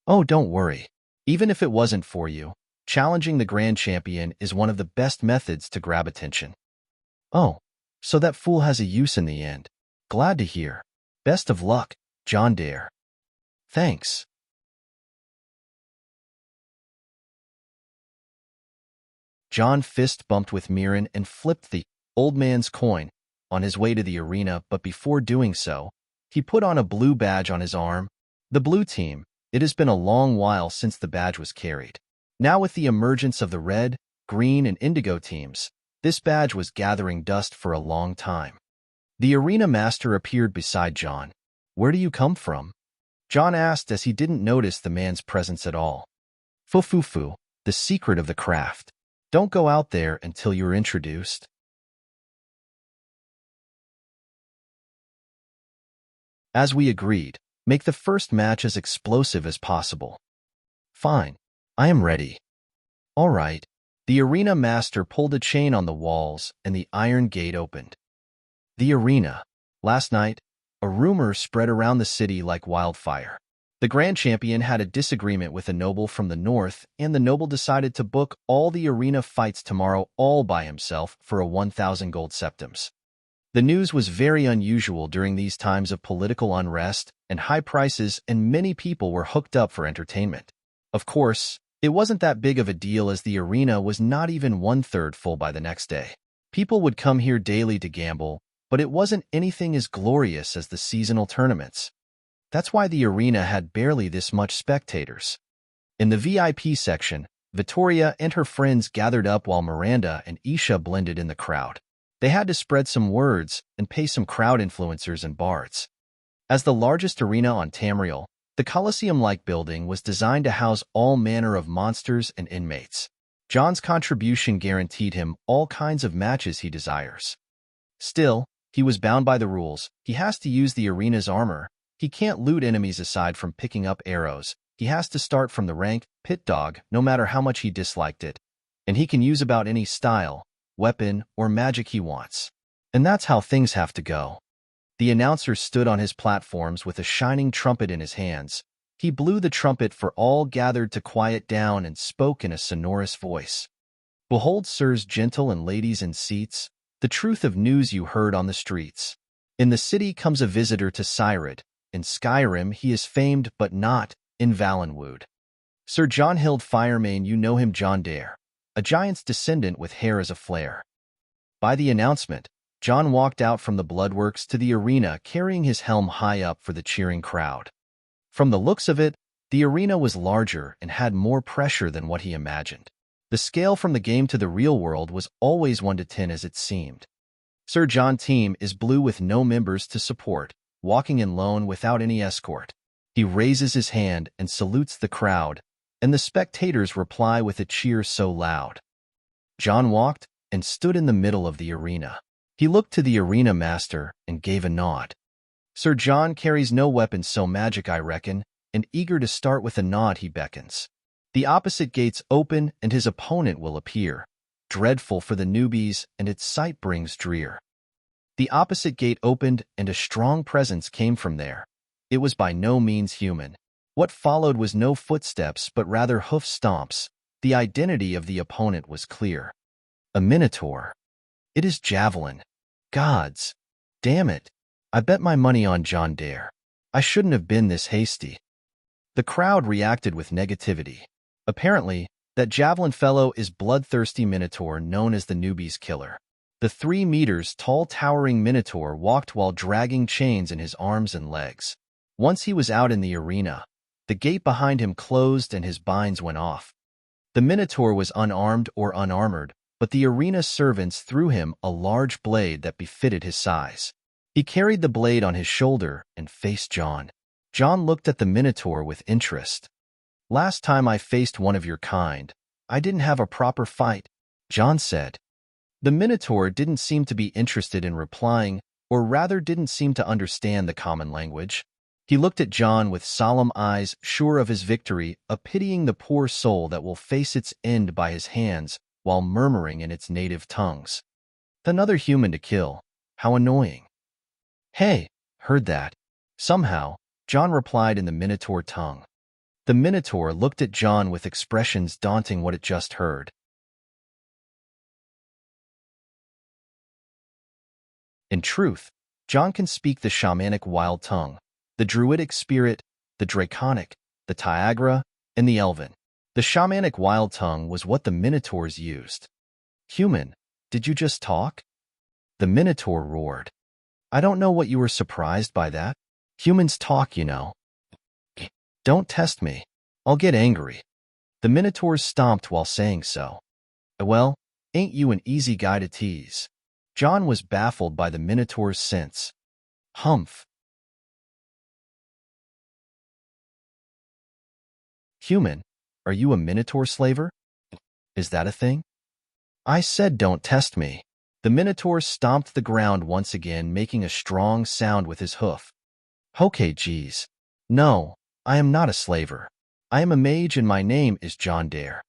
Speaker 1: Oh, don't worry. Even if it wasn't for you, challenging the Grand Champion is one of the best methods to grab attention. Oh, so that fool has a use in the end. Glad to hear. Best of luck, John Dare. Thanks. John fist bumped with Mirren and flipped the old man's coin on his way to the arena, but before doing so, he put on a blue badge on his arm. The blue team. It has been a long while since the badge was carried. Now with the emergence of the red, green, and indigo teams, this badge was gathering dust for a long time. The arena master appeared beside John. Where do you come from? John asked as he didn't notice the man's presence at all. Fufufu, the secret of the craft. Don't go out there until you're introduced. As we agreed, make the first match as explosive as possible. Fine. I am ready. All right. The arena master pulled a chain on the walls and the iron gate opened. The arena. Last night, a rumor spread around the city like wildfire. The Grand Champion had a disagreement with a noble from the north, and the noble decided to book all the arena fights tomorrow all by himself for a 1,000 gold septims. The news was very unusual during these times of political unrest and high prices, and many people were hooked up for entertainment. Of course, it wasn't that big of a deal as the arena was not even 1/3 full by the next day. People would come here daily to gamble, but it wasn't anything as glorious as the seasonal tournaments. That's why the arena had barely this much spectators. In the VIP section, Vittoria and her friends gathered up while Miranda and Isha blended in the crowd. They had to spread some words and pay some crowd influencers and bards. As the largest arena on Tamriel, the Colosseum-like building was designed to house all manner of monsters and inmates. John's contribution guaranteed him all kinds of matches he desires. Still, he was bound by the rules. He has to use the arena's armor. He can't loot enemies aside from picking up arrows. He has to start from the rank pit dog, no matter how much he disliked it. And he can use about any style, weapon, or magic he wants. And that's how things have to go. The announcer stood on his platforms with a shining trumpet in his hands. He blew the trumpet for all gathered to quiet down and spoke in a sonorous voice. Behold, sirs, gentle and ladies in seats, the truth of news you heard on the streets. In the city comes a visitor to Cyrod. In Skyrim he is famed, but not in Valenwood. Sir John Hild Firemane, you know him, John Dare, a giant's descendant with hair as a flare. By the announcement, John walked out from the bloodworks to the arena carrying his helm high up for the cheering crowd. From the looks of it, the arena was larger and had more pressure than what he imagined. The scale from the game to the real world was always 1 to 10 as it seemed. Sir John's team is blue with no members to support, walking in lone without any escort. He raises his hand and salutes the crowd, and the spectators reply with a cheer so loud. John walked and stood in the middle of the arena. He looked to the arena master and gave a nod. Sir John carries no weapons, so magic I reckon, and eager to start with a nod he beckons. The opposite gates open and his opponent will appear, dreadful for the newbies, and its sight brings drear. The opposite gate opened, and a strong presence came from there. It was by no means human. What followed was no footsteps, but rather hoof stomps. The identity of the opponent was clear. A minotaur. It is Javelin. Gods. Damn it. I bet my money on John Dare. I shouldn't have been this hasty. The crowd reacted with negativity. Apparently, that Javelin fellow is bloodthirsty minotaur known as the newbie's killer. The 3 meters tall towering minotaur walked while dragging chains in his arms and legs. Once he was out in the arena, the gate behind him closed and his binds went off. The minotaur was unarmed or unarmored, but the arena servants threw him a large blade that befitted his size. He carried the blade on his shoulder and faced John. John looked at the minotaur with interest. Last time I faced one of your kind, I didn't have a proper fight, John said. The minotaur didn't seem to be interested in replying, or rather didn't seem to understand the common language. He looked at John with solemn eyes, sure of his victory, pitying the poor soul that will face its end by his hands, while murmuring in its native tongues. Another human to kill. How annoying. Hey, heard that? Somehow, John replied in the minotaur tongue. The minotaur looked at John with expressions daunting what it just heard. In truth, John can speak the shamanic wild tongue, the druidic spirit, the draconic, the Tiagra, and the elven. The shamanic wild tongue was what the minotaurs used. Human, did you just talk? The minotaur roared. I don't know what you were surprised by that. Humans talk, you know. Don't test me. I'll get angry. The minotaurs stomped while saying so. Well, ain't you an easy guy to tease? John was baffled by the minotaur's sense. Humph. Human, are you a minotaur slaver? Is that a thing? I said don't test me. The minotaur stomped the ground once again, making a strong sound with his hoof. Okay, geez. No, I am not a slaver. I am a mage and my name is John Dare.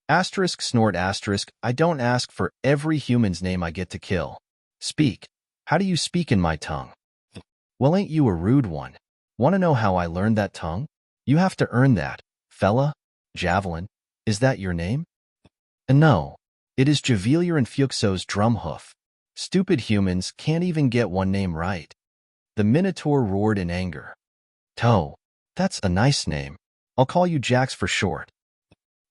Speaker 1: Asterisk snort asterisk, I don't ask for every human's name I get to kill. Speak. How do you speak in my tongue? Well, ain't you a rude one? Want to know how I learned that tongue? You have to earn that, fella. Javelin, is that your name? And no, it is Javelier and Fuxo's drumhoof. Stupid humans can't even get one name right. The Minotaur roared in anger. Toe, that's a nice name. I'll call you Jax for short.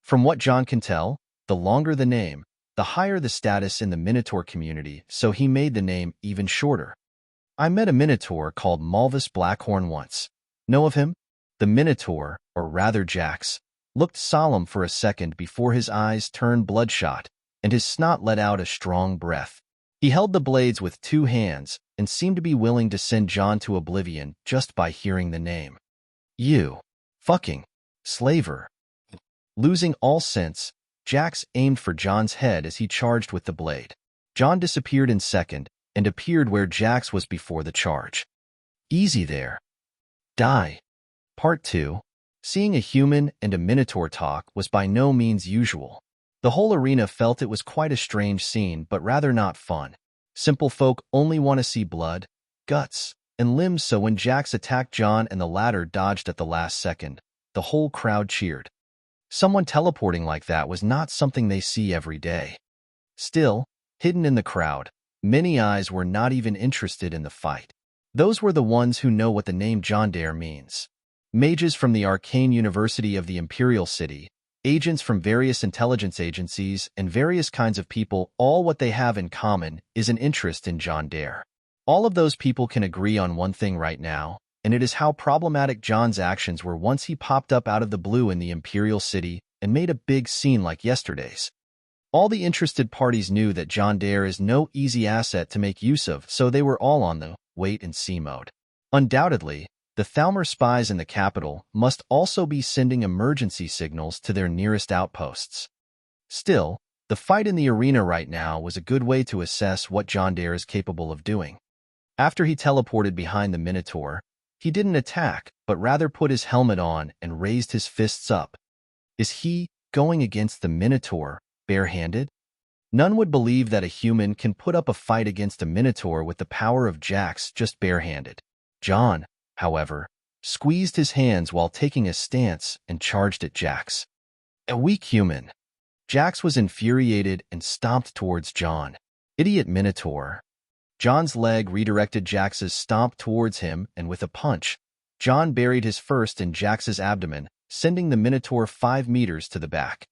Speaker 1: From what John can tell, the longer the name, the higher the status in the Minotaur community, so he made the name even shorter. I met a Minotaur called Malvis Blackhorn once. Know of him? The Minotaur, or rather Jax, looked solemn for a second before his eyes turned bloodshot, and his snot let out a strong breath. He held the blades with 2 hands and seemed to be willing to send John to oblivion just by hearing the name. You fucking slaver. Losing all sense, Jax aimed for John's head as he charged with the blade. John disappeared in second and appeared where Jax was before the charge. Easy there. Die. Part 2. Seeing a human and a Minotaur talk was by no means usual. The whole arena felt it was quite a strange scene, but rather not fun. Simple folk only want to see blood, guts, and limbs, so when Jax attacked John and the latter dodged at the last second, the whole crowd cheered. Someone teleporting like that was not something they see every day. Still, hidden in the crowd, many eyes were not even interested in the fight. Those were the ones who know what the name John Dare means. Mages from the Arcane University of the Imperial City, agents from various intelligence agencies, and various kinds of people, all what they have in common is an interest in John Dare. All of those people can agree on one thing right now, and it is how problematic John's actions were once he popped up out of the blue in the Imperial City and made a big scene like yesterday's. All the interested parties knew that John Dare is no easy asset to make use of, so they were all on the wait-and-see mode. Undoubtedly, the Thalmor spies in the capital must also be sending emergency signals to their nearest outposts. Still, the fight in the arena right now was a good way to assess what John Dare is capable of doing. After he teleported behind the Minotaur, he didn't attack, but rather put his helmet on and raised his fists up. Is he going against the Minotaur barehanded? None would believe that a human can put up a fight against a Minotaur with the power of Jax just barehanded. John, however, squeezed his hands while taking a stance and charged at Jax. A weak human. Jax was infuriated and stomped towards John. Idiot Minotaur. John's leg redirected Jax's stomp towards him, and with a punch, John buried his first in Jax's abdomen, sending the Minotaur 5 meters to the back.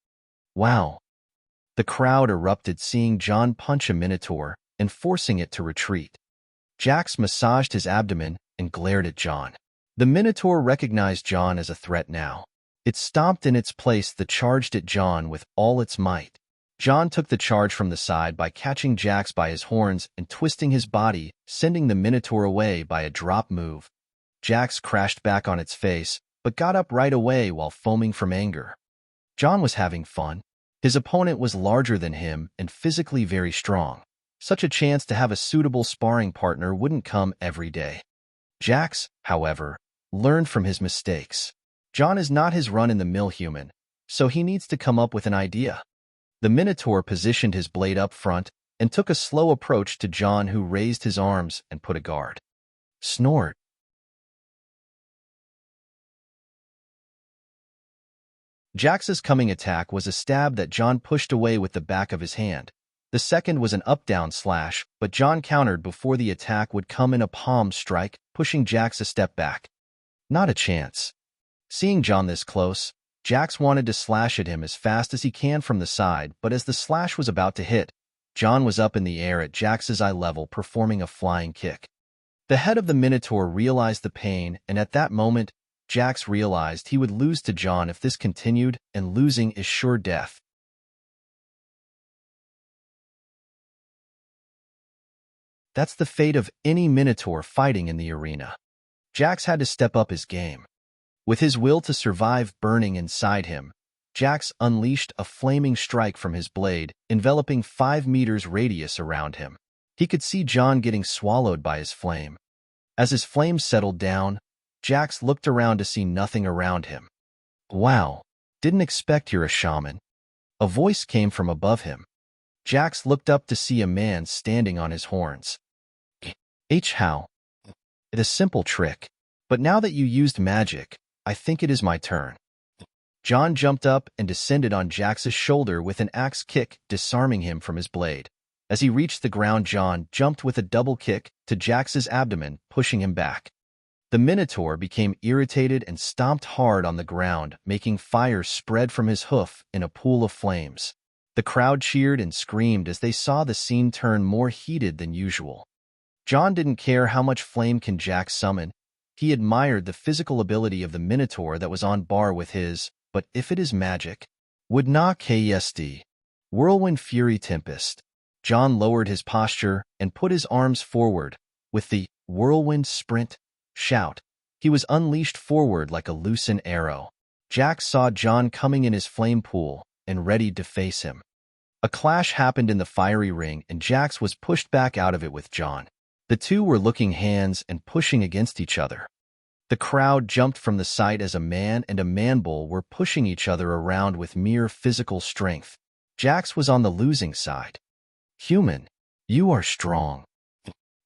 Speaker 1: Wow. The crowd erupted seeing John punch a Minotaur and forcing it to retreat. Jax massaged his abdomen and glared at John. The Minotaur recognized John as a threat now. It stomped in its place that charged at John with all its might. John took the charge from the side by catching Jax by his horns and twisting his body, sending the Minotaur away by a drop move. Jax crashed back on its face, but got up right away while foaming from anger. John was having fun. His opponent was larger than him and physically very strong. Such a chance to have a suitable sparring partner wouldn't come every day. Jax, however, learned from his mistakes. John is not his run-in-the-mill human, so he needs to come up with an idea. The Minotaur positioned his blade up front and took a slow approach to John, who raised his arms and put a guard. Snort. Jax's coming attack was a stab that John pushed away with the back of his hand. The second was an up-down slash, but John countered before the attack would come in a palm strike, pushing Jax a step back. Not a chance. Seeing John this close, Jax wanted to slash at him as fast as he can from the side, but as the slash was about to hit, John was up in the air at Jax's eye level, performing a flying kick. The head of the Minotaur realized the pain, and at that moment, Jax realized he would lose to John if this continued, and losing is sure death. That's the fate of any Minotaur fighting in the arena. Jax had to step up his game. With his will to survive burning inside him, Jax unleashed a flaming strike from his blade, enveloping 5 meters radius around him. He could see John getting swallowed by his flame. As his flame settled down, Jax looked around to see nothing around him. Wow, didn't expect you're a shaman. A voice came from above him. Jax looked up to see a man standing on his horns. How? It is a simple trick. But now that you used magic, I think it is my turn. John jumped up and descended on Jax's shoulder with an axe kick, disarming him from his blade. As he reached the ground, John jumped with a double kick to Jax's abdomen, pushing him back. The Minotaur became irritated and stomped hard on the ground, making fire spread from his hoof in a pool of flames. The crowd cheered and screamed as they saw the scene turn more heated than usual. John didn't care how much flame can Jax summon. He admired the physical ability of the Minotaur that was on par with his, but if it is magic, would not KSD. Whirlwind Fury Tempest. John lowered his posture and put his arms forward. With the whirlwind sprint shout, he was unleashed forward like a loosened arrow. Jax saw John coming in his flame pool and readied to face him. A clash happened in the fiery ring and Jax was pushed back out of it with John. The two were looking hands and pushing against each other. The crowd jumped from the sight as a man and a man-bull were pushing each other around with mere physical strength. Jax was on the losing side. Human, you are strong.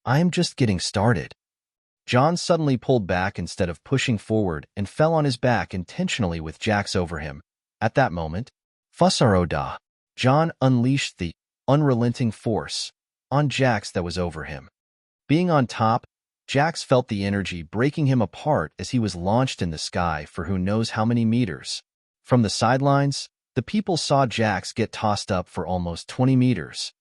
Speaker 1: I am just getting started. John suddenly pulled back instead of pushing forward and fell on his back intentionally with Jax over him. At that moment, Fusaroda, John unleashed the unrelenting force on Jax that was over him. Being on top, Jax felt the energy breaking him apart as he was launched in the sky for who knows how many meters. From the sidelines, the people saw Jax get tossed up for almost 20 meters.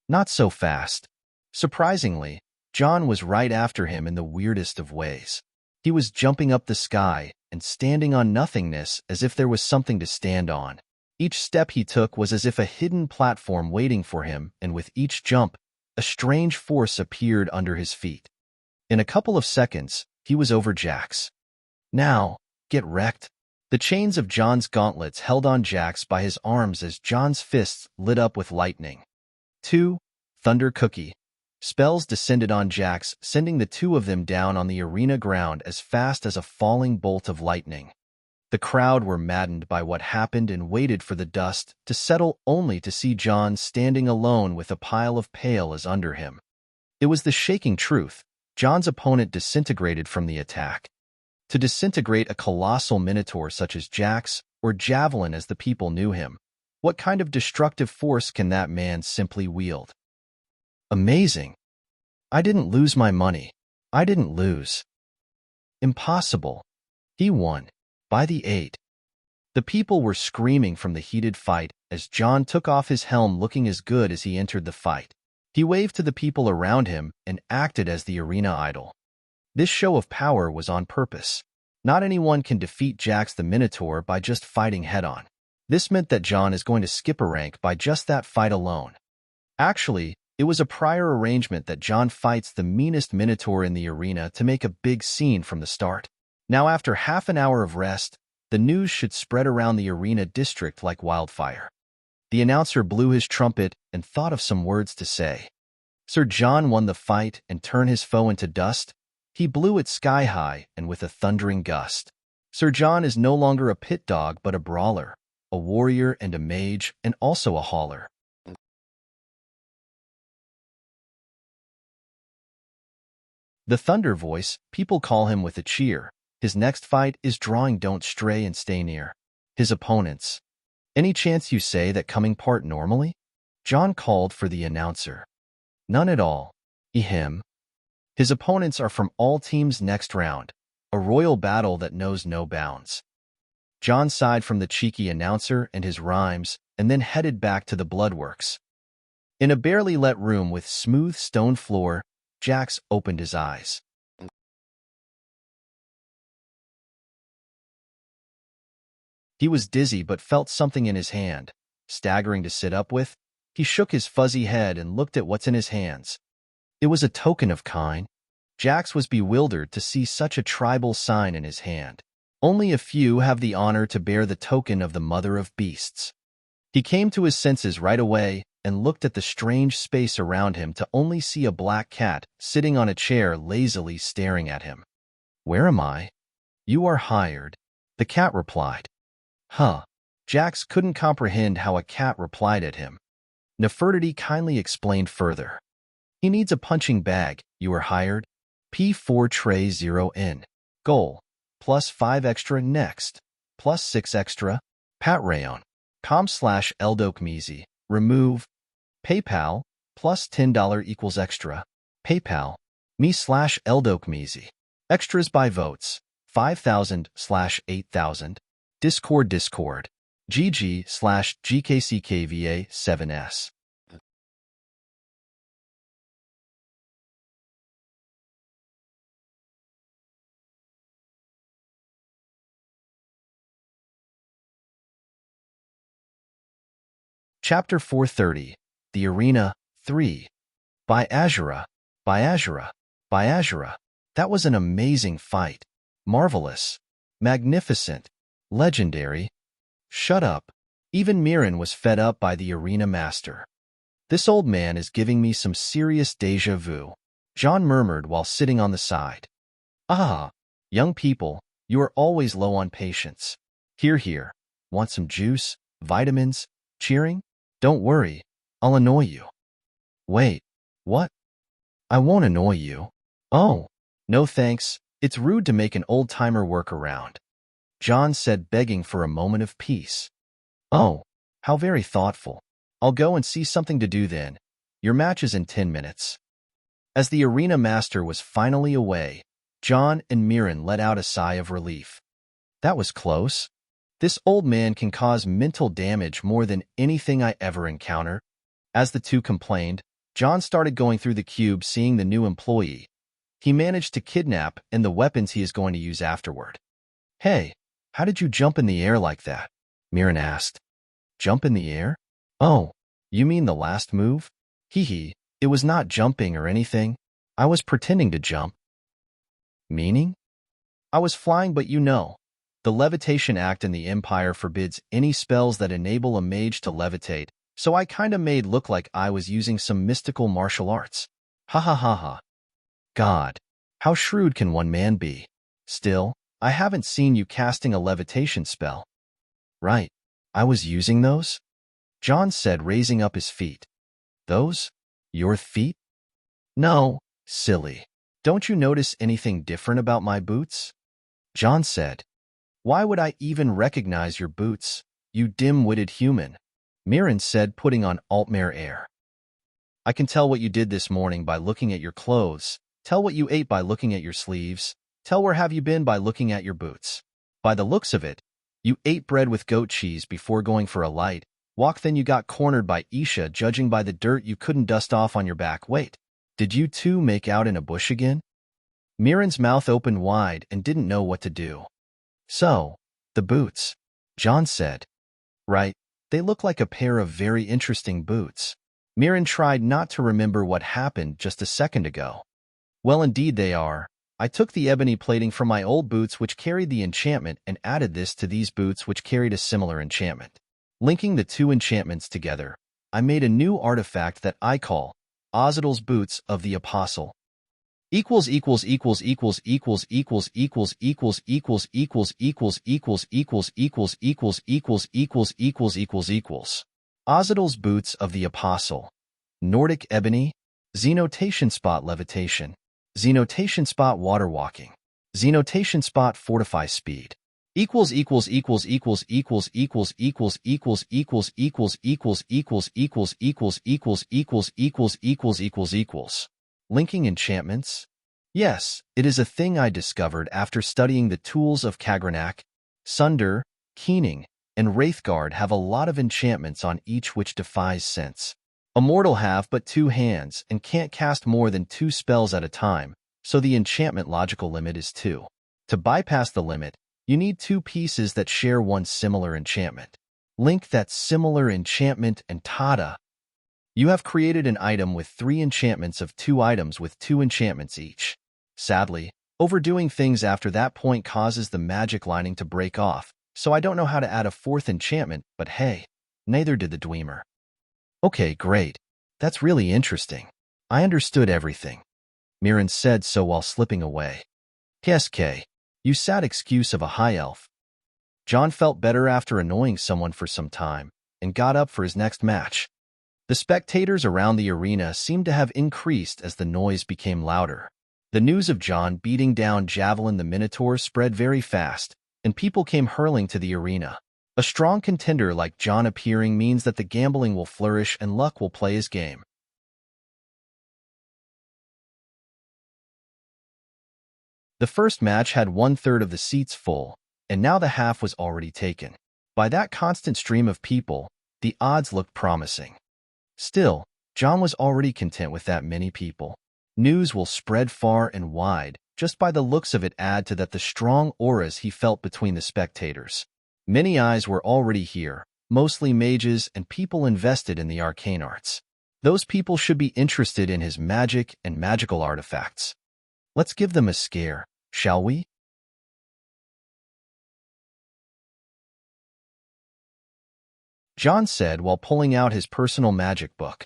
Speaker 1: Not so fast. Surprisingly, John was right after him in the weirdest of ways. He was jumping up the sky and standing on nothingness as if there was something to stand on. Each step he took was as if a hidden platform waiting for him, and with each jump, a strange force appeared under his feet. In a couple of seconds, he was over Jax. Now, get wrecked. The chains of John's gauntlets held on Jax by his arms as John's fists lit up with lightning. 2. Thunder Cookie. Spells descended on Jax, sending the two of them down on the arena ground as fast as a falling bolt of lightning. The crowd were maddened by what happened and waited for the dust to settle only to see John standing alone with a pile of pails under him. It was the shaking truth. John's opponent disintegrated from the attack. To disintegrate a colossal minotaur such as Jax, or Javelin as the people knew him, what kind of destructive force can that man simply wield? Amazing. I didn't lose my money. I didn't lose. Impossible. He won. By the 8. The people were screaming from the heated fight as John took off his helm looking as good as he entered the fight. He waved to the people around him and acted as the arena idol. This show of power was on purpose. Not anyone can defeat Jax the Minotaur by just fighting head-on. This meant that John is going to skip a rank by just that fight alone. Actually, it was a prior arrangement that John fights the meanest Minotaur in the arena to make a big scene from the start. Now, after half an hour of rest, the news should spread around the arena district like wildfire. The announcer blew his trumpet and thought of some words to say. Sir John won the fight and turned his foe into dust. He blew it sky high and with a thundering gust. Sir John is no longer a pit dog but a brawler, a warrior and a mage, and also a hauler. The Thunder Voice, people call him with a cheer. His next fight is drawing Don't Stray and Stay Near. His opponents. Any chance you say that coming part normally? John called for the announcer. None at all. Him. His opponents are from all teams next round. A royal battle that knows no bounds. John sighed from the cheeky announcer and his rhymes, and then headed back to the Bloodworks. In a barely lit room with smooth stone floor, Jax opened his eyes. He was dizzy but felt something in his hand. Staggering to sit up with, he shook his fuzzy head and looked at what's in his hands. It was a token of kind. Jax was bewildered to see such a tribal sign in his hand. Only a few have the honor to bear the token of the Mother of Beasts. He came to his senses right away and looked at the strange space around him to only see a black cat sitting on a chair lazily staring at him. Where am I? You are hired, the cat replied. Huh. Jax couldn't comprehend how a cat replied at him. Nefertiti kindly explained further. He needs a punching bag. You are hired. P4 tray 0 in. Goal. Plus 5 extra next. Plus 6 extra. Patreon. com/eldokmizi. Remove. PayPal. Plus $10 equals extra. PayPal. me/eldokmizi. Extras by votes. 5,000/8,000. Discord. GG/GKCKVA7S. Chapter 430. The Arena 3. By Azura. That was an amazing fight. Marvelous. Magnificent. Legendary. Shut up. Even Mirren was fed up by the arena master. This old man is giving me some serious déjà vu, John murmured while sitting on the side. Ah, young people, you are always low on patience. Here. Want some juice, vitamins, cheering? Don't worry, I'll annoy you. Wait, what? I won't annoy you. Oh, no thanks, it's rude to make an old-timer work around. John said, begging for a moment of peace. Oh, how very thoughtful. I'll go and see something to do then. Your match is in 10 minutes. As the arena master was finally away, John and Mirren let out a sigh of relief. That was close. This old man can cause mental damage more than anything I ever encounter. As the two complained, John started going through the cube seeing the new employee. He managed to kidnap and the weapons he is going to use afterward. Hey, how did you jump in the air like that? Mirren asked. Jump in the air? Oh, you mean the last move? Hee, it was not jumping or anything. I was pretending to jump. Meaning? I was flying, but you know. The Levitation Act in the Empire forbids any spells that enable a mage to levitate, so I kinda made look like I was using some mystical martial arts. Ha. God, how shrewd can one man be? Still, I haven't seen you casting a levitation spell. Right, I was using those? John said, raising up his feet. Those? Your feet? No, silly. Don't you notice anything different about my boots? John said. Why would I even recognize your boots, you dim-witted human? Mirren said, putting on Altmare air. I can tell what you did this morning by looking at your clothes, tell what you ate by looking at your sleeves, tell where have you been by looking at your boots. By the looks of it, you ate bread with goat cheese before going for a light walk, then you got cornered by Isha, judging by the dirt you couldn't dust off on your back. Wait, did you two make out in a bush again? Mirren's mouth opened wide and didn't know what to do. So, the boots, John said. Right, they look like a pair of very interesting boots. Mirren tried not to remember what happened just a second ago. Well, indeed they are. I took the ebony plating from my old boots which carried the enchantment and added this to these boots which carried a similar enchantment. Linking the two enchantments together, I made a new artifact that I call Ozidal's Boots of the Apostle. Equals Ozidal's Boots of the Apostle. Nordic Ebony. Xenotation Spot Levitation. Xenotation Spot Water Walking. Xenotation Spot Fortify Speed. Linking enchantments? Yes, it is a thing I discovered after studying the tools of Kagranak. Sunder, Keening, and Wraithguard have a lot of enchantments on each which defies sense. Immortal have but 2 hands and can't cast more than 2 spells at a time, so the enchantment logical limit is 2. To bypass the limit, you need 2 pieces that share one similar enchantment. Link that similar enchantment and tada! You have created an item with 3 enchantments of 2 items with 2 enchantments each. Sadly, overdoing things after that point causes the magic lining to break off, so I don't know how to add a 4th enchantment, but hey, neither did the Dweemer. Okay, great. That's really interesting. I understood everything. Mirren said so while slipping away. KSK, you sad excuse of a high elf. John felt better after annoying someone for some time, and got up for his next match. The spectators around the arena seemed to have increased as the noise became louder. The news of John beating down Javelin the Minotaur spread very fast, and people came hurling to the arena. A strong contender like John appearing means that the gambling will flourish and luck will play his game. The first match had 1/3 of the seats full, and now the half was already taken. By that constant stream of people, the odds looked promising. Still, John was already content with that many people. News will spread far and wide, just by the looks of it add to that the strong auras he felt between the spectators. Many eyes were already here, mostly mages and people invested in the arcane arts. Those people should be interested in his magic and magical artifacts. Let's give them a scare, shall we? John said while pulling out his personal magic book.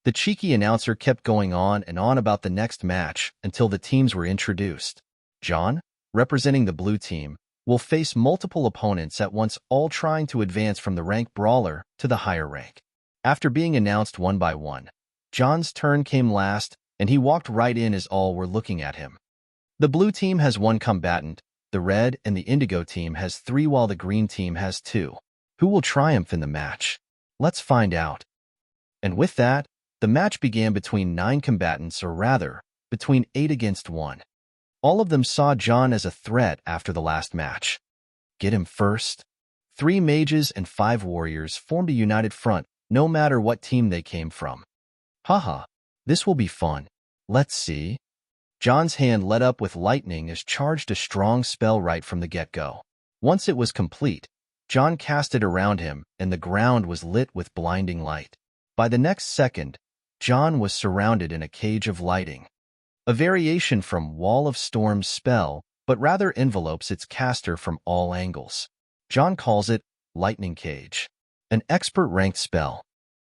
Speaker 1: The cheeky announcer kept going on and on about the next match until the teams were introduced. John, representing the blue team, will face multiple opponents at once, all trying to advance from the rank brawler to the higher rank. After being announced one by one, John's turn came last, and he walked right in as all were looking at him. The blue team has 1 combatant, the red and the indigo team has 3 while the green team has 2. Who will triumph in the match? Let's find out. And with that, the match began between 9 combatants, or rather, between 8 against 1. All of them saw John as a threat after the last match. Get him first. 3 mages and 5 warriors formed a united front, no matter what team they came from. Haha, this will be fun. Let's see. John's hand lit up with lightning as charged a strong spell right from the get-go. Once it was complete, John cast it around him, and the ground was lit with blinding light. By the next second, John was surrounded in a cage of lighting. A variation from Wall of Storm's spell, but rather envelopes its caster from all angles. John calls it Lightning Cage, an expert-ranked spell.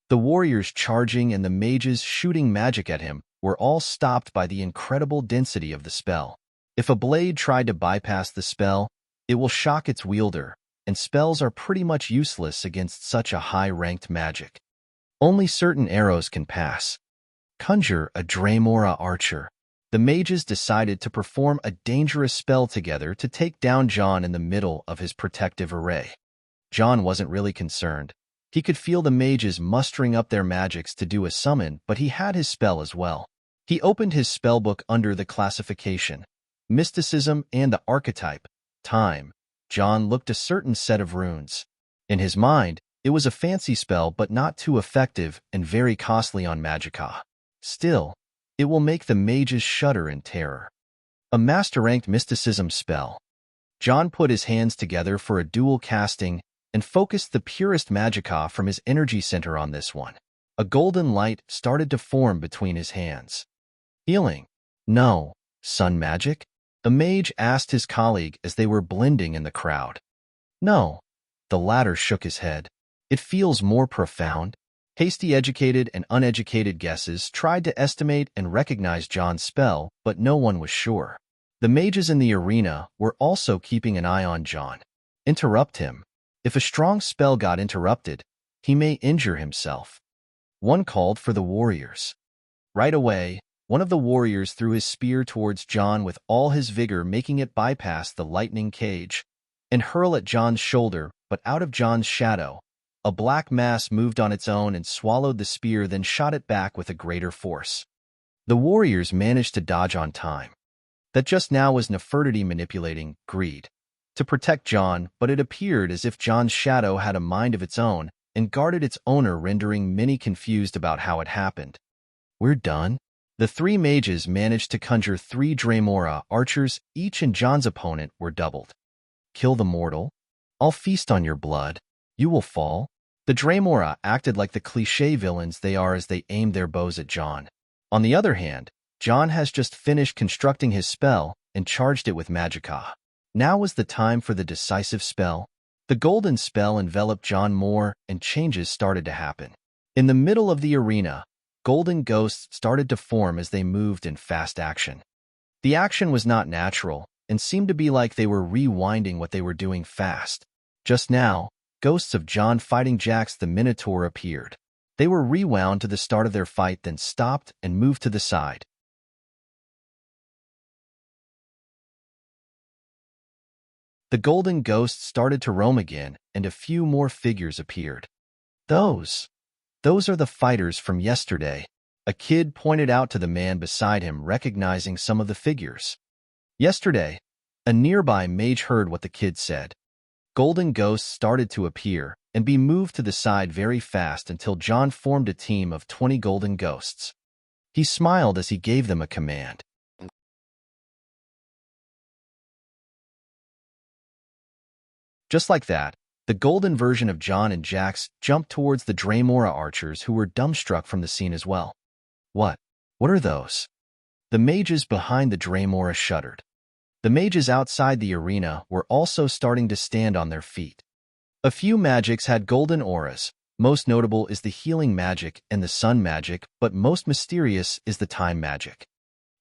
Speaker 1: The warriors charging and the mages shooting magic at him were all stopped by the incredible density of the spell. If a blade tried to bypass the spell, it will shock its wielder, and spells are pretty much useless against such a high-ranked magic. Only certain arrows can pass. Conjure a Dragonborn archer. The mages decided to perform a dangerous spell together to take down John in the middle of his protective array. John wasn't really concerned. He could feel the mages mustering up their magics to do a summon, but he had his spell as well. He opened his spellbook under the classification, mysticism and the archetype, time. John looked a certain set of runes. In his mind, it was a fancy spell but not too effective and very costly on Magicka. Still, it will make the mages shudder in terror. A master-ranked mysticism spell. John put his hands together for a dual casting and focused the purest Magicka from his energy center on this one. A golden light started to form between his hands. Healing? No. Sun magic? A mage asked his colleague as they were blending in the crowd. No. The latter shook his head. It feels more profound. Hasty educated and uneducated guesses tried to estimate and recognize John's spell, but no one was sure. The mages in the arena were also keeping an eye on John. Interrupt him. If a strong spell got interrupted, he may injure himself. One called for the warriors. Right away, one of the warriors threw his spear towards John with all his vigor, making it bypass the lightning cage and hurl at John's shoulder, but out of John's shadow, a black mass moved on its own and swallowed the spear, then shot it back with a greater force. The warriors managed to dodge on time. That just now was Nefertiti manipulating greed to protect John, but it appeared as if John's shadow had a mind of its own and guarded its owner, rendering many confused about how it happened. We're done? The 3 mages managed to conjure 3 Dragonborn archers each, and John's opponent were doubled. Kill the mortal? I'll feast on your blood. You will fall. The Dragonborn acted like the cliché villains they are as they aimed their bows at John. On the other hand, John has just finished constructing his spell and charged it with Magicka. Now was the time for the decisive spell. The golden spell enveloped John more, and changes started to happen. In the middle of the arena, golden ghosts started to form as they moved in fast action. The action was not natural and seemed to be like they were rewinding what they were doing fast. Just now, ghosts of John fighting Jax the Minotaur appeared. They were rewound to the start of their fight, then stopped and moved to the side. The golden ghost started to roam again, and a few more figures appeared. Those are the fighters from yesterday. A kid pointed out to the man beside him, recognizing some of the figures. Yesterday, a nearby mage heard what the kid said. Golden ghosts started to appear and be moved to the side very fast until John formed a team of 20 golden ghosts. He smiled as he gave them a command. Just like that, the golden version of John and Jax jumped towards the Draymora archers, who were dumbstruck from the scene as well. What are those? The mages behind the Draymora shuddered. The mages outside the arena were also starting to stand on their feet. A few magics had golden auras. Most notable is the healing magic and the sun magic, but most mysterious is the time magic.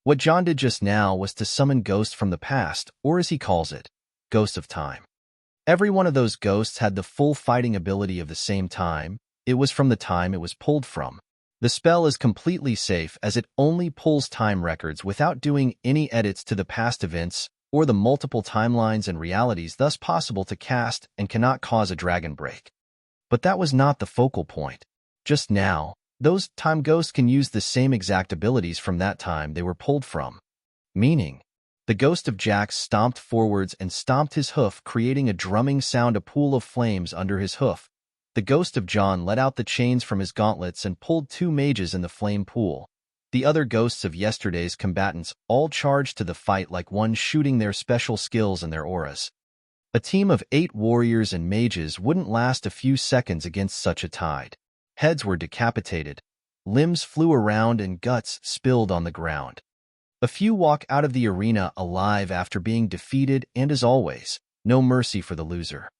Speaker 1: What John did just now was to summon ghosts from the past, or as he calls it, ghosts of time. Every one of those ghosts had the full fighting ability of the same time. It was from the time it was pulled from. The spell is completely safe as it only pulls time records without doing any edits to the past events or the multiple timelines and realities thus possible to cast, and cannot cause a dragon break. But that was not the focal point. Just now, those time ghosts can use the same exact abilities from that time they were pulled from. Meaning, the ghost of Jax stomped forwards and stomped his hoof, creating a drumming sound, a pool of flames under his hoof. The ghost of John let out the chains from his gauntlets and pulled 2 mages in the flame pool. The other ghosts of yesterday's combatants all charged to the fight like one, shooting their special skills and their auras. A team of 8 warriors and mages wouldn't last a few seconds against such a tide. Heads were decapitated, limbs flew around, and guts spilled on the ground. A few walk out of the arena alive after being defeated, and as always, no mercy for the loser.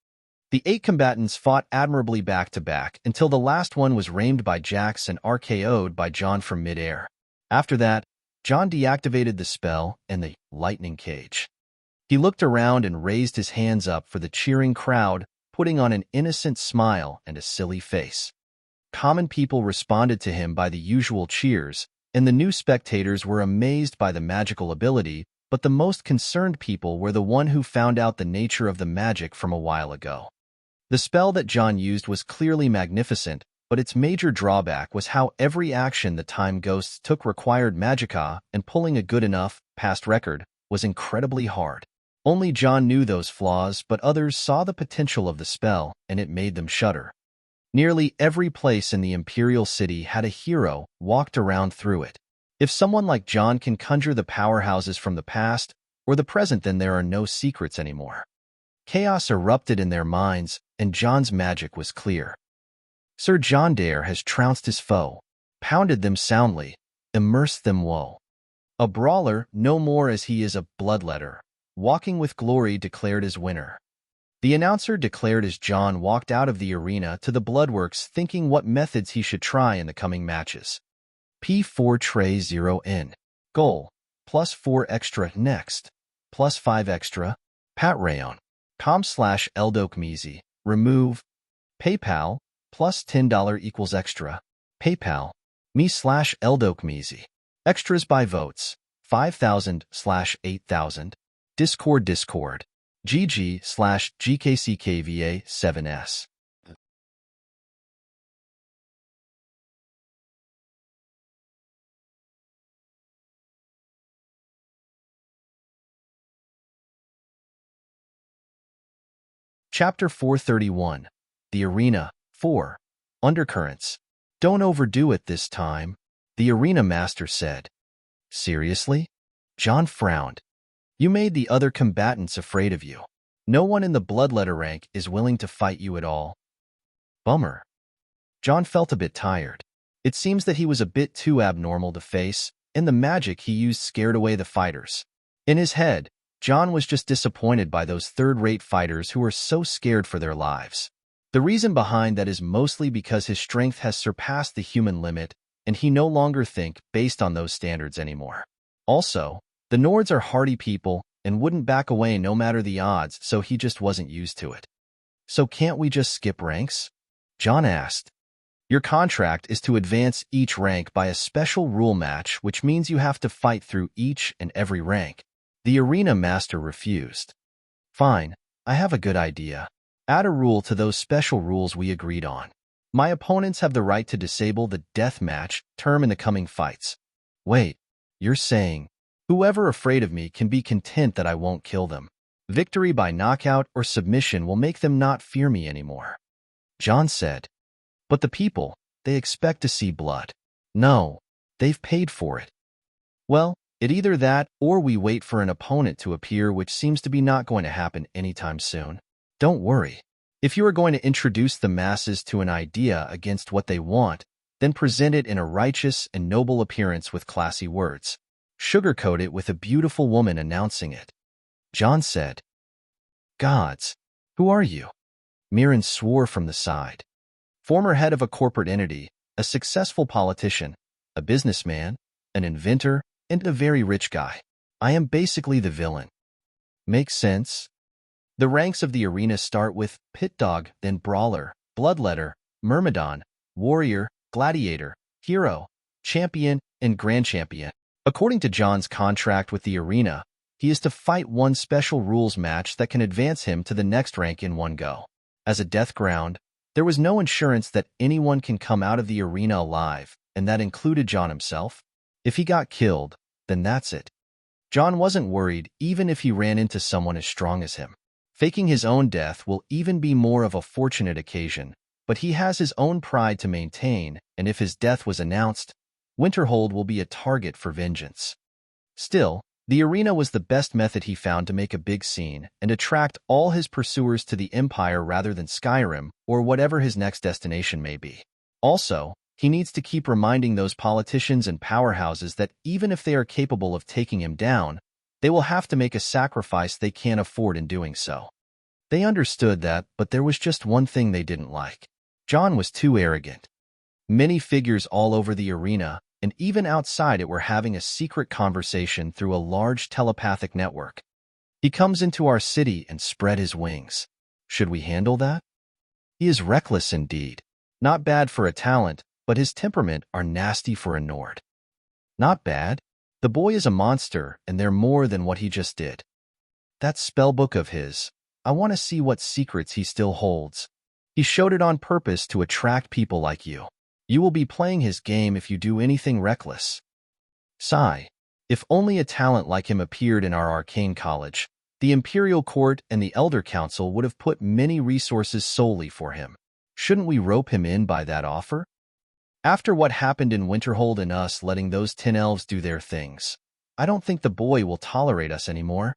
Speaker 1: The 8 combatants fought admirably back to back until the last one was raimed by Jax and RKO'd by John from midair. After that, John deactivated the spell and the lightning cage. He looked around and raised his hands up for the cheering crowd, putting on an innocent smile and a silly face. Common people responded to him by the usual cheers, and the new spectators were amazed by the magical ability, but the most concerned people were the one who found out the nature of the magic from a while ago. The spell that John used was clearly magnificent, but its major drawback was how every action the time ghosts took required magicka, and pulling a good enough past record was incredibly hard. Only John knew those flaws, but others saw the potential of the spell, and it made them shudder. Nearly every place in the Imperial City had a hero walked around through it. If someone like John can conjure the powerhouses from the past or the present, then there are no secrets anymore. Chaos erupted in their minds, and John's magic was clear. Sir John Dare has trounced his foe, pounded them soundly, immersed them woe. A brawler no more, as he is a bloodletter, walking with glory, declared as winner. The announcer declared as John walked out of the arena to the bloodworks, thinking what methods he should try in the coming matches. P4 tray 0N. Goal. +4 extra. Next. +5 extra. Patreon. com/eldokmizi. Remove. PayPal. +$10 equals extra. PayPal. me/eldokmizi. Extras by votes. 5,000/8,000. Discord. GG/GKCKVA7S. Chapter 431. The Arena. 4. Undercurrents. Don't overdo it this time, the arena master said. Seriously? John frowned. You made the other combatants afraid of you. No one in the bloodletter rank is willing to fight you at all. Bummer. John felt a bit tired. It seems that he was a bit too abnormal to face, and the magic he used scared away the fighters. In his head, John was just disappointed by those third-rate fighters who were so scared for their lives. The reason behind that is mostly because his strength has surpassed the human limit, and he no longer think based on those standards anymore. Also, the Nords are hardy people and wouldn't back away no matter the odds, so he just wasn't used to it. So can't we just skip ranks? John asked. Your contract is to advance each rank by a special rule match, which means you have to fight through each and every rank. The arena master refused. Fine, I have a good idea. Add a rule to those special rules we agreed on. My opponents have the right to disable the death match term in the coming fights. Wait, you're saying whoever afraid of me can be content that I won't kill them. Victory by knockout or submission will make them not fear me anymore. John said. But the people, they expect to see blood. No, they've paid for it. Well, it either that or we wait for an opponent to appear, which seems to be not going to happen anytime soon. Don't worry. If you are going to introduce the masses to an idea against what they want, then present it in a righteous and noble appearance with classy words. Sugarcoat it with a beautiful woman announcing it. John said. Gods, who are you? Mirren swore from the side. Former head of a corporate entity, a successful politician, a businessman, an inventor, and a very rich guy. I am basically the villain. Makes sense? The ranks of the arena start with pit dog, then brawler, bloodletter, myrmidon, warrior, gladiator, hero, champion, and grand champion. According to John's contract with the arena, he is to fight one special rules match that can advance him to the next rank in one go. As a death ground, there was no assurance that anyone can come out of the arena alive, and that included John himself. If he got killed, then that's it. John wasn't worried even if he ran into someone as strong as him. Faking his own death will even be more of a fortunate occasion, but he has his own pride to maintain, and if his death was announced, Winterhold will be a target for vengeance. Still, the arena was the best method he found to make a big scene and attract all his pursuers to the Empire rather than Skyrim or whatever his next destination may be. Also, he needs to keep reminding those politicians and powerhouses that even if they are capable of taking him down, they will have to make a sacrifice they can't afford in doing so. They understood that, but there was just one thing they didn't like. John was too arrogant. Many figures all over the arena, and even outside it, were having a secret conversation through a large telepathic network. He comes into our city and spread his wings. Should we handle that? He is reckless indeed. Not bad for a talent, but his temperament are nasty for a Nord. Not bad. The boy is a monster, and they're more than what he just did. That spellbook of his, I want to see what secrets he still holds. He showed it on purpose to attract people like you. You will be playing his game if you do anything reckless. Sigh. If only a talent like him appeared in our arcane college, the Imperial Court and the Elder Council would have put many resources solely for him. Shouldn't we rope him in by that offer? After what happened in Winterhold and us letting those 10 elves do their things, I don't think the boy will tolerate us anymore.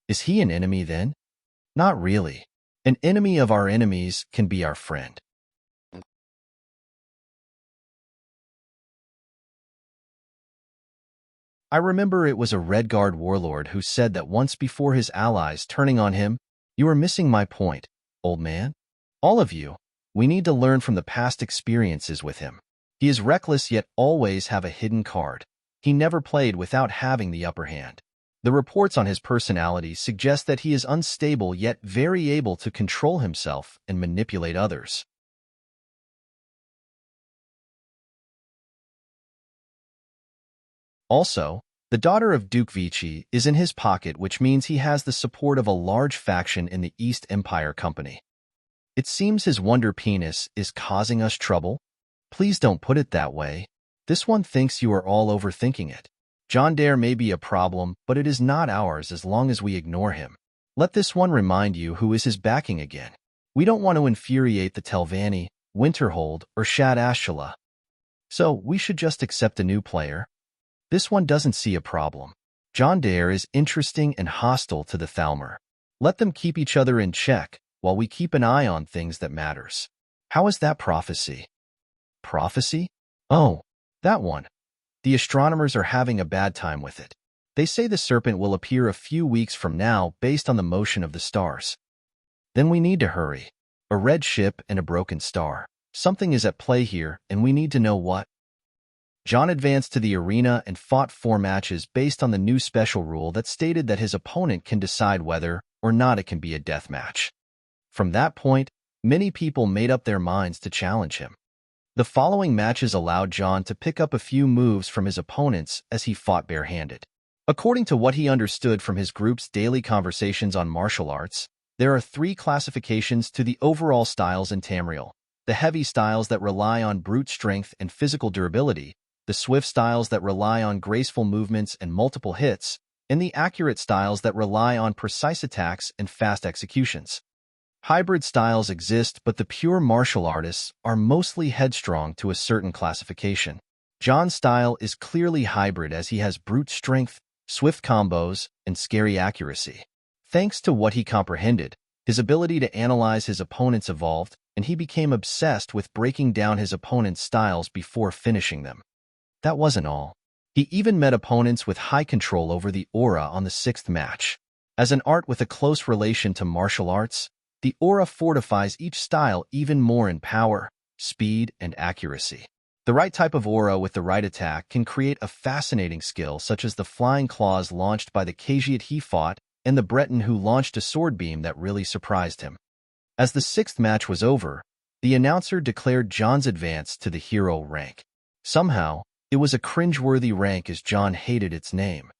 Speaker 1: Is he an enemy then? Not really. An enemy of our enemies can be our friend. I remember it was a Redguard warlord who said that once before his allies turning on him, "You are missing my point, old man. All of you, we need to learn from the past experiences with him. He is reckless yet always have a hidden card. He never played without having the upper hand. The reports on his personality suggest that he is unstable yet very able to control himself and manipulate others." Also, the daughter of Duke Vici is in his pocket, which means he has the support of a large faction in the East Empire Company. It seems his wonder penis is causing us trouble. Please don't put it that way. This one thinks you are all overthinking it. John Dare may be a problem, but it is not ours as long as we ignore him. Let this one remind you who is his backing again. We don't want to infuriate the Telvanni, Winterhold, or Shad Ashula. So we should just accept a new player. This one doesn't see a problem. John Dare is interesting and hostile to the Thalmor. Let them keep each other in check while we keep an eye on things that matters. How is that prophecy? Prophecy? Oh, that one. The astronomers are having a bad time with it. They say the serpent will appear a few weeks from now based on the motion of the stars. Then we need to hurry. A red ship and a broken star. Something is at play here, and we need to know what. John advanced to the arena and fought 4 matches based on the new special rule that stated that his opponent can decide whether or not it can be a death match. From that point, many people made up their minds to challenge him. The following matches allowed John to pick up a few moves from his opponents as he fought barehanded. According to what he understood from his group's daily conversations on martial arts, there are 3 classifications to the overall styles in Tamriel: the heavy styles that rely on brute strength and physical durability, the swift styles that rely on graceful movements and multiple hits, and the accurate styles that rely on precise attacks and fast executions. Hybrid styles exist, but the pure martial artists are mostly headstrong to a certain classification. John's style is clearly hybrid as he has brute strength, swift combos, and scary accuracy. Thanks to what he comprehended, his ability to analyze his opponents evolved, and he became obsessed with breaking down his opponent's styles before finishing them. That wasn't all. He even met opponents with high control over the aura on the 6th match. As an art with a close relation to martial arts, the aura fortifies each style even more in power, speed, and accuracy. The right type of aura with the right attack can create a fascinating skill, such as the flying claws launched by the Khajiit he fought and the Breton who launched a sword beam that really surprised him. As the 6th match was over, the announcer declared John's advance to the hero rank. Somehow, it was a cringeworthy rank as John hated its name.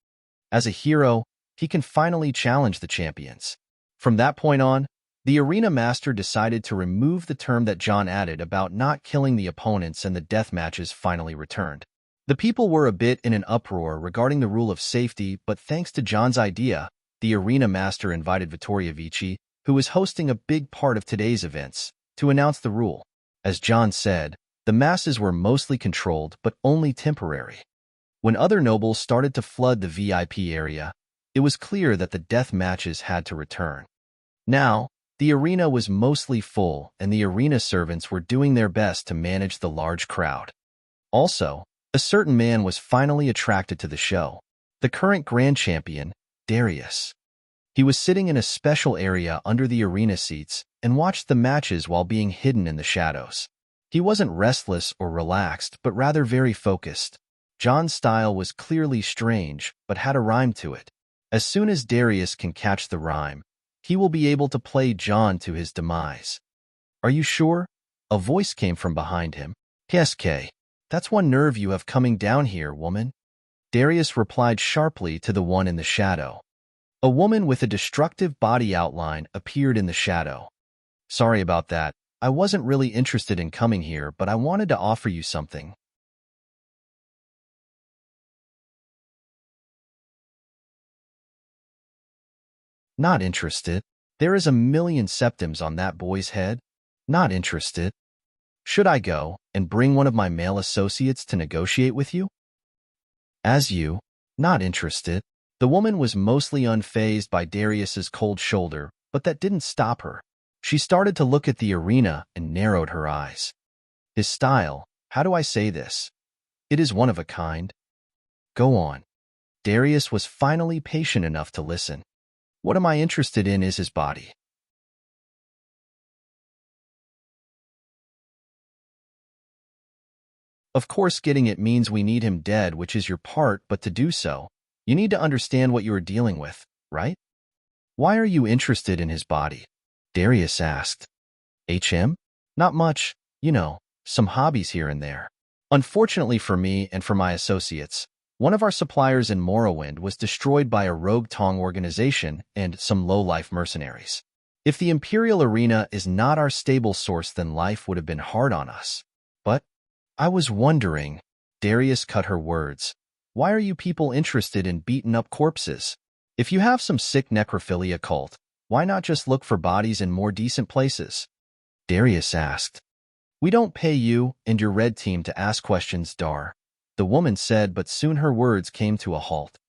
Speaker 1: As a hero, he can finally challenge the champions. From that point on, the arena master decided to remove the term that John added about not killing the opponents, and the death matches finally returned. The people were a bit in an uproar regarding the rule of safety, but thanks to John's idea, the arena master invited Vittoria Vici, who was hosting a big part of today's events, to announce the rule. As John said, the masses were mostly controlled, but only temporary. When other nobles started to flood the VIP area, it was clear that the death matches had to return. Now, the arena was mostly full, and the arena servants were doing their best to manage the large crowd. Also, a certain man was finally attracted to the show: the current grand champion, Darius. He was sitting in a special area under the arena seats and watched the matches while being hidden in the shadows. He wasn't restless or relaxed, but rather very focused. John's style was clearly strange, but had a rhyme to it. As soon as Darius can catch the rhyme, he will be able to play John to his demise. "Are you sure?" A voice came from behind him. "KSK, that's one nerve you have coming down here, woman." Darius replied sharply to the one in the shadow. A woman with a destructive body outline appeared in the shadow. "Sorry about that. I wasn't really interested in coming here, but I wanted to offer you something." "Not interested. There is a million septims on that boy's head." "Not interested. Should I go and bring one of my male associates to negotiate with you?" "As you." "Not interested." The woman was mostly unfazed by Darius's cold shoulder, but that didn't stop her. She started to look at the arena and narrowed her eyes. "His style, how do I say this? It is one of a kind." "Go on." Darius was finally patient enough to listen. "What am I interested in is his body." "Of course, getting it means we need him dead, which is your part, but to do so, you need to understand what you are dealing with, right?" "Why are you interested in his body?" Darius asked. Not much, some hobbies here and there. Unfortunately for me and for my associates, one of our suppliers in Morrowind was destroyed by a rogue Tong organization and some low-life mercenaries. If the Imperial Arena is not our stable source, then life would have been hard on us. But I was wondering," Darius cut her words, "why are you people interested in beaten-up corpses? If you have some sick necrophilia cult, why not just look for bodies in more decent places?" Darius asked. "We don't pay you and your red team to ask questions, Dar," the woman said, but soon her words came to a halt.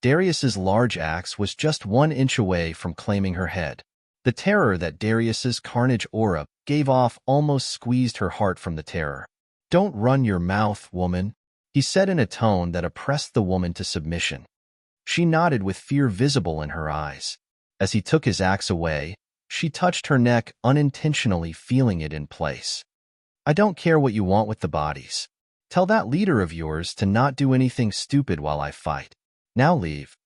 Speaker 1: Darius's large axe was just 1 inch away from claiming her head. The terror that Darius's carnage aura gave off almost squeezed her heart from the terror. "Don't run your mouth, woman," he said in a tone that oppressed the woman to submission. She nodded with fear visible in her eyes. As he took his axe away, she touched her neck, unintentionally feeling it in place. "I don't care what you want with the bodies. Tell that leader of yours to not do anything stupid while I fight. Now leave."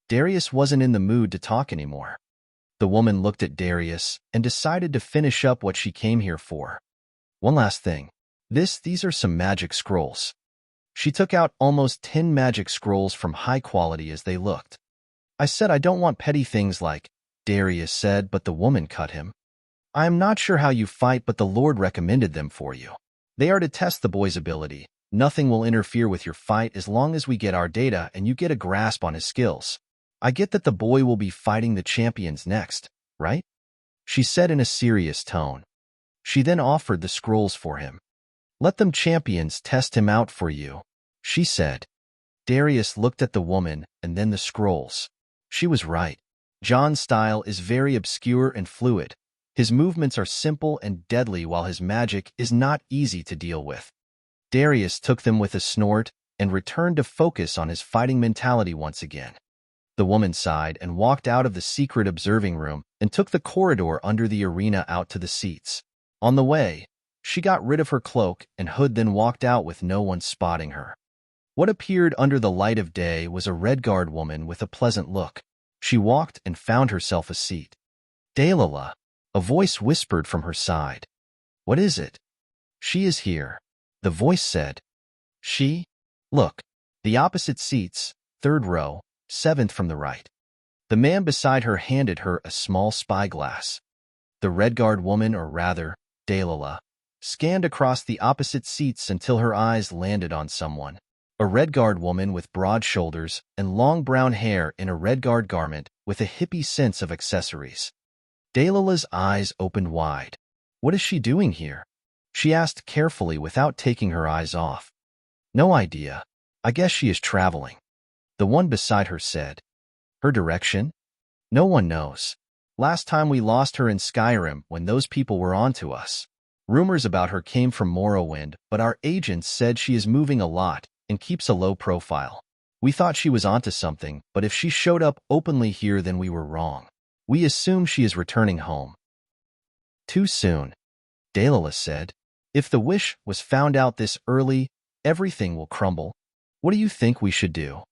Speaker 1: Darius wasn't in the mood to talk anymore. The woman looked at Darius and decided to finish up what she came here for. "One last thing. These are some magic scrolls. She took out almost 10 magic scrolls from high quality as they looked. I said I don't want petty things like, Darius said, but the woman cut him. I am not sure how you fight, but the Lord recommended them for you. They are to test the boy's ability. Nothing will interfere with your fight as long as we get our data and you get a grasp on his skills. I get that the boy will be fighting the champions next, right? She said in a serious tone. She then offered the scrolls for him. Let them champions test him out for you, she said. Darius looked at the woman and then the scrolls. She was right. John's style is very obscure and fluid. His movements are simple and deadly while his magic is not easy to deal with. Darius took them with a snort and returned to focus on his fighting mentality once again. The woman sighed and walked out of the secret observing room and took the corridor under the arena out to the seats. On the way, she got rid of her cloak and hood, then walked out with no one spotting her. What appeared under the light of day was a Redguard woman with a pleasant look. She walked and found herself a seat. Delilah, a voice whispered from her side. What is it? She is here, the voice said. She? Look, the opposite seats, 3rd row, 7th from the right. The man beside her handed her a small spyglass. The Redguard woman, or rather, Delilah, scanned across the opposite seats until her eyes landed on someone. A Redguard woman with broad shoulders and long brown hair in a Redguard garment with a hippie sense of accessories. Delilah's eyes opened wide. What is she doing here? She asked carefully without taking her eyes off. No idea. I guess she is traveling. The one beside her said. Her direction? No one knows. Last time we lost her in Skyrim when those people were onto us. Rumors about her came from Morrowind, but our agents said she is moving a lot and keeps a low profile. We thought she was onto something, but if she showed up openly here, then we were wrong. We assume she is returning home. Too soon, Delilah said. If the wish was found out this early, everything will crumble. What do you think we should do?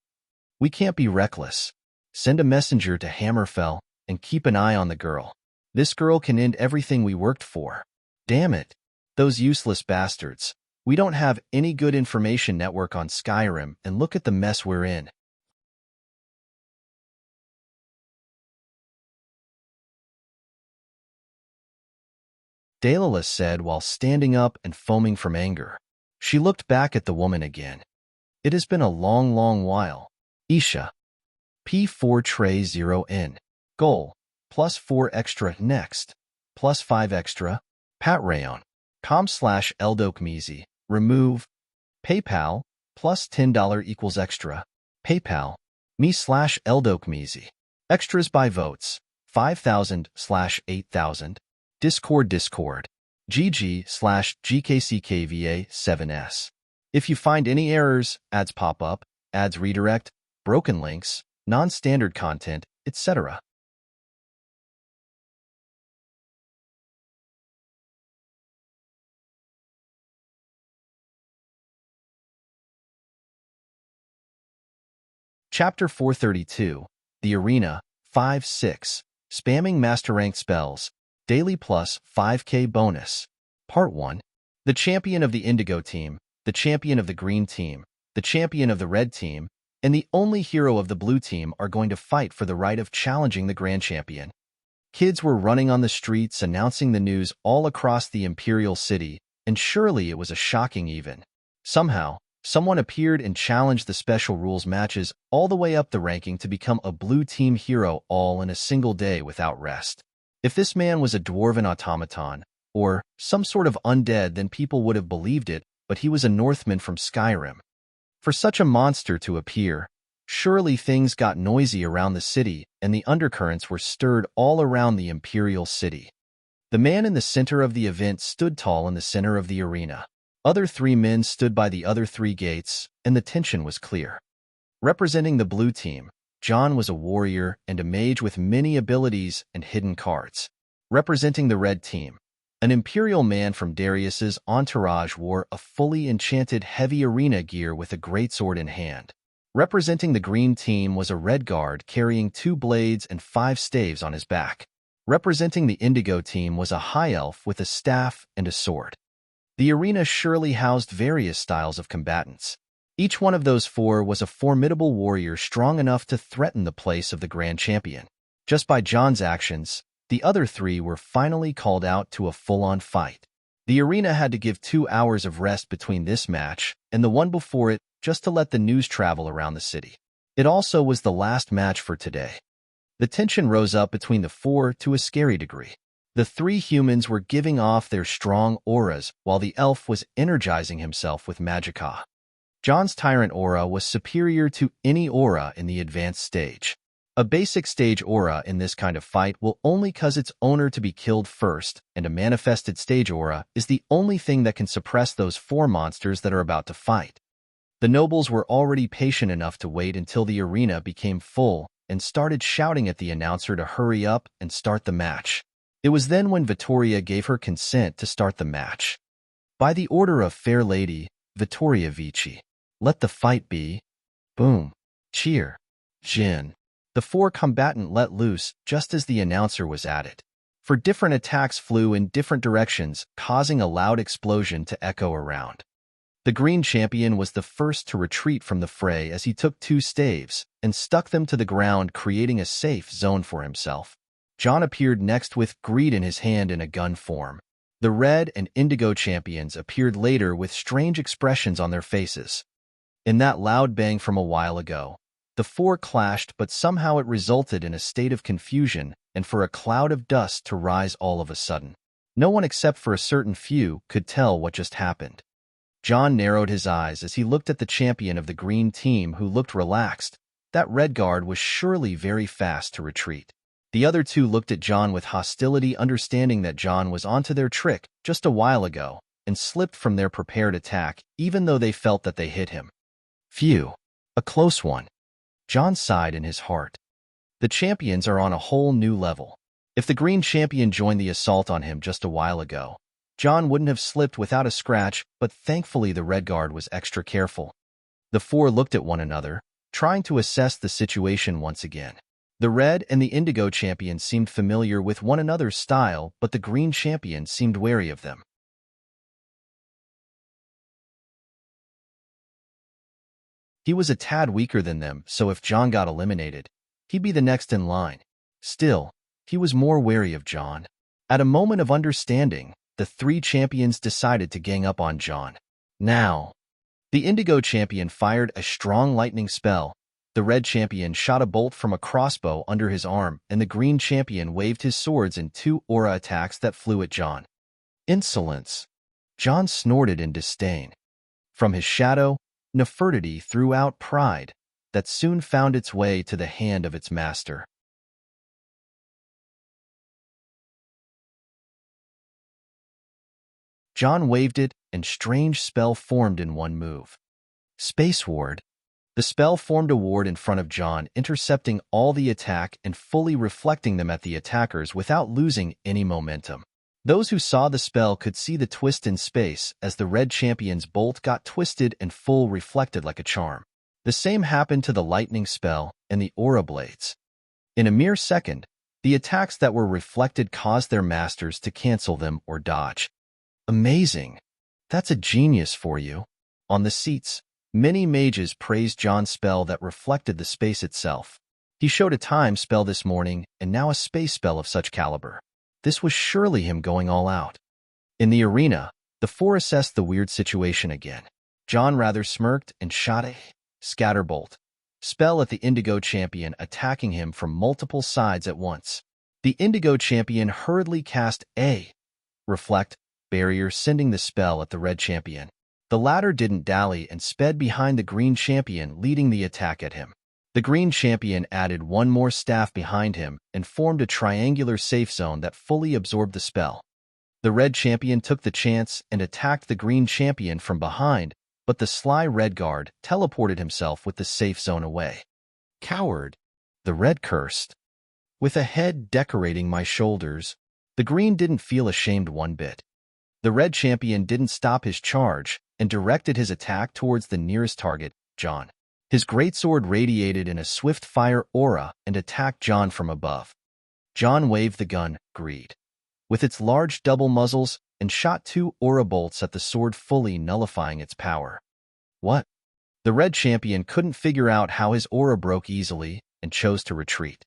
Speaker 1: We can't be reckless. Send a messenger to Hammerfell and keep an eye on the girl. This girl can end everything we worked for. Damn it. Those useless bastards. We don't have any good information network on Skyrim, and look at the mess we're in. Delilah said while standing up and foaming from anger. She looked back at the woman again. It has been a long, long while. Isha. P4 tray 0N. Goal. +4 extra next. +5 extra. Patreon. com/eldokmezi. Remove. PayPal. +$10 equals extra. PayPal. me/eldokmezi. Extras by votes. 5,000/8,000. Discord. GG/GKCKVA7S. If you find any errors, ads pop up, ads redirect, broken links, non-standard content, etc. Chapter 432, The Arena, 5-6, Spamming Master Rank Spells, Daily Plus 5K Bonus. Part 1. The champion of the Indigo Team, the champion of the Green Team, the champion of the Red Team, and the only hero of the Blue Team are going to fight for the right of challenging the Grand Champion. Kids were running on the streets announcing the news all across the Imperial City, and surely it was a shocking even. Somehow, someone appeared and challenged the special rules matches all the way up the ranking to become a Blue Team hero all in a single day without rest. If this man was a dwarven automaton, or some sort of undead, then people would have believed it, but he was a Northman from Skyrim. For such a monster to appear, surely things got noisy around the city, and the undercurrents were stirred all around the Imperial City. The man in the center of the event stood tall in the center of the arena. Other 3 men stood by the other 3 gates, and the tension was clear. Representing the Blue Team, John was a warrior and a mage with many abilities and hidden cards. Representing the Red Team, an Imperial man from Darius's entourage wore a fully enchanted heavy arena gear with a greatsword in hand. Representing the Green Team was a Redguard carrying 2 blades and 5 staves on his back. Representing the Indigo Team was a High Elf with a staff and a sword. The arena surely housed various styles of combatants. Each one of those four was a formidable warrior strong enough to threaten the place of the Grand Champion. Just by John's actions, the other three were finally called out to a full-on fight. The arena had to give 2 hours of rest between this match and the one before it just to let the news travel around the city. It also was the last match for today. The tension rose up between the four to a scary degree. The three humans were giving off their strong auras while the elf was energizing himself with magicka. John's tyrant aura was superior to any aura in the advanced stage. A basic stage aura in this kind of fight will only cause its owner to be killed first, and a manifested stage aura is the only thing that can suppress those four monsters that are about to fight. The nobles were already patient enough to wait until the arena became full and started shouting at the announcer to hurry up and start the match. It was then when Vittoria gave her consent to start the match. By the order of Fair Lady, Vittoria Vici. Let the fight be. Boom. Cheer. Jin. The four combatant let loose just as the announcer was at it. For different attacks flew in different directions, causing a loud explosion to echo around. The green champion was the first to retreat from the fray as he took 2 staves and stuck them to the ground, creating a safe zone for himself. John appeared next with greed in his hand in a gun form. The red and indigo champions appeared later with strange expressions on their faces. In that loud bang from a while ago, the four clashed, but somehow it resulted in a state of confusion and for a cloud of dust to rise all of a sudden. No one except for a certain few could tell what just happened. John narrowed his eyes as he looked at the champion of the green team, who looked relaxed. That red guard was surely very fast to retreat. The other two looked at John with hostility, understanding that John was onto their trick just a while ago and slipped from their prepared attack, even though they felt that they hit him. Phew, a close one. John sighed in his heart. The champions are on a whole new level. If the green champion joined the assault on him just a while ago, John wouldn't have slipped without a scratch, but thankfully the red guard was extra careful. The four looked at one another, trying to assess the situation once again. The red and the indigo champion seemed familiar with one another's style, but the green champion seemed wary of them. He was a tad weaker than them, so if John got eliminated, he'd be the next in line. Still, he was more wary of John. At a moment of understanding, the three champions decided to gang up on John. Now, the indigo champion fired a strong lightning spell. The red champion shot a bolt from a crossbow under his arm, and the green champion waved his swords in 2 aura attacks that flew at John. Insolence! John snorted in disdain. From his shadow, Nefertiti threw out pride that soon found its way to the hand of its master. John waved it, and strange spell formed in one move. Space Ward. The spell formed a ward in front of John, intercepting all the attack and fully reflecting them at the attackers without losing any momentum. Those who saw the spell could see the twist in space as the red champion's bolt got twisted and full reflected like a charm. The same happened to the lightning spell and the aura blades. In a mere second, the attacks that were reflected caused their masters to cancel them or dodge. Amazing! That's a genius for you. On the seats, many mages praised John's spell that reflected the space itself. He showed a time spell this morning and now a space spell of such caliber. This was surely him going all out. In the arena, the four assessed the weird situation again. John rather smirked and shot a scatterbolt spell at the indigo champion, attacking him from multiple sides at once. The indigo champion hurriedly cast a reflect barrier, sending the spell at the red champion. The latter didn't dally and sped behind the green champion, leading the attack at him. The green champion added one more staff behind him and formed a triangular safe zone that fully absorbed the spell. The red champion took the chance and attacked the green champion from behind, but the sly red guard teleported himself with the safe zone away. Coward! The red cursed. With a head decorating my shoulders, the green didn't feel ashamed one bit. The red champion didn't stop his charge and directed his attack towards the nearest target, John. His greatsword radiated in a swift fire aura and attacked John from above. John waved the gun, greed. with its large double muzzles, and shot 2 aura bolts at the sword, fully nullifying its power. What? The red champion couldn't figure out how his aura broke easily and chose to retreat.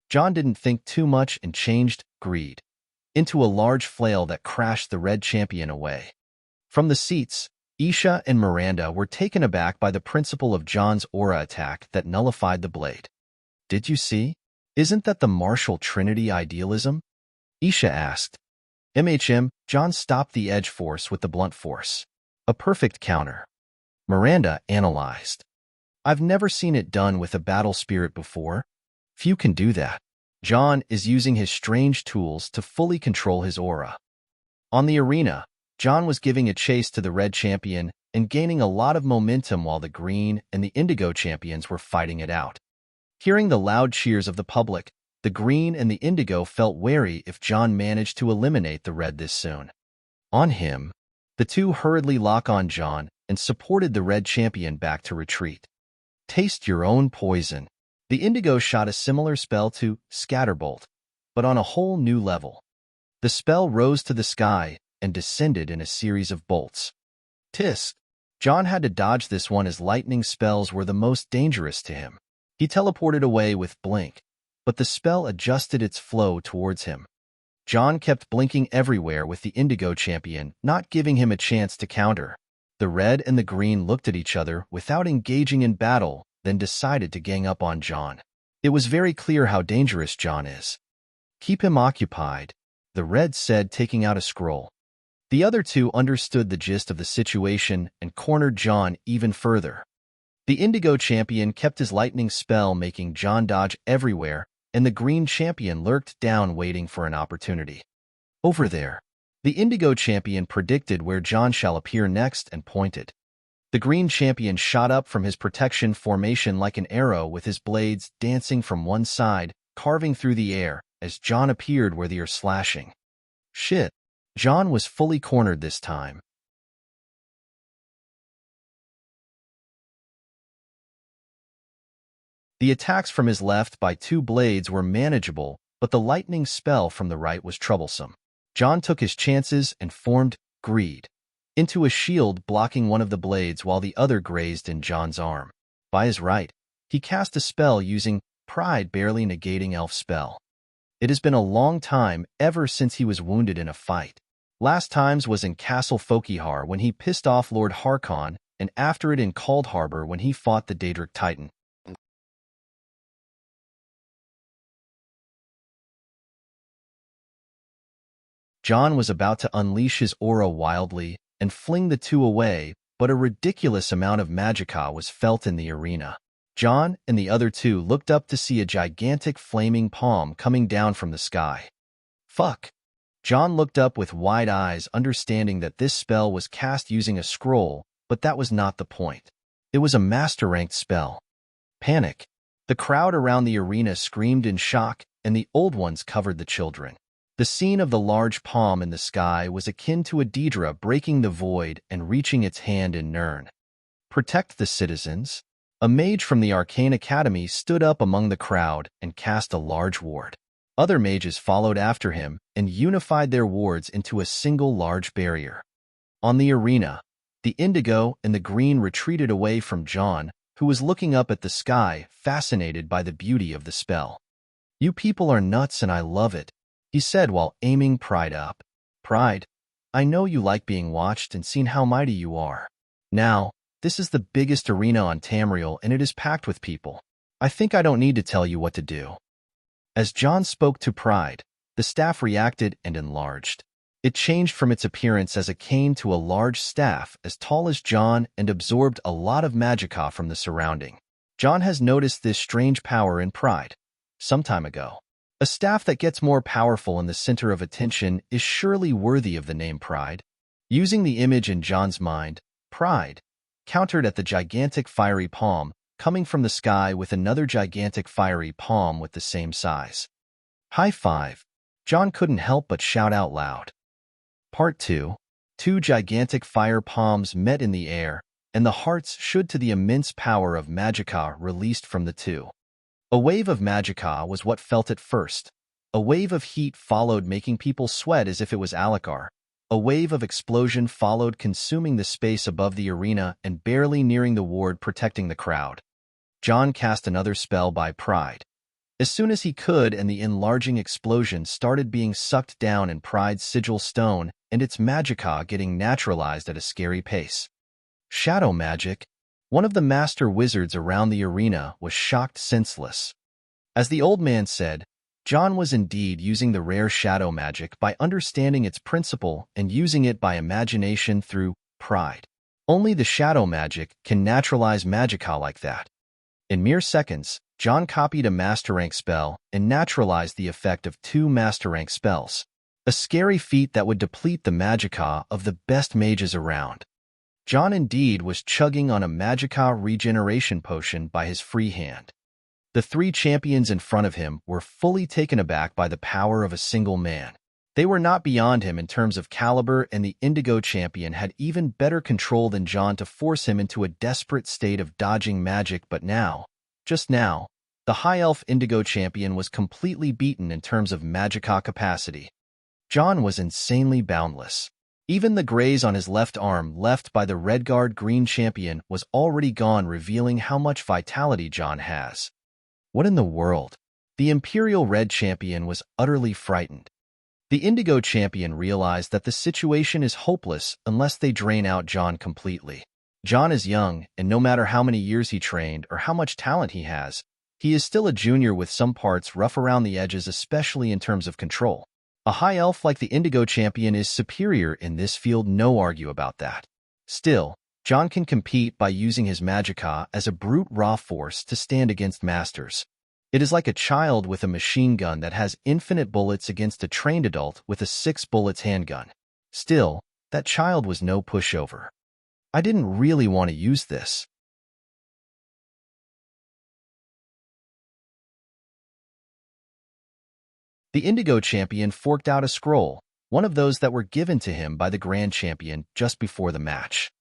Speaker 1: John didn't think too much and changed greed into a large flail that crashed the red champion away. From the seats, Isha and Miranda were taken aback by the principle of John's aura attack that nullified the blade. Did you see? Isn't that the martial trinity idealism? Isha asked. John stopped the edge force with the blunt force. A perfect counter. Miranda analyzed. I've never seen it done with a battle spirit before. Few can do that. John is using his strange tools to fully control his aura. On the arena, John was giving a chase to the red champion and gaining a lot of momentum while the green and the indigo champions were fighting it out. Hearing the loud cheers of the public, the green and the indigo felt wary if John managed to eliminate the red this soon. On him, the two hurriedly lock on John and supported the red champion back to retreat. Taste your own poison. The indigo shot a similar spell to Scatterbolt, but on a whole new level. The spell rose to the sky and descended in a series of bolts. Tisk! John had to dodge this one as lightning spells were the most dangerous to him. He teleported away with Blink, but the spell adjusted its flow towards him. John kept blinking everywhere with the indigo champion, not giving him a chance to counter. The red and the green looked at each other without engaging in battle, then decided to gang up on John. It was very clear how dangerous John is. Keep him occupied, the red said, taking out a scroll. The other two understood the gist of the situation and cornered John even further. The indigo champion kept his lightning spell, making John dodge everywhere, and the green champion lurked down waiting for an opportunity. Over there. The indigo champion predicted where John shall appear next and pointed. The green champion shot up from his protection formation like an arrow, with his blades dancing from one side, carving through the air, as John appeared where they are slashing. Shit. John was fully cornered this time. The attacks from his left by 2 blades were manageable, but the lightning spell from the right was troublesome. John took his chances and formed Greed into a shield, blocking one of the blades while the other grazed in John's arm. By his right, he cast a spell using Pride, barely negating Elf spell. It has been a long time ever since he was wounded in a fight. Last times was in Castle Fokihar when he pissed off Lord Harkon, and after it in Cold Harbor when he fought the Daedric Titan. John was about to unleash his aura wildly and fling the two away, but a ridiculous amount of magicka was felt in the arena. John and the other two looked up to see a gigantic flaming palm coming down from the sky. Fuck! John looked up with wide eyes, understanding that this spell was cast using a scroll, but that was not the point. It was a master-ranked spell. Panic! The crowd around the arena screamed in shock, and the old ones covered the children. The scene of the large palm in the sky was akin to a Daedra breaking the void and reaching its hand in Nirn. Protect the citizens. A mage from the Arcane Academy stood up among the crowd and cast a large ward. Other mages followed after him and unified their wards into a single large barrier. On the arena, the indigo and the green retreated away from John, who was looking up at the sky, fascinated by the beauty of the spell. You people are nuts and I love it, he said while aiming Pride up. Pride, I know you like being watched and seen how mighty you are. Now, this is the biggest arena on Tamriel and it is packed with people. I think I don't need to tell you what to do. As John spoke to Pride, the staff reacted and enlarged. It changed from its appearance as a cane to a large staff as tall as John and absorbed a lot of magicka from the surrounding. John has noticed this strange power in Pride some time ago. A staff that gets more powerful in the center of attention is surely worthy of the name Pride. Using the image in John's mind, Pride countered at the gigantic fiery palm coming from the sky with another gigantic fiery palm with the same size. High five! John couldn't help but shout out loud. Part 2. 2 gigantic fire palms met in the air, and the hearts should to the immense power of magicka released from the two. A wave of magicka was what felt at first, A wave of heat followed, making people sweat as if it was Alikar. A wave of explosion followed, consuming the space above the arena and barely nearing the ward protecting the crowd. John cast another spell by Pride. As soon as he could, and the enlarging explosion started being sucked down in Pride's sigil stone and its magicka getting naturalized at a scary pace. Shadow magic. One of the master wizards around the arena was shocked senseless. As the old man said, John was indeed using the rare shadow magic by understanding its principle and using it by imagination through Pride. Only the shadow magic can naturalize magicka like that. In mere seconds, John copied a master rank spell and naturalized the effect of 2 master rank spells, a scary feat that would deplete the magicka of the best mages around. John indeed was chugging on a magicka regeneration potion by his free hand. The 3 champions in front of him were fully taken aback by the power of a single man. They were not beyond him in terms of caliber, and the Indigo champion had even better control than John to force him into a desperate state of dodging magic. But now, just now, the High Elf Indigo champion was completely beaten in terms of magicka capacity. John was insanely boundless. Even the graze on his left arm left by the Redguard Green champion was already gone, revealing how much vitality John has. What in the world? The Imperial Red champion was utterly frightened. The Indigo champion realized that the situation is hopeless unless they drain out John completely. John is young, and no matter how many years he trained or how much talent he has, he is still a junior with some parts rough around the edges, especially in terms of control. A high elf like the Indigo champion is superior in this field, no argue about that. Still, John can compete by using his magicka as a brute raw force to stand against masters. It is like a child with a machine gun that has infinite bullets against a trained adult with a 6 bullets handgun. Still, that child was no pushover. I didn't really want to use this. The Indigo champion forked out a scroll, one of those that were given to him by the Grand Champion just before the match.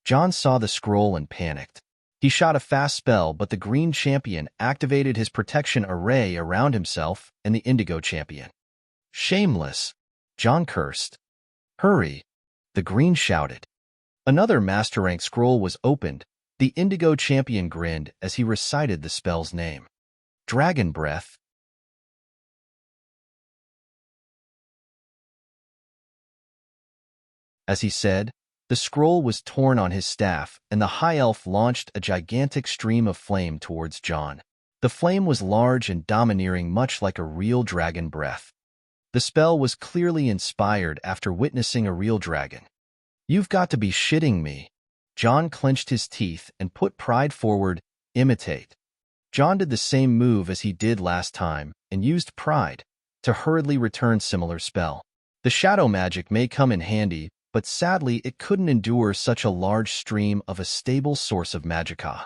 Speaker 1: John saw the scroll and panicked. He shot a fast spell, but the Green champion activated his protection array around himself and the Indigo champion. Shameless! John cursed. Hurry! The Green shouted. Another master rank scroll was opened. The Indigo champion grinned as he recited the spell's name. Dragon Breath. As he said, the scroll was torn on his staff, and the High Elf launched a gigantic stream of flame towards John. The flame was large and domineering, much like a real dragon breath. The spell was clearly inspired after witnessing a real dragon. You've got to be shitting me. John clenched his teeth and put Pride forward. Imitate. John did the same move as he did last time and used Pride to hurriedly return similar spell. The shadow magic may come in handy, but sadly it couldn't endure such a large stream of a stable source of magicka.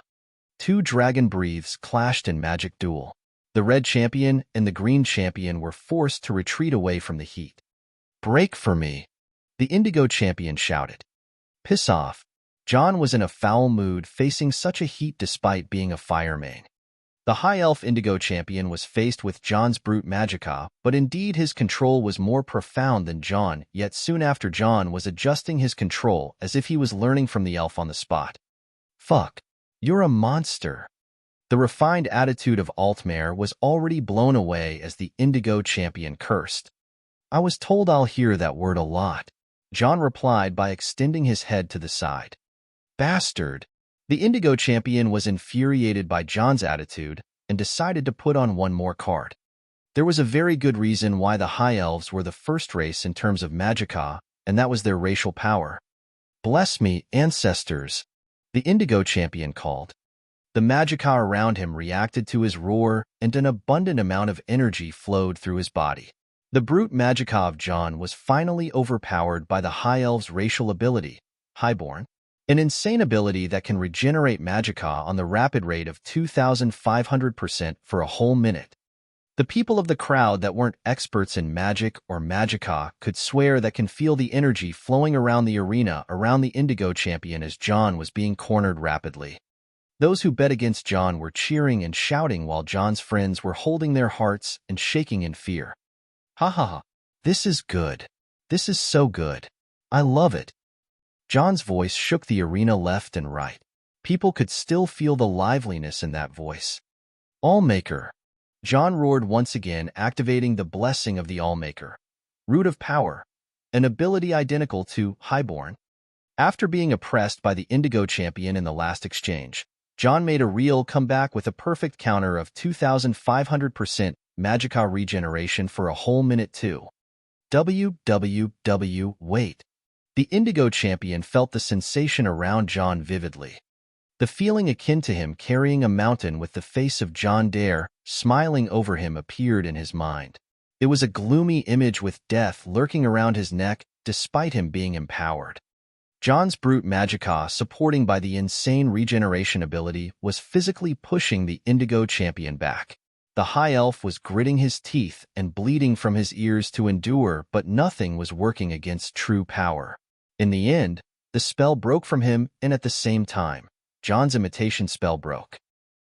Speaker 1: 2 dragon breaths clashed in magic duel. The Red champion and the Green champion were forced to retreat away from the heat. Break for me! The Indigo champion shouted. Piss off! John was in a foul mood facing such a heat despite being a fire main. The High Elf Indigo champion was faced with John's brute magicka, but indeed his control was more profound than John, yet soon after John was adjusting his control as if he was learning from the elf on the spot. Fuck. You're a monster. The refined attitude of Altmare was already blown away as the Indigo champion cursed. I was told I'll hear that word a lot. John replied by extending his head to the side. Bastard. The Indigo champion was infuriated by John's attitude and decided to put on one more card. There was a very good reason why the High Elves were the first race in terms of magicka, and that was their racial power. Bless me, ancestors, the Indigo champion called. The magicka around him reacted to his roar, and an abundant amount of energy flowed through his body. The brute magicka of John was finally overpowered by the High Elves' racial ability, Highborn. An insane ability that can regenerate magicka on the rapid rate of 2,500% for a whole minute. The people of the crowd that weren't experts in magic or magicka could swear that can feel the energy flowing around the arena around the Indigo champion as John was being cornered rapidly. Those who bet against John were cheering and shouting while John's friends were holding their hearts and shaking in fear. Ha ha ha. This is good. This is so good. I love it. John's voice shook the arena left and right. People could still feel the liveliness in that voice. Allmaker. John roared once again, activating the blessing of the Allmaker. Root of Power. An ability identical to Highborn. After being oppressed by the Indigo Champion in the last exchange, John made a real comeback with a perfect counter of 2,500% Magica regeneration for a whole minute too. Wait. The Indigo Champion felt the sensation around John vividly. The feeling akin to him carrying a mountain with the face of John Dare smiling over him appeared in his mind. It was a gloomy image with death lurking around his neck despite him being empowered. John's brute Magica, supporting by the insane regeneration ability, was physically pushing the Indigo Champion back. The High Elf was gritting his teeth and bleeding from his ears to endure, but nothing was working against true power. In the end, the spell broke from him, and at the same time, John's imitation spell broke.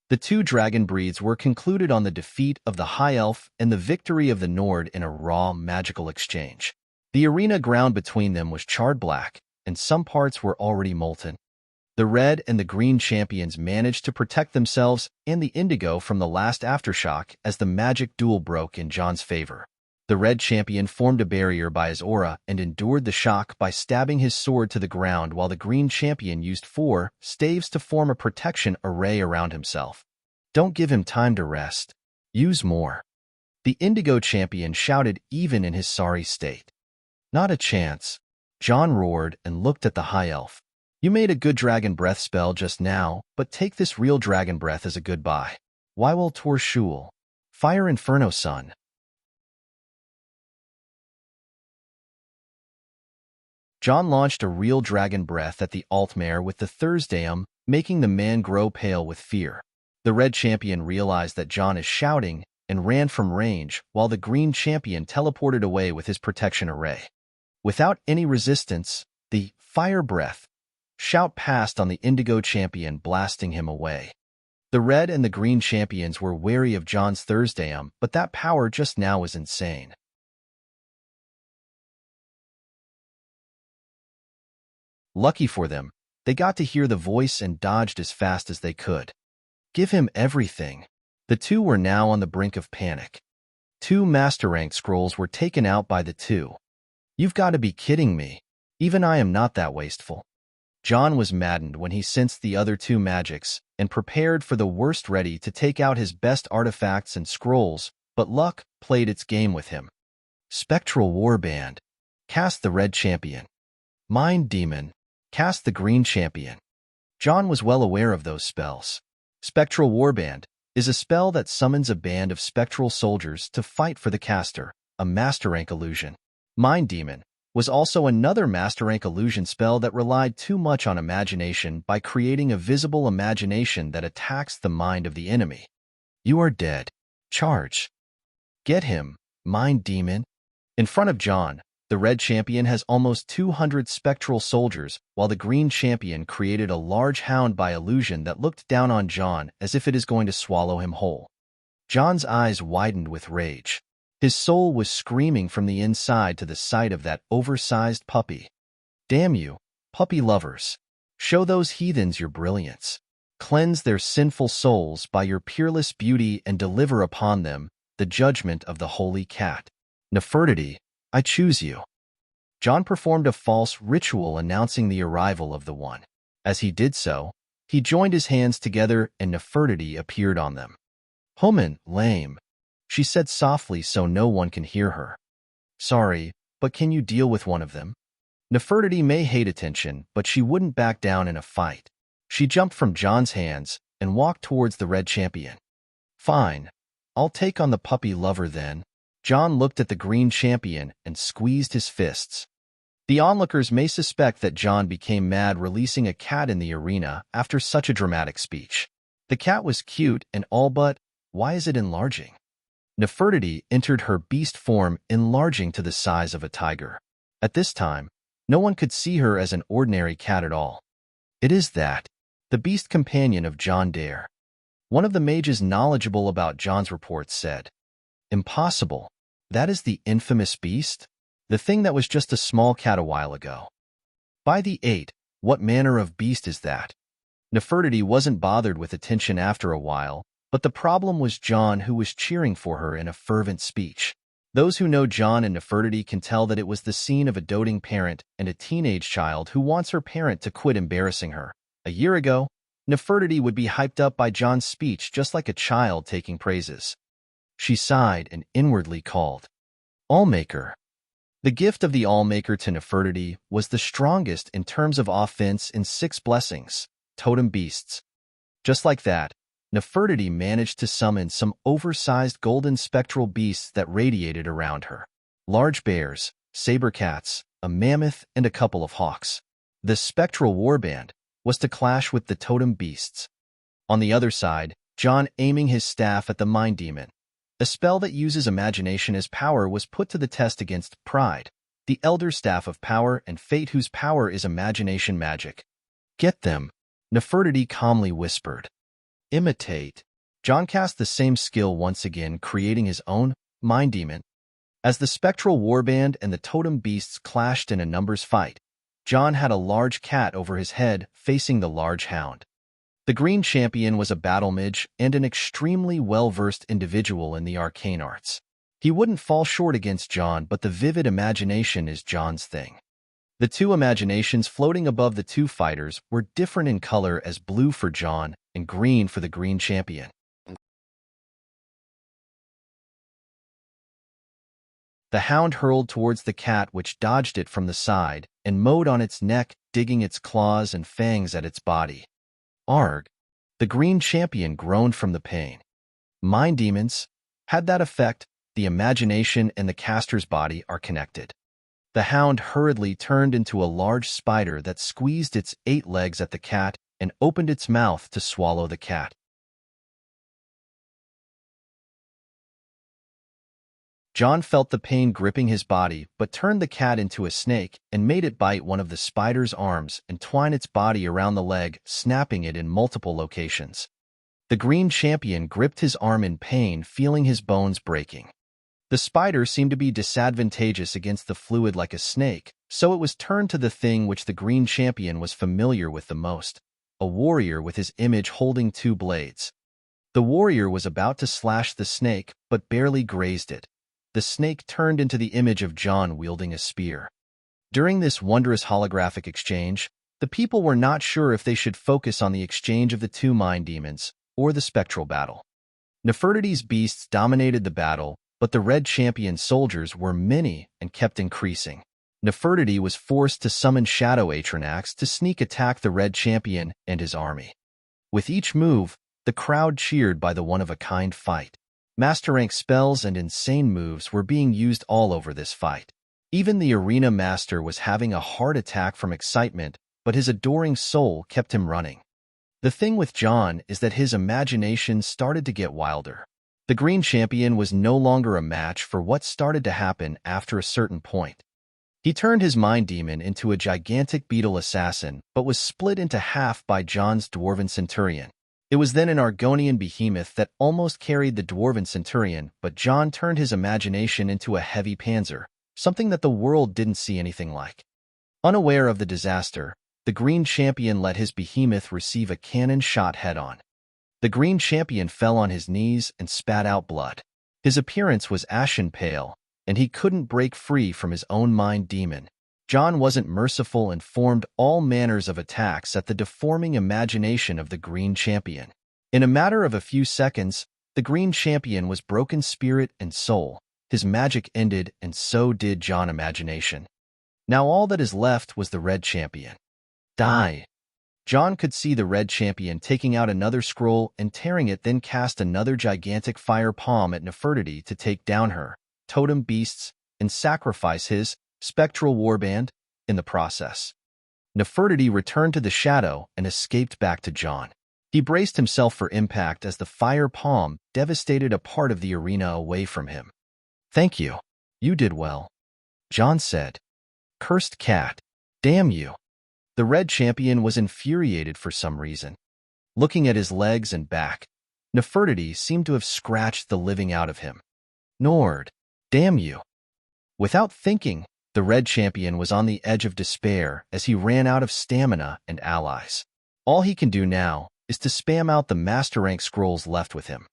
Speaker 1: The two dragon breeds were concluded on the defeat of the High Elf and the victory of the Nord in a raw magical exchange. The arena ground between them was charred black, and some parts were already molten. The red and the green champions managed to protect themselves and the indigo from the last aftershock as the magic duel broke in John's favor. The red champion formed a barrier by his aura and endured the shock by stabbing his sword to the ground, while the green champion used 4 staves to form a protection array around himself. Don't give him time to rest. Use more. The indigo champion shouted even in his sorry state. Not a chance. John roared and looked at the High Elf. You made a good dragon breath spell just now, but take this real dragon breath as a goodbye. Wywell Tor Shul. Fire Inferno Sun. John launched a real dragon breath at the Altmare with the Thursdayum, making the man grow pale with fear. The red champion realized that John is shouting and ran from range, while the green champion teleported away with his protection array. Without any resistance, the fire breath shout passed on the indigo champion, blasting him away. The red and the green champions were wary of John's Thursdayum, but that power just now was insane. Lucky for them, they got to hear the voice and dodged as fast as they could. Give him everything. The two were now on the brink of panic. 2 Master Rank scrolls were taken out by the two. You've got to be kidding me. Even I am not that wasteful. John was maddened when he sensed the other 2 magics and prepared for the worst, ready to take out his best artifacts and scrolls, but luck played its game with him. Spectral Warband. Cast the red champion. Mind Demon. Cast the green champion. John was well aware of those spells. Spectral Warband is a spell that summons a band of spectral soldiers to fight for the caster, a Master Rank illusion. Mind Demon was also another Master Rank illusion spell that relied too much on imagination by creating a visible imagination that attacks the mind of the enemy. You are dead. Charge. Get him, Mind Demon. In front of John, the red champion has almost 200 spectral soldiers, while the green champion created a large hound by illusion that looked down on John as if it is going to swallow him whole. John's eyes widened with rage. His soul was screaming from the inside to the sight of that oversized puppy. Damn you, puppy lovers. Show those heathens your brilliance. Cleanse their sinful souls by your peerless beauty and deliver upon them the judgment of the holy cat. Nefertiti, I choose you. John performed a false ritual announcing the arrival of the one. As he did so, he joined his hands together and Nefertiti appeared on them. Human, lame, she said softly so no one can hear her. Sorry, but can you deal with one of them? Nefertiti may hate attention, but she wouldn't back down in a fight. She jumped from John's hands and walked towards the red champion. Fine, I'll take on the puppy lover then. John looked at the green champion and squeezed his fists. The onlookers may suspect that John became mad releasing a cat in the arena after such a dramatic speech. The cat was cute and all, but why is it enlarging? Nefertiti entered her beast form, enlarging to the size of a tiger. At this time, no one could see her as an ordinary cat at all. It is that, the beast companion of John Dare. One of the mages knowledgeable about John's reports said. Impossible. That is the infamous beast? The thing that was just a small cat a while ago. By the 8, what manner of beast is that? Nefertiti wasn't bothered with attention after a while, but the problem was John, who was cheering for her in a fervent speech. Those who know John and Nefertiti can tell that it was the scene of a doting parent and a teenage child who wants her parent to quit embarrassing her. A year ago, Nefertiti would be hyped up by John's speech just like a child taking praises. She sighed and inwardly called, Allmaker. The gift of the Allmaker to Nefertiti was the strongest in terms of offense in 6 blessings, totem beasts. Just like that, Nefertiti managed to summon some oversized golden spectral beasts that radiated around her. Large bears, saber cats, a mammoth, and a couple of hawks. The spectral warband was to clash with the totem beasts. On the other side, John aiming his staff at the mind demon. A spell that uses imagination as power was put to the test against Pride, the elder staff of power, and Fate, whose power is imagination magic. Get them, Nefertiti calmly whispered. Imitate. John cast the same skill once again, creating his own mind demon. As the spectral warband and the totem beasts clashed in a numbers fight, John had a large cat over his head facing the large hound. The Green Champion was a battle mage and an extremely well-versed individual in the arcane arts. He wouldn't fall short against John, but the vivid imagination is John's thing. The 2 imaginations floating above the 2 fighters were different in color, as blue for John and green for the Green Champion. The hound hurled towards the cat, which dodged it from the side and mowed on its neck, digging its claws and fangs at its body. Arg! The Green Champion groaned from the pain. Mind demons had that effect. The imagination and the caster's body are connected. The hound hurriedly turned into a large spider that squeezed its 8 legs at the cat and opened its mouth to swallow the cat. John felt the pain gripping his body, but turned the cat into a snake and made it bite one of the spider's arms and twine its body around the leg, snapping it in multiple locations. The Green Champion gripped his arm in pain, feeling his bones breaking. The spider seemed to be disadvantageous against the fluid like a snake, so it was turned to the thing which the Green Champion was familiar with the most, a warrior with his image holding 2 blades. The warrior was about to slash the snake, but barely grazed it. The snake turned into the image of John wielding a spear. During this wondrous holographic exchange, the people were not sure if they should focus on the exchange of the 2 mind demons or the spectral battle. Nefertiti's beasts dominated the battle, but the Red Champion soldiers were many and kept increasing. Nefertiti was forced to summon Shadow Atronax to sneak attack the Red Champion and his army. With each move, the crowd cheered by the one-of-a-kind fight. Master rank spells and insane moves were being used all over this fight. Even the arena master was having a heart attack from excitement, but his adoring soul kept him running. The thing with John is that his imagination started to get wilder. The Green Champion was no longer a match for what started to happen after a certain point. He turned his mind demon into a gigantic beetle assassin, but was split into half by John's dwarven centurion. It was then an Argonian behemoth that almost carried the dwarven centurion, but John turned his imagination into a heavy panzer, something that the world didn't see anything like. Unaware of the disaster, the Green Champion let his behemoth receive a cannon shot head-on. The Green Champion fell on his knees and spat out blood. His appearance was ashen pale, and he couldn't break free from his own mind demon. John wasn't merciful and formed all manners of attacks at the deforming imagination of the Green Champion. In a matter of a few seconds, the Green Champion was broken spirit and soul. His magic ended, and so did John's imagination. Now all that is left was the Red Champion. Die! John could see the Red Champion taking out another scroll and tearing it, then cast another gigantic fire palm at Nefertiti to take down her totem beasts and sacrifice his spectral warband in the process. Nefertiti returned to the shadow and escaped back to John. He braced himself for impact as the fire palm devastated a part of the arena away from him. Thank you. You did well, John said. Cursed cat. Damn you. The Red Champion was infuriated for some reason. Looking at his legs and back, Nefertiti seemed to have scratched the living out of him. Nord. Damn you. Without thinking, the red champion was on the edge of despair as he ran out of stamina and allies. All he can do now is to spam out the master rank scrolls left with him.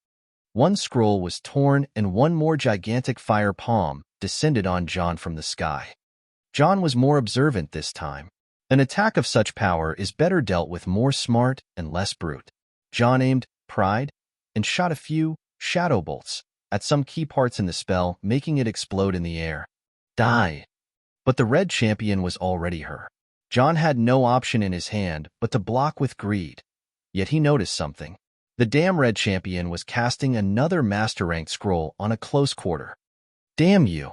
Speaker 1: One scroll was torn and one more gigantic fire palm descended on John from the sky. John was more observant this time. An attack of such power is better dealt with more smart and less brute. John aimed pride and shot a few shadow bolts at some key parts in the spell, making it explode in the air. Die! But the red champion was already her. John had no option in his hand but to block with greed. Yet he noticed something. The damn red champion was casting another master-ranked scroll on a close quarter. Damn you!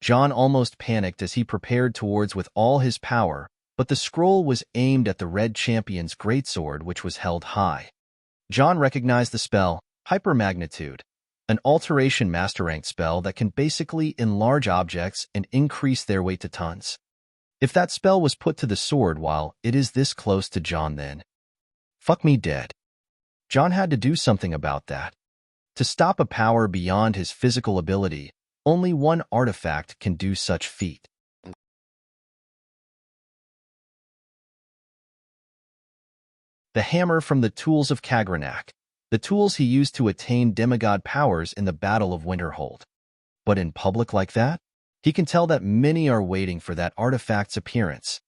Speaker 1: John almost panicked as he prepared towards with all his power, but the scroll was aimed at the red champion's greatsword, which was held high. John recognized the spell, Hypermagnitude, an alteration master-ranked spell that can basically enlarge objects and increase their weight to tons. If that spell was put to the sword while it is this close to John, then fuck me dead. John had to do something about that. To stop a power beyond his physical ability, only one artifact can do such feat. The hammer from the tools of Kagranak, the tools he used to attain demigod powers in the Battle of Winterhold. But in public like that, he can tell that many are waiting for that artifact's appearance.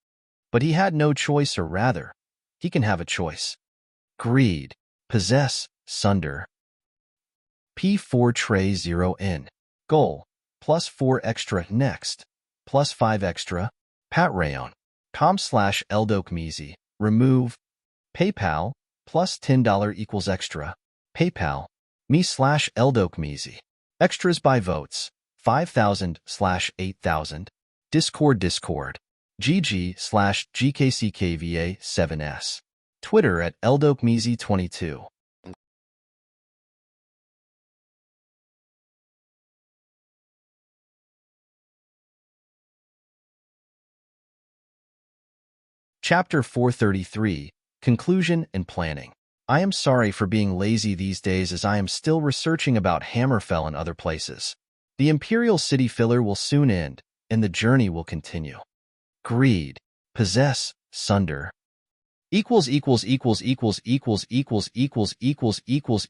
Speaker 1: But he had no choice, or rather, he can have a choice. Greed, possess, sunder. P4 tray 0 Goal, +4 extra next, +5 extra, Patreon, com/eldokmizi, remove, PayPal, +$10 equals extra, PayPal, me/eldokmizi. Extras by votes, 5,000/8,000, Discord, GG/GKCKVA7S, Twitter at eldokmizi22. Chapter 433, Conclusion and Planning. I am sorry for being lazy these days as I am still researching about Hammerfell and other places. The Imperial City filler will soon end, and the journey will continue. Greed, possess, sunder. Equals equals equals equals equals equals equals equals equals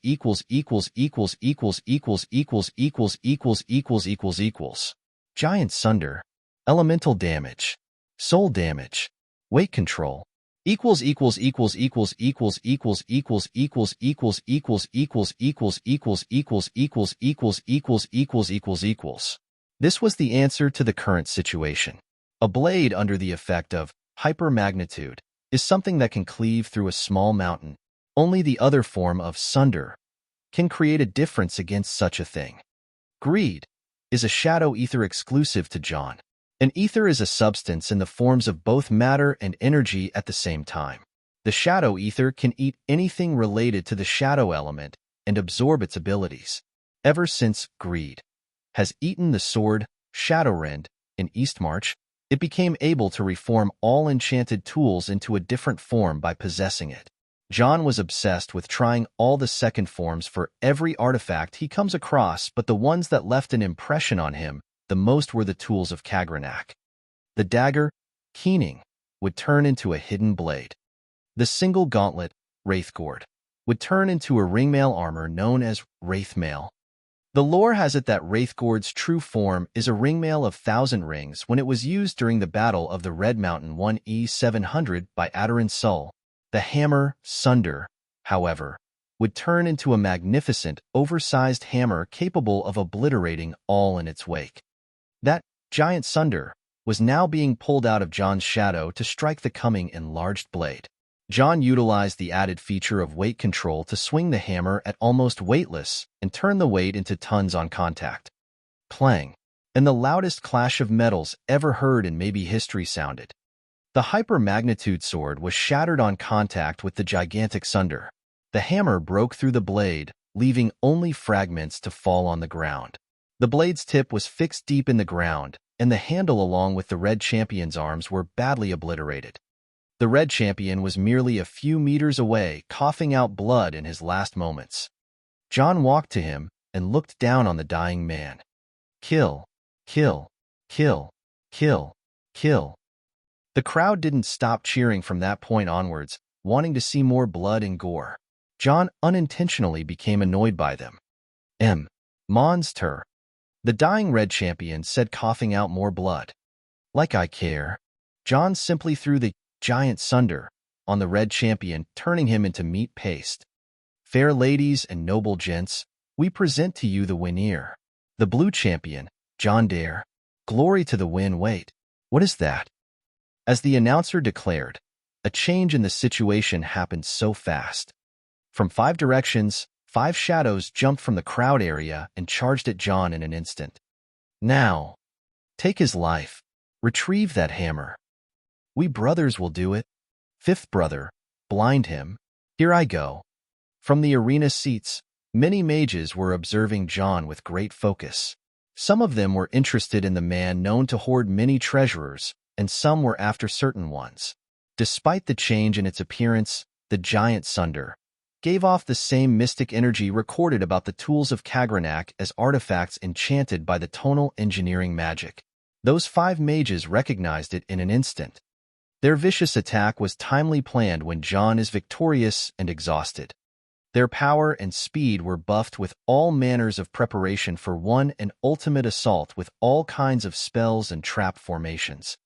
Speaker 1: equals equals equals equals equals equals equals equals equals equals. Giant sunder. Elemental damage. Soul damage. Weight control. Equals equals equals equals equals equals equals equals equals equals equals equals equals equals equals equals equals equals equals. This was the answer to the current situation. A blade under the effect of hypermagnitude is something that can cleave through a small mountain. Only the other form of sunder can create a difference against such a thing. Greed is a shadow ether exclusive to John. An ether is a substance in the forms of both matter and energy at the same time. The shadow ether can eat anything related to the shadow element and absorb its abilities. Ever since Greed has eaten the sword Shadowrend in Eastmarch, it became able to reform all enchanted tools into a different form by possessing it. John was obsessed with trying all the second forms for every artifact he comes across, but the ones that left an impression on him the most were the tools of Kagranak. The dagger, Keening, would turn into a hidden blade. The single gauntlet, Wraithgord, would turn into a ringmail armor known as Wraithmail. The lore has it that Wraithgord's true form is a ringmail of 1,000 rings when it was used during the Battle of the Red Mountain 1E700 by Adarin Sul. The hammer, Sunder, however, would turn into a magnificent, oversized hammer capable of obliterating all in its wake. That giant Sunder was now being pulled out of John's shadow to strike the coming enlarged blade. John utilized the added feature of weight control to swing the hammer at almost weightless and turn the weight into tons on contact. Clang, and the loudest clash of metals ever heard in maybe history sounded. The hypermagnitude sword was shattered on contact with the gigantic Sunder. The hammer broke through the blade, leaving only fragments to fall on the ground. The blade's tip was fixed deep in the ground, and the handle along with the red champion's arms were badly obliterated. The red champion was merely a few meters away, coughing out blood in his last moments. John walked to him and looked down on the dying man. Kill, Kill, kill, kill, kill. The crowd didn't stop cheering from that point onwards, wanting to see more blood and gore. John unintentionally became annoyed by them. Monster. The dying red champion said, coughing out more blood. Like I care. John simply threw the giant sunder on the red champion, turning him into meat paste. Fair ladies and noble gents, we present to you the winner. The blue champion, John Dare. Glory to the win. Wait, what is that? As the announcer declared, a change in the situation happened so fast. From 5 directions, 5 shadows jumped from the crowd area and charged at John in an instant. Now, take his life. Retrieve that hammer. We brothers will do it. 5th brother, blind him. Here I go. From the arena seats, many mages were observing John with great focus. Some of them were interested in the man known to hoard many treasures, and some were after certain ones. Despite the change in its appearance, the giant sunder gave off the same mystic energy recorded about the tools of Kagranak as artifacts enchanted by the tonal engineering magic. Those 5 mages recognized it in an instant. Their vicious attack was timely planned when John is victorious and exhausted. Their power and speed were buffed with all manners of preparation for one and ultimate assault with all kinds of spells and trap formations.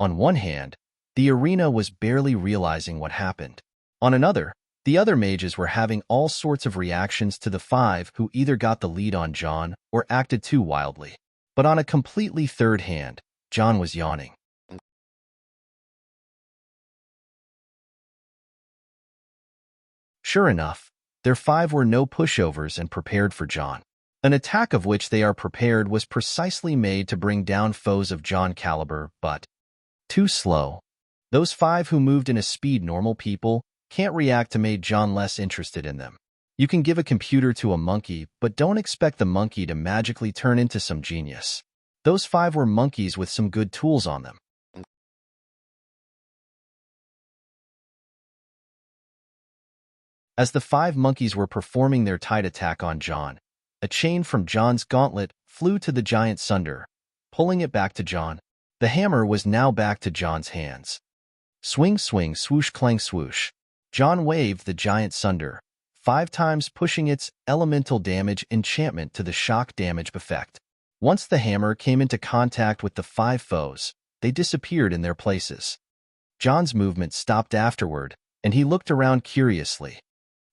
Speaker 1: On one hand, the arena was barely realizing what happened. On another, the other mages were having all sorts of reactions to the 5 who either got the lead on John or acted too wildly. But on a completely third hand, John was yawning. Sure enough, their 5 were no pushovers and prepared for John. An attack of which they are prepared was precisely made to bring down foes of John caliber, but too slow. Those 5 who moved in a speed normal people can't react to made John less interested in them. You can give a computer to a monkey, but don't expect the monkey to magically turn into some genius. Those 5 were monkeys with some good tools on them. As the 5 monkeys were performing their tight attack on John, a chain from John's gauntlet flew to the giant sunder, pulling it back to John. The hammer was now back to John's hands. Swing, swing, swoosh, clang, swoosh. John waved the giant sunder, 5 times pushing its elemental damage enchantment to the shock damage effect. Once the hammer came into contact with the 5 foes, they disappeared in their places. John's movement stopped afterward, and he looked around curiously.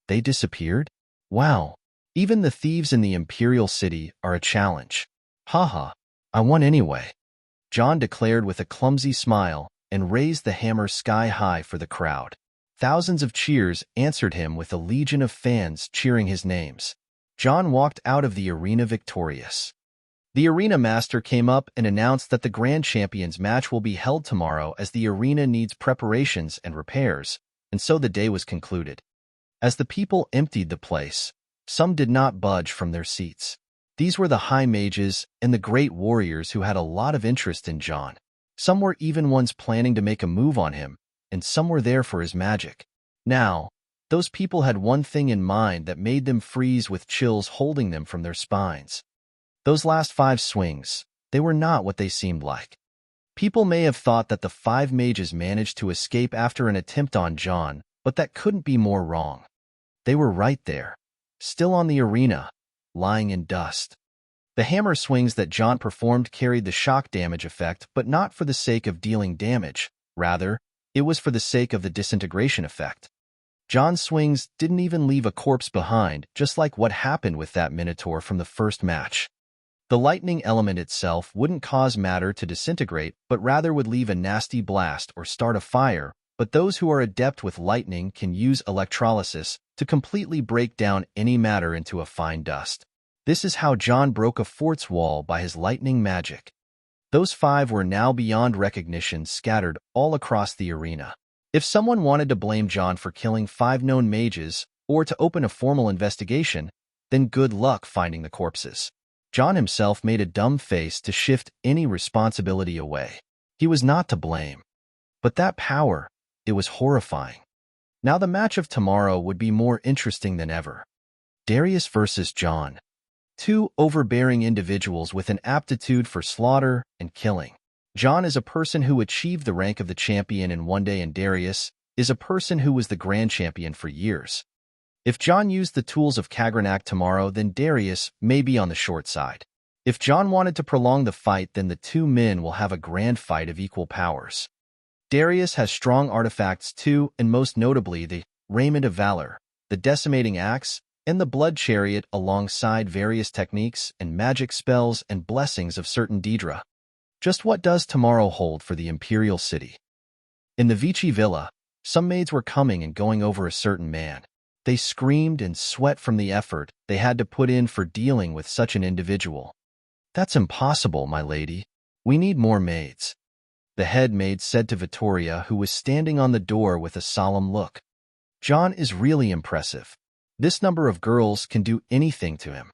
Speaker 1: They disappeared? Wow, even the thieves in the Imperial City are a challenge. Haha, I won anyway. John declared with a clumsy smile and raised the hammer sky high for the crowd. Thousands of cheers answered him with a legion of fans cheering his names. John walked out of the arena victorious. The arena master came up and announced that the Grand Champions match will be held tomorrow as the arena needs preparations and repairs, and so the day was concluded. As the people emptied the place, some did not budge from their seats. These were the high mages and the great warriors who had a lot of interest in John. Some were even ones planning to make a move on him, and some were there for his magic. Now, those people had one thing in mind that made them freeze with chills holding them from their spines. Those last 5 swings, they were not what they seemed like. People may have thought that the 5 mages managed to escape after an attempt on John, but that couldn't be more wrong. They were right there, still on the arena, lying in dust. The hammer swings that John performed carried the shock damage effect, but not for the sake of dealing damage. Rather, it was for the sake of the disintegration effect. John's swings didn't even leave a corpse behind, just like what happened with that Minotaur from the first match. The lightning element itself wouldn't cause matter to disintegrate, but rather would leave a nasty blast or start a fire, but those who are adept with lightning can use electrolysis to completely break down any matter into a fine dust. This is how John broke a fort's wall by his lightning magic. Those 5 were now beyond recognition, scattered all across the arena. If someone wanted to blame John for killing 5 known mages or to open a formal investigation, then good luck finding the corpses. John himself made a dumb face to shift any responsibility away. He was not to blame. But that power, it was horrifying. Now the match of tomorrow would be more interesting than ever. Darius versus John. Two overbearing individuals with an aptitude for slaughter and killing. John is a person who achieved the rank of the champion in one day, and Darius is a person who was the grand champion for years. If John used the tools of Kagranak tomorrow, then Darius may be on the short side. If John wanted to prolong the fight, then the two men will have a grand fight of equal powers. Darius has strong artifacts too, and most notably the Raiment of Valor, the Decimating Axe, and the Blood Chariot, alongside various techniques and magic spells and blessings of certain Daedra. Just what does tomorrow hold for the Imperial City? In the Vici Villa, some maids were coming and going over a certain man. They screamed and sweat from the effort they had to put in for dealing with such an individual. "That's impossible, my lady. We need more maids," the head maid said to Vittoria, who was standing on the door with a solemn look. "John is really impressive. This number of girls can do anything to him."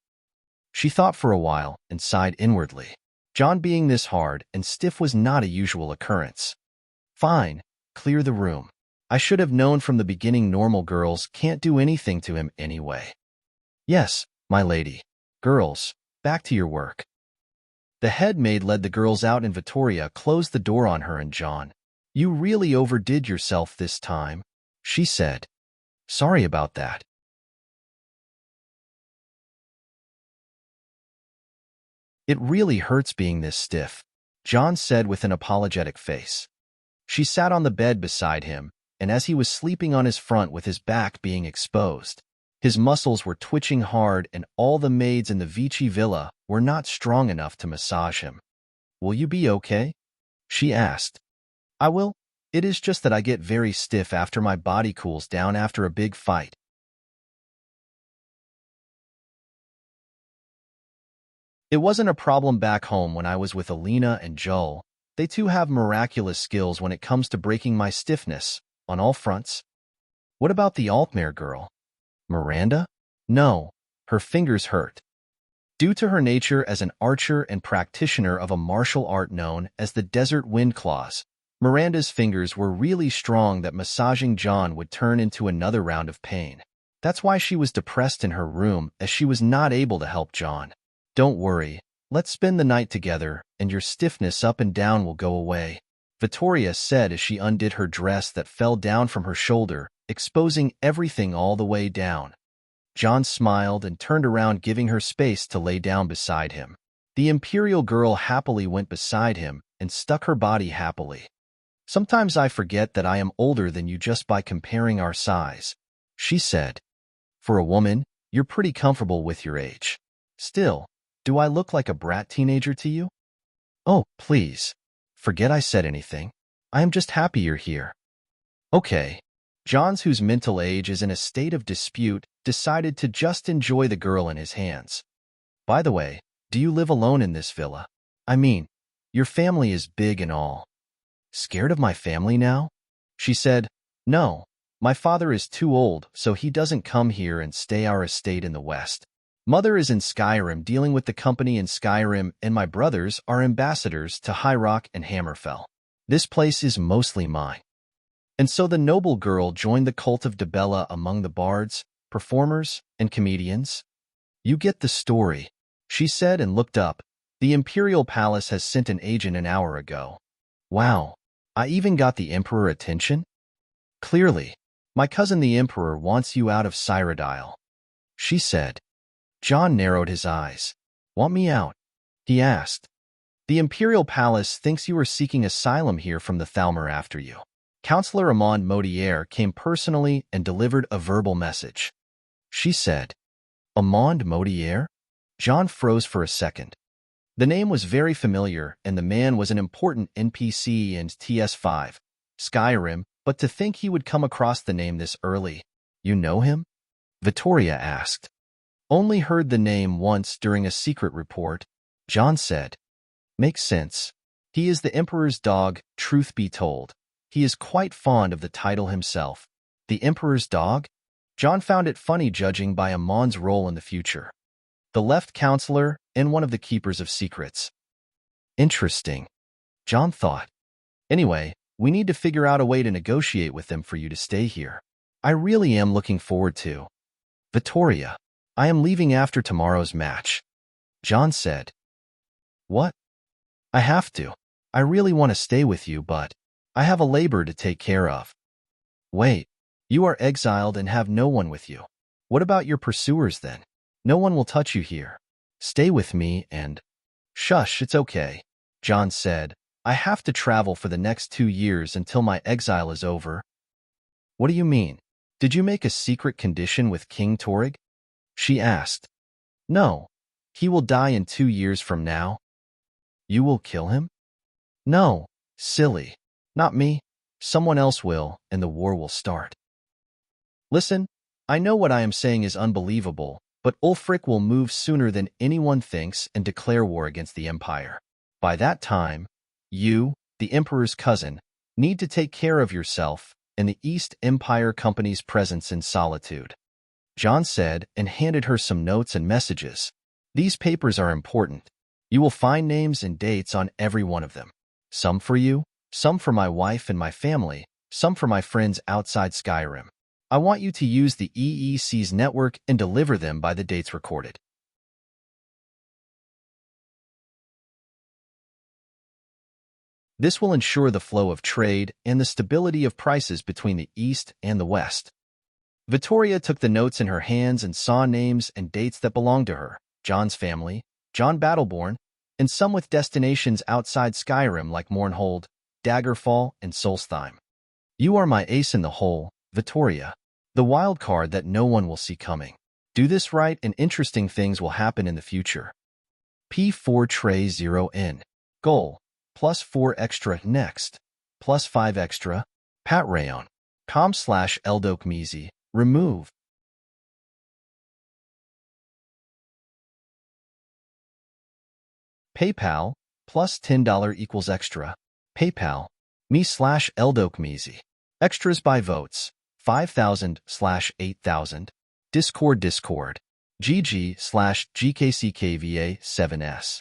Speaker 1: She thought for a while and sighed inwardly. John being this hard and stiff was not a usual occurrence. "Fine, clear the room. I should have known from the beginning normal girls can't do anything to him anyway." "Yes, my lady. Girls, back to your work." The head maid led the girls out and Vittoria closed the door on her and John. "You really overdid yourself this time," she said. "Sorry about that." "It really hurts being this stiff," John said with an apologetic face. She sat on the bed beside him, and as he was sleeping on his front with his back being exposed, his muscles were twitching hard, and all the maids in the Vici Villa were not strong enough to massage him. "Will you be okay?" she asked. "I will. It is just that I get very stiff after my body cools down after a big fight." "It wasn't a problem back home when I was with Alina and Joel. They too have miraculous skills when it comes to breaking my stiffness, on all fronts." "What about the Altmare girl? Miranda?" "No, her fingers hurt. Due to her nature as an archer and practitioner of a martial art known as the Desert Wind Claws, Miranda's fingers were really strong that massaging John would turn into another round of pain. That's why she was depressed in her room, as she was not able to help John. Don't worry, let's spend the night together, and your stiffness up and down will go away," Vittoria said as she undid her dress that fell down from her shoulder, exposing everything all the way down. John smiled and turned around, giving her space to lay down beside him. The Imperial girl happily went beside him and stuck her body happily. "Sometimes I forget that I am older than you just by comparing our size," she said. "For a woman, you're pretty comfortable with your age. Still, do I look like a brat teenager to you?" "Oh, please. Forget I said anything. I am just happy you're here." "Okay." John's, whose mental age is in a state of dispute, decided to just enjoy the girl in his hands. "By the way, do you live alone in this villa? I mean, your family is big and all." "Scared of my family now?" she said. "No, my father is too old, so he doesn't come here and stay our estate in the west. Mother is in Skyrim dealing with the company in Skyrim, and my brothers are ambassadors to High Rock and Hammerfell. This place is mostly mine." And so the noble girl joined the cult of Dibella among the bards, performers, and comedians. "You get the story," she said and looked up. "The Imperial Palace has sent an agent an hour ago." "Wow, I even got the Emperor attention?" "Clearly. My cousin the Emperor wants you out of Cyrodiil," she said. John narrowed his eyes. "Want me out?" he asked. "The Imperial Palace thinks you are seeking asylum here from the Thalmor after you. Counselor Amand Modier came personally and delivered a verbal message," she said. "Amand Modier?" John froze for a second. The name was very familiar, and the man was an important NPC in TS5, Skyrim, but to think he would come across the name this early. "You know him?" Vittoria asked. "Only heard the name once during a secret report," John said. "Makes sense. He is the Emperor's dog, truth be told. He is quite fond of the title himself." "The Emperor's dog?" John found it funny judging by Amon's role in the future. The left counselor and one of the keepers of secrets. Interesting, John thought. Anyway, we need to figure out a way to negotiate with them for you to stay here. I really am looking forward to. Vittoria, I am leaving after tomorrow's match. John said. What? I have to. I really want to stay with you, but I have a labor to take care of. Wait, you are exiled and have no one with you. What about your pursuers then? No one will touch you here. Stay with me and… Shush, it's okay, John said. I have to travel for the next 2 years until my exile is over. What do you mean? Did you make a secret condition with King Torrig? She asked. No. He will die in 2 years from now. You will kill him? No, silly. Not me. Someone else will, and the war will start. Listen, I know what I am saying is unbelievable, but Ulfric will move sooner than anyone thinks and declare war against the Empire. By that time, you, the Emperor's cousin, need to take care of yourself and the East Empire Company's presence in solitude. John said and handed her some notes and messages. These papers are important. You will find names and dates on every one of them. Some for you, some for my wife and my family, some for my friends outside Skyrim. I want you to use the EEC's network and deliver them by the dates recorded. This will ensure the flow of trade and the stability of prices between the East and the West. Vittoria took the notes in her hands and saw names and dates that belonged to her, John's family, John Battleborn, and some with destinations outside Skyrim like Mournhold, Daggerfall, and Solstheim. You are my ace in the hole, Vittoria, the wild card that no one will see coming. Do this right and interesting things will happen in the future. P4 Tray 0N. Goal. +4 extra next. +5 extra. Patreon. com/eldokmizi. Remove. PayPal. +$10 equals extra. PayPal. me/eldokmizi. Extras by votes. 5,000/8,000. Discord. GG/GKCKVA7S.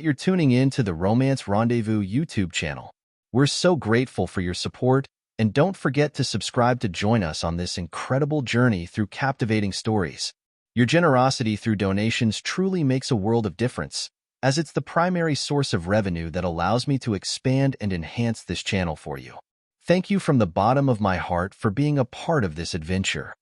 Speaker 1: You're tuning in to the Romance Rendezvous YouTube channel. We're so grateful for your support, and don't forget to subscribe to join us on this incredible journey through captivating stories. Your generosity through donations truly makes a world of difference, as it's the primary source of revenue that allows me to expand and enhance this channel for you. Thank you from the bottom of my heart for being a part of this adventure.